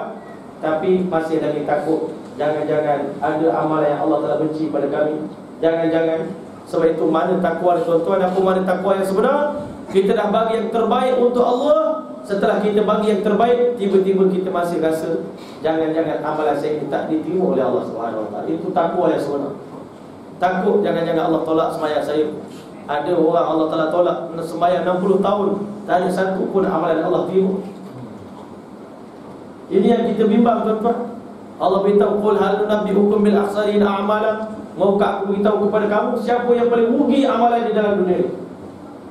tapi masih lagi takut. Jangan-jangan ada amalan yang Allah telah benci pada kami. Jangan-jangan. Sebab itu mana takwa, tuan-tuan, apa mana takwa yang sebenar? Kita dah bagi yang terbaik untuk Allah. Setelah kita bagi yang terbaik, tiba-tiba kita masih rasa jangan-jangan amalan saya ini tak diterima oleh Allah Subhanahu Wa Taala. Itu takwa yang sebenar. Takut jangan-jangan Allah tolak sembahyang saya. Ada orang Allah Ta'ala tolak sembahyang 60 tahun, tak ada satu pun amalan Allah terima. Ini yang kita bimbang, tuan-tuan. Allah beritahu, qul hal nunabbi'ukum bil akhsarina a'mala. Maukah aku beritahu kepada kamu siapa yang paling rugi amalan di dalam dunia ini?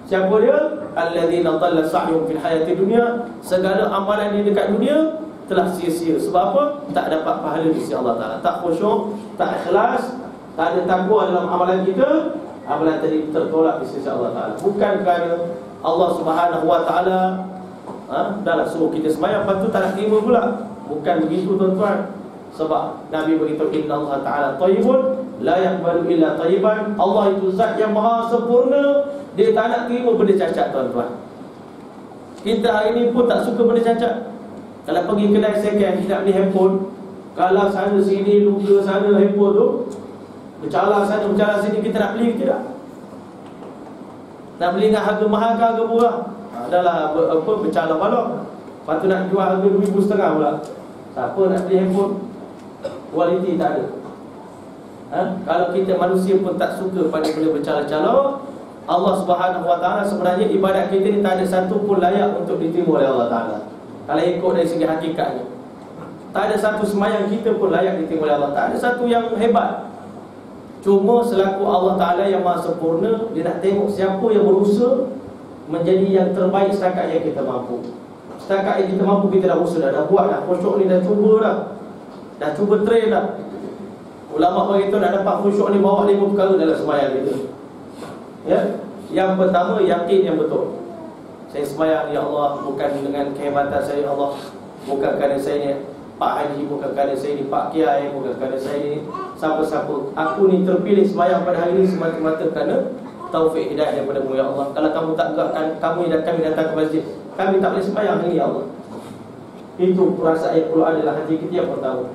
Siapa dia? Alladzina dhalla sa'yuhum fil hayati dunya. Segala amalan di dekat dunia telah sia-sia. Sebab apa? Tak dapat pahala di sisi Allah Ta'ala. Tak khusyuk, tak ikhlas, tak ada takwa dalam amalan kita. Amalan tadi tertolak di sisi Allah Ta'ala. Bukan kerana Allah Subhanahu Wa Ta'ala dah suruh kita sembahyang, lepas tu tak nak terima pula. Bukan begitu, tuan-tuan. Sebab Nabi beritahu, Inna Allah Ta'ala tayyibun la yaqbalu illa tayyiban. Allah itu zat yang maha sempurna, dia tak nak terima benda cacat, tuan-tuan. Kita hari ni pun tak suka benda cacat. Kalau pergi kedai second, kita beli handphone, kalau sana sini, luka sana handphone tu, bercala sana, bercala sini, kita nak beli ke tidak? Nak beli dengan harga mahal ke harga murah? Adalah bercala balok. Lepas tu nak jual harga RM2,500 pula. Siapa nak beli handphone? Kualiti tak ada. Kalau kita manusia pun tak suka pada benda bercala-cala, Allah Subhanahu Wa Ta'ala sebenarnya ibadat kita ni tak ada satu pun layak untuk diterima oleh Allah Ta'ala. Kalau ikut dari segi hakikatnya, tak ada satu sembahyang kita pun layak diterima oleh Allah. Tak ada satu yang hebat. Cuma selaku Allah Ta'ala yang maha sempurna, dia nak tengok siapa yang berusaha menjadi yang terbaik setakat yang kita mampu. Setakat yang kita mampu, kita dah usaha, dah buat dah. Khusyuk ni dah cuba dah. Dah cuba train dah. Ulama beritahu nak dapat khusyuk ni bawa 5 perkara dalam sembahyang kita. Ya. Yang pertama, yakin yang betul. Saya sembahyang, ya Allah, bukan dengan kehebatan saya, ya Allah. Bukan kerana saya ni Pak Haji, bukan kerana saya ni Pak Kiai, bukan kerana saya ni siapa-siapa. Aku ni terpilih sembahyang pada hari ini semata-mata kerana taufik hidayah daripada-Mu, ya Allah. Kalau kamu tak gerakkan, kami datang ke masjid, kami tak boleh sembahyang ini, ya Allah. Itu perasaan yang perlu ada dalam hati kita yang pertama.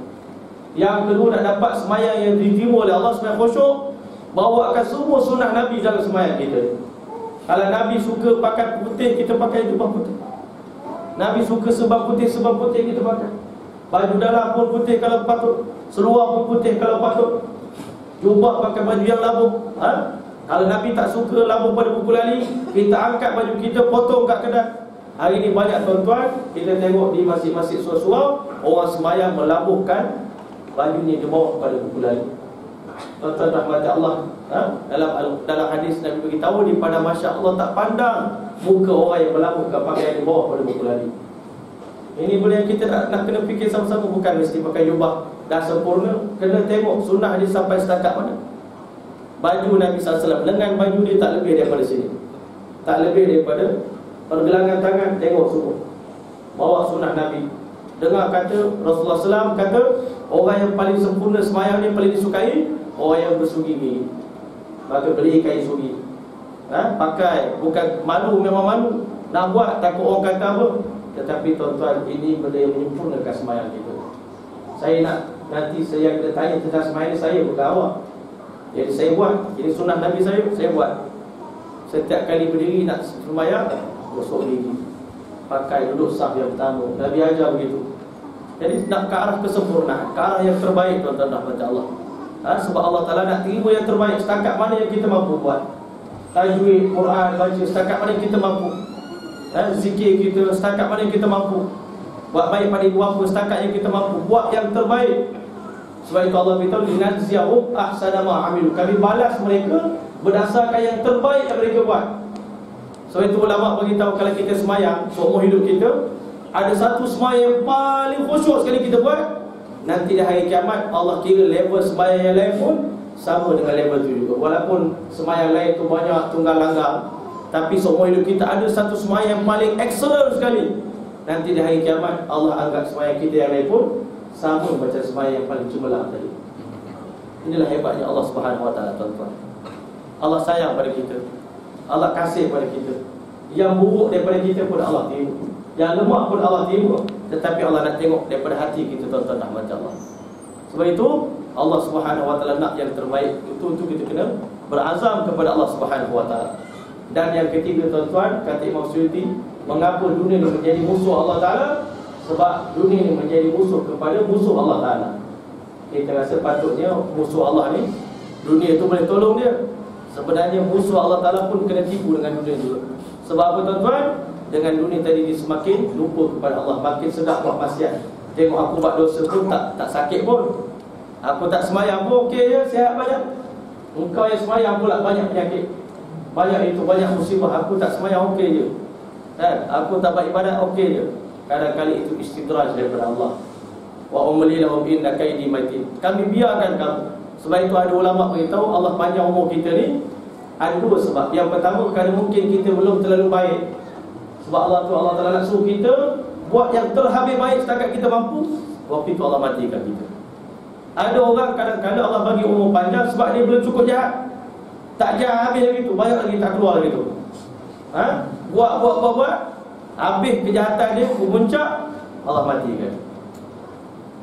Yang kedua, nak dapat semayang yang diterima oleh Allah, semayang khusyuk, bawakan semua sunnah Nabi dalam semayang kita. Kalau Nabi suka pakai putih, kita pakai jubah putih. Nabi suka serban putih kita pakai. Baju dalam pun putih kalau patut, seluar pun putih kalau patut, jubah pakai baju yang labuh. Kalau Nabi tak suka labuh pada buku lali, kita angkat baju kita, potong kat kedai. Hari ni banyak tuan-tuan, kita tengok di masjid-masjid surau, orang semayang melabuhkan bajunya dia bawa pada buku lali. Tuan-tuan rahmat Allah, dalam hadis Nabi beritahu, di pada masya Allah tak pandang muka orang yang melabuhkan pakaian di bawah pada buku lali. Ini benda yang kita nak kena fikir sama-sama. Bukan mesti pakai jubah dah sempurna, kena tengok sunnah dia sampai setakat mana. Baju Nabi SAW, lengan baju dia tak lebih daripada sini, tak lebih daripada pergelangan tangan. Tengok semua, bawa sunnah Nabi. Dengar kata Rasulullah SAW kata, orang yang paling sempurna semayang dia, paling disukai orang yang bersugi gigi. Maka beli kain sugi, pakai. Bukan malu, memang malu nak buat, takut orang kata apa. Tetapi tuan-tuan, ini benda yang menyempurnakan semayang kita. Saya nak, nanti saya kena tanya tentang semayang saya, bukan awak. Jadi saya buat, ini sunnah Nabi saya buat. Setiap kali berdiri nak semayang, gosok gigi, pakai duduk saf yang pertama. Nabi ajar begitu. Jadi nak ke arah kesempurnaan, ke arah yang terbaik, tuan-tuan rahmat Allah. Sebab Allah Ta'ala nak terima yang terbaik. Setakat mana yang kita mampu buat, tajwid, Quran, baca setakat mana yang kita mampu, zikir kita setakat mana yang kita mampu, buat baik pada ibu bapa setakat yang kita mampu, buat yang terbaik. Sebab itu Allah beritahu, linajziyahum ahsana ma amilu, kami balas mereka berdasarkan yang terbaik yang mereka buat. Sebab itu ulama beritahu, kalau kita semayang seumur hidup kita, ada satu semayang yang paling khusyuk sekali kita buat, nanti di hari kiamat Allah kira level semayang yang lain pun sama dengan level itu juga. Walaupun semayang lain tu banyak tunggal langgar, tapi seumur hidup kita ada satu semayang yang paling excellent sekali. Nanti di hari kiamat Allah anggap semayang kita yang lain pun sama macam semayang yang paling cemerlang tadi. Inilah hebatnya Allah Subhanahu Wa Taala, tuan-tuan. Allah sayang pada kita, Allah kasih pada kita. Yang buruk daripada kita pun Allah terima, yang lemah pun Allah terima. Tetapi Allah nak tengok daripada hati kita, tuan-tuan rahmat Allah. Sebab itu Allah Subhanahu Wa Taala nak yang terbaik. Itu kita kena berazam kepada Allah Subhanahu Wa Taala. Dan yang ketiga, tuan-tuan, kata Imam Suyuti, mengapa dunia ini menjadi musuh Allah Ta'ala? Sebab dunia ini menjadi musuh kepada musuh Allah Ta'ala. Kita rasa patutnya musuh Allah ni, dunia itu boleh tolong dia. Sebenarnya musuh Allah Ta'ala pun kena tipu dengan dunia juga. Sebab apa, tuan-tuan? Dengan dunia tadi dia semakin lupa kepada Allah, makin sedap buat maksiat. Tengok aku buat dosa pun tak sakit pun, aku tak semayang pun okey je, sihat banyak. Engkau yang semayang pula banyak penyakit, banyak itu, banyak musibah. Aku tak semayang okey je, aku tak buat ibadat okey je. Kadang-kadang itu istidraj daripada Allah. Wa umli lahum inna kaidi matin. Kami biarkan kamu. Sebab itu ada ulama beritahu, Allah panjang umur kita ni ada dua sebab. Yang pertama, kerana mungkin kita belum terlalu baik. Sebab Allah Ta'ala nak suruh kita buat yang terhabis baik setakat kita mampu. Waktu itu Allah matikan kita. Ada orang kadang-kadang Allah bagi umur panjang sebab dia belum cukup jahat. Tak jahat habis lagi tu, banyak lagi tak keluar lagi tu. Buat habis kejahatan dia, memuncak, Allah matikan.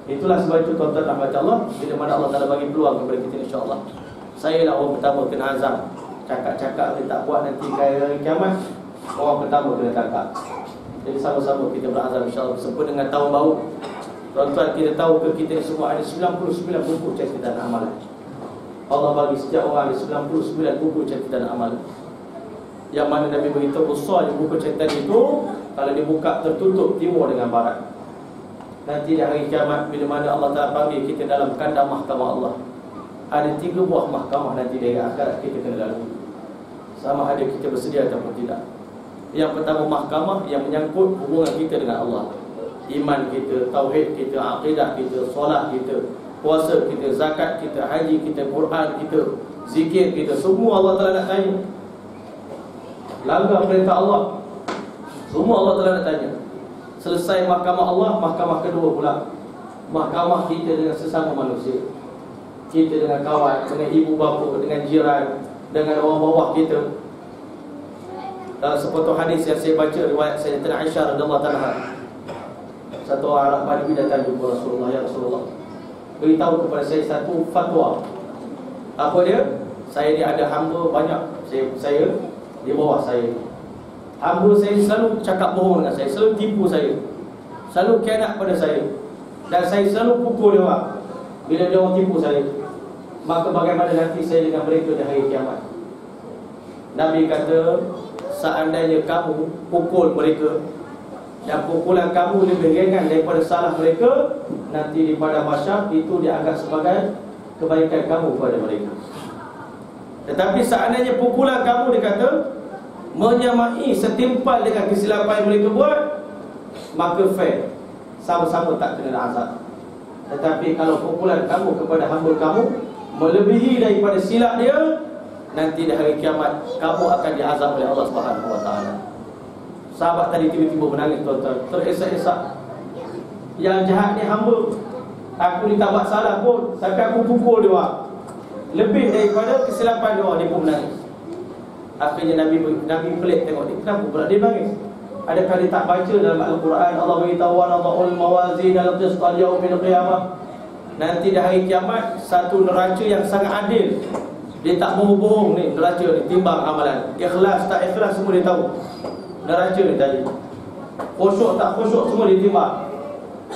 Itulah sebab itu, tuan-tuan rahmat Allah, bila mana Allah Ta'ala bagi peluang kepada kita, insya-Allah. Saya lah orang pertama kena azam. Cakap-cakap dia tak buat, nanti hari kiamat orang pertama kena tangkap. Jadi sama-sama kita berazam, insya-Allah, bersempena dengan tahun baru. Tuan-tuan, kita tahu ke kita semua ada 99 buku catatan amalan. Allah bagi setiap orang ada 99 buku catatan amalan. Yang mana Nabi beritahu besar buku catatan itu, kalau dibuka tertutup timur dengan barat. Nanti di hari kiamat, bila mana Allah Ta'ala panggil kita dalam kandang mahkamah Allah, ada 3 buah mahkamah nanti dari akhirat kita kena lalui. Sama ada kita bersedia ataupun tidak. Yang pertama, mahkamah yang menyangkut hubungan kita dengan Allah. Iman kita, tauhid kita, akidah kita, solat kita, puasa kita, zakat kita, haji kita, Quran kita, zikir kita, semua Allah Ta'ala nak tanya. Langgar perintah Allah, semua Allah Ta'ala nak tanya. Selesai mahkamah Allah, mahkamah kedua pula, mahkamah kita dengan sesama manusia. Kita dengan kawan, dengan ibu bapa, dengan jiran, dengan orang bawah kita. Dalam sepotong hadis yang saya baca, riwayat Sayyidatina Aisyah radhiyallahu anha, Satu orang Arab Badui datang jumpa Rasulullah. Ya Rasulullah, beritahu kepada saya satu fatwa. Apa dia? Saya ni ada hamba banyak, saya di bawah saya. Hamba saya selalu cakap bohong dengan saya, selalu tipu saya, selalu khianat pada saya, dan saya selalu pukul dia orang bila dia orang tipu saya. Maka bagaimana nanti saya dengan mereka di hari kiamat? Nabi kata, seandainya kamu pukul mereka dan pukulan kamu lebih ringan daripada salah mereka, nanti di pada mahsyar itu dianggap sebagai kebaikan kamu kepada mereka. Tetapi seandainya pukulan kamu, dia kata, menyamai setimpal dengan kesilapan yang mereka buat, maka fair, sama-sama tak kena azab. Tetapi kalau pukulan kamu kepada hamba kamu melebihi daripada silap dia, nanti di hari kiamat kamu akan diazab oleh Allah Subhanahu wa taala. Sahabat tadi tiba-tiba menangis, tuan-tuan, teresak-esak. Yang jahat ni hamba, aku ni tak buat salah pun, tapi aku pukul dia orang lebih daripada kesilapan dia orang. Dia pun menangis. Akhirnya Nabi pelik tengok dia, kenapa pula dia menangis? Adakah dia tak baca dalam Al-Quran Allah beritahu wada'ul mawazin al-qist al-yawmil qiyamah, nanti di hari kiamat satu neraca yang sangat adil. Dia tak bohong-bohong ni, neraca ni timbang amalan, ikhlas tak ikhlas semua dia tahu. Neraca ni tadi, khusyuk tak khusyuk semua dia timbang.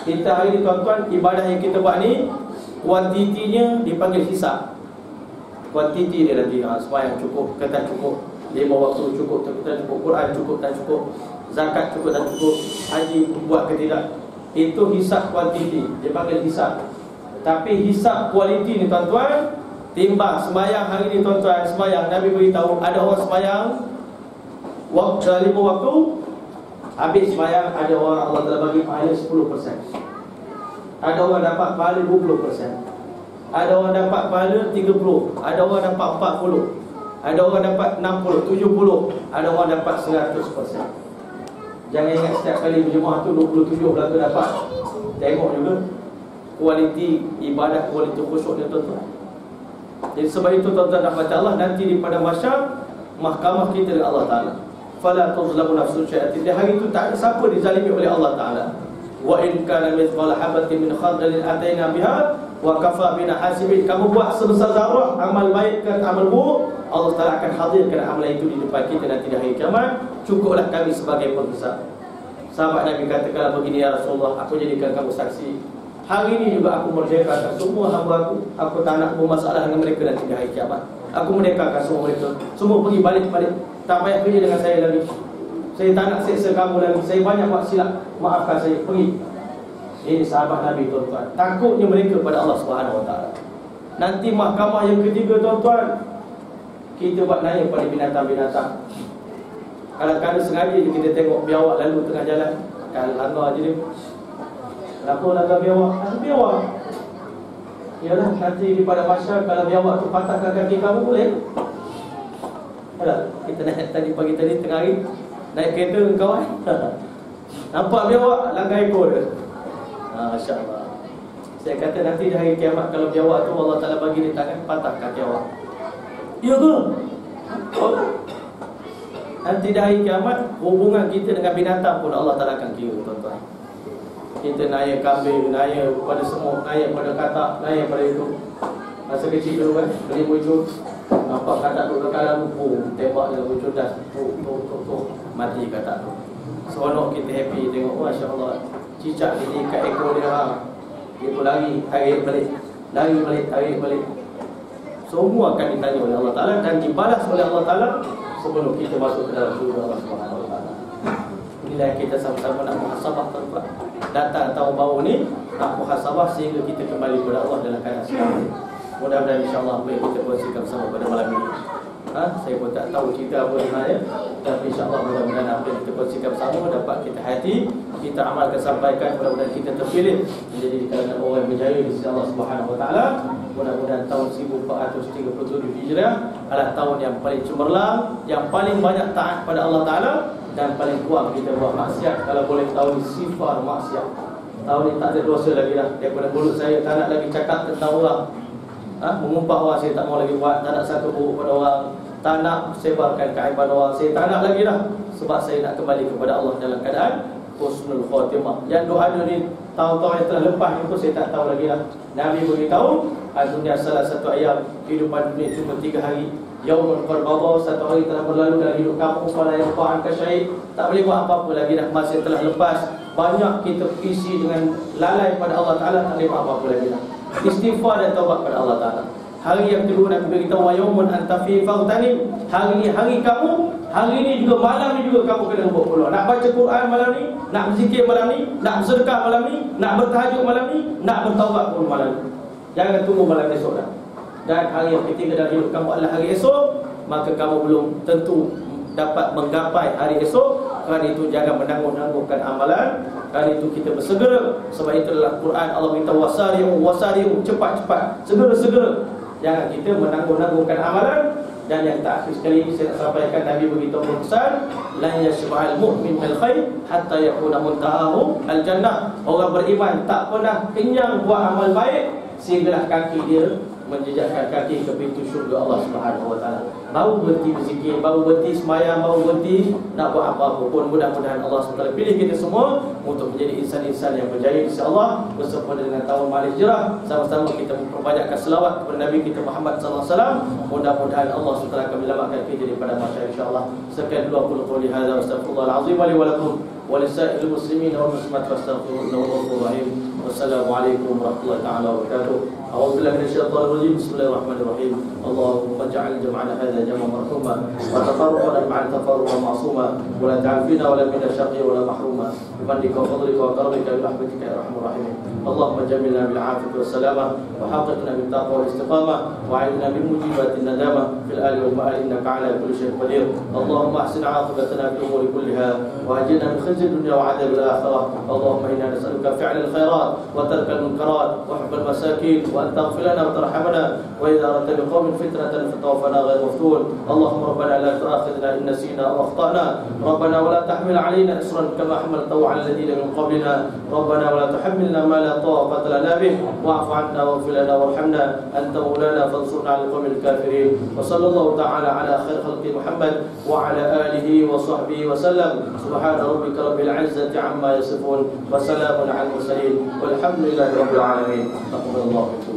Kita hari ni tuan-tuan, ibadah yang kita buat ni, kuantitinya dipanggil hisab. Kuantiti dia nanti, sembahyang cukup ke tak cukup, 5 waktu cukup ke tak cukup, Quran cukup tak cukup, zakat cukup tak cukup, haji buat ke tidak. Itu hisab kuantiti, dia panggil hisab. Tapi hisab kualiti ni tuan-tuan, timbang sembahyang hari ni tuan-tuan, sembahyang Nabi beritahu ada orang sembahyang waktu 5 waktu, habis sembahyang ada orang Allah telah bagi pahala 10%. Ada orang dapat pahala 20%. Ada orang dapat pahala 30, ada orang dapat 40, ada orang dapat 60, 70, ada orang dapat 100%. Jangan ingat setiap kali berjemaah tu 27 belaka dapat. Tengok juga kualiti ibadah, kualiti khusyuk dia tuan-tuan. Jadi sebab itu tuan-tuan nak baca Allah, nanti di pada mahsyar mahkamah kita dengan Allah Ta'ala. Fala tuzlamu nafsun syai'an. Di hari itu tak ada siapa dizalimi oleh Allah Ta'ala. Wa in kana mithqala habatin min khardalin ataina biha wa kafa bina hasibin. Kamu buat sebesar zarah amal baik ke amal buruk, Allah Ta'ala akan hadirkan amalan itu di depan kita nanti di hari kiamat. Cukuplah kami sebagai penghisab. Sahabat Nabi kata, kalau begini ya Rasulullah, aku jadikan kamu saksi. Hari ini juga aku merdekakan semua hamba aku. Aku tak nak bermasalah dengan mereka nanti di hari kiamat. Aku merdekakan semua mereka. Semua pergi balik-balik, tak payah kerja dengan saya lagi. Saya tak nak seksa kamu lagi. Saya banyak buat silap, maafkan saya, pergi. Ini sahabat Nabi tuan-tuan. Takutnya mereka pada Allah Subhanahu wa taala. Nanti mahkamah yang ketiga tuan-tuan, kita buat nanya pada binatang-binatang. Kadang-kadang sengaja kita tengok biawak lalu tengah jalan, kan langgar je dia. Kenapa langgar biawak? Biawak. Yalah, nanti di pada mahsyar kalau biawak tu patahkan kaki kamu, boleh? Yalah, kita naik tadi pagi tadi tengah hari naik kereta dengan kawan. Nampak biawak, langgar ekor dia. Masya-Allah. Saya kata nanti di hari kiamat kalau biawak tu Allah Ta'ala bagi di tangan, patah kaki awak. Ya ke? Oh. Nanti di hari kiamat hubungan kita dengan binatang pun Allah Ta'ala akan kira tuan-tuan. Kita naya kambing, naya pada semut, naya pada katak, naya pada itu. Masa kecil dulu kan, beli muncul, nampak katak tu kekalan lupu, tembak dengan muncul dah, mati katak tu. Seronok kita happy tengok, Masya Allah, cicak ni kat ekor dia, dia pun lari, tarik balik, lari balik, tarik balik. Semua akan ditanya oleh Allah Ta'ala dan dibalas oleh Allah Ta'ala sebelum kita masuk ke dalam surga Allah Subhanahu wa taala. Inilah kita sama-sama nak muhasabah tuan-tuan. Datang tahun baru ni nak muhasabah sehingga kita kembali kepada Allah dalam keadaan selamat. Mudah-mudahan insya-Allah apa yang kita kongsikan bersama pada malam ini. Saya pun tak tahu cerita apa sebenarnya, tapi insya-Allah mudah-mudahan apa yang kita kongsikan bersama dapat kita hati, kita amalkan, sampaikan, mudah-mudahan kita terpilih menjadi di kalangan orang yang berjaya di sisi Allah Subhanahu wa taala. Mudah-mudahan tahun 1437 Hijrah adalah tahun yang paling cemerlang, yang paling banyak taat pada Allah Ta'ala, dan paling kurang kita buat maksiat. Kalau boleh tahun ini sifar maksiat. Tahun ini tak ada dosa lagi dah. Daripada mulut saya tak nak lagi cakap tentang orang, mengumpat orang saya tak mau lagi buat. Tak nak satu buruk pada orang, tak nak sebarkan keaiban orang, saya tak nak lagi dah. Sebab saya nak kembali kepada Allah dalam keadaan husnul khatimah. Yang doa ni tahun-tahun yang telah lepas ni pun saya tak tahu lagi lah. Nabi beritahu dunia salah satu ayam, kehidupan dunia cuma 3 hari. Yaumul Qarqabah, satu hari telah berlalu dalam hidup kamu. Fala yanfa'an kasyai, tak boleh buat apa-apa lagi dah. Masa telah lepas, banyak kita isi dengan lalai pada Allah Ta'ala, tak boleh buat apa-apa lagi dah. Istighfar dan taubat pada Allah Ta'ala. Hari yang kedua Nabi beritahu wa yaumun anta fi faghtanim. Hari ni hari kamu, hari ni juga malam ni juga kamu kena berpeluang. Nak baca Quran malam ni, nak berzikir malam ni, nak bersedekah malam ni, nak bertahajud malam ni, nak bertaubat pun malam ni. Jangan tunggu malam esok dah. Dan hari yang ketiga dalam hidup kamu adalah hari esok, maka kamu belum tentu dapat menggapai hari esok. Kerana itu jangan menangguh-nangguhkan amalan. Kerana itu kita bersegera. Sebab itu dalam Quran Allah minta wasari'u, cepat-cepat, segera-segera. Jangan kita menangguh-nangguhkan amalan. Dan yang terakhir sekali ini saya nak sampaikan, Nabi beritahu pesan, la yashba'al mu'min bil khair hatta yakuna muntahahu al jannah. Orang beriman tak pernah kenyang buat amal baik sehinggalah kaki dia menjejakkan kaki ke pintu syurga Allah Subhanahu wa taala. Baru berhenti berzikir, baru berhenti sembahyang, baru berhenti nak buat apa-apa pun. Mudah-mudahan Allah SWT pilih kita semua untuk menjadi insan-insan yang berjaya insya-Allah bersempena dengan tahun Maal Hijrah. Sama-sama kita memperbanyakkan selawat kepada Nabi kita Muhammad sallallahu alaihi wasallam. Mudah-mudahan Allah SWT akan menyelamatkan kita daripada masyarakat insya-Allah. Sekian dua qul qouli hadza wa astaghfirullahal azim li wa lakum wa lisa'il muslimin wal muslimat wastaghfiruhu innahu ghafurur rahim. Wassalamualaikum warahmatullahi taala wabarakatuh. A'udzu billahi minasyaitonir rajim. Bismillahirrahmanirrahim. Allahumma ij'al jam'ana hadza jam'an marhuma wa tafarraqana ma'al tafarruqa ma'suma wa la taj'al fina wa la minna shaqiyya wa la mahruma bifadlika wa fadlika wa karamika bi rahmatika ya arhamar rahimin. Allahumma jammilna bil 'afiyati was salamah wa haqqina bit taqwa wal istiqamah wa 'idna min mujibatin nadamah fil ali wal ma'al innaka 'ala kulli shay'in qadir. Allahumma ahsin 'aqibatana fi umuri kulliha wa ajirna min khizyi dunya wa 'adhabil akhirah. Allahumma inna nas'aluka fi'lal khairat wa tarkal munkarat wa hubbal masakin wa an taghfir lana wa tarhamna wa idza aradta biqaumin fitnatan fatawaffana ghayra maftun. Allahumma rabbana la tu'akhidhna in nasina aw akhtana. Rabbana wa la tahmil 'alaina isran kama hamaltahu 'ala alladhina min qablina. Rabbana wa la tuhammilna ma la taqata lana bih wa'fu 'anna waghfir lana warhamna anta maulana fansurna 'alal qawmil kafirin. Wa sallallahu ta'ala 'ala khair khalqi Muhammad wa 'ala alihi wa sahbihi wa sallam. Subhana rabbika rabbil 'izzati 'amma yasifun wa salamun 'alal mursalin walhamdulillahi rabbil 'alamin. Taqabbalallahu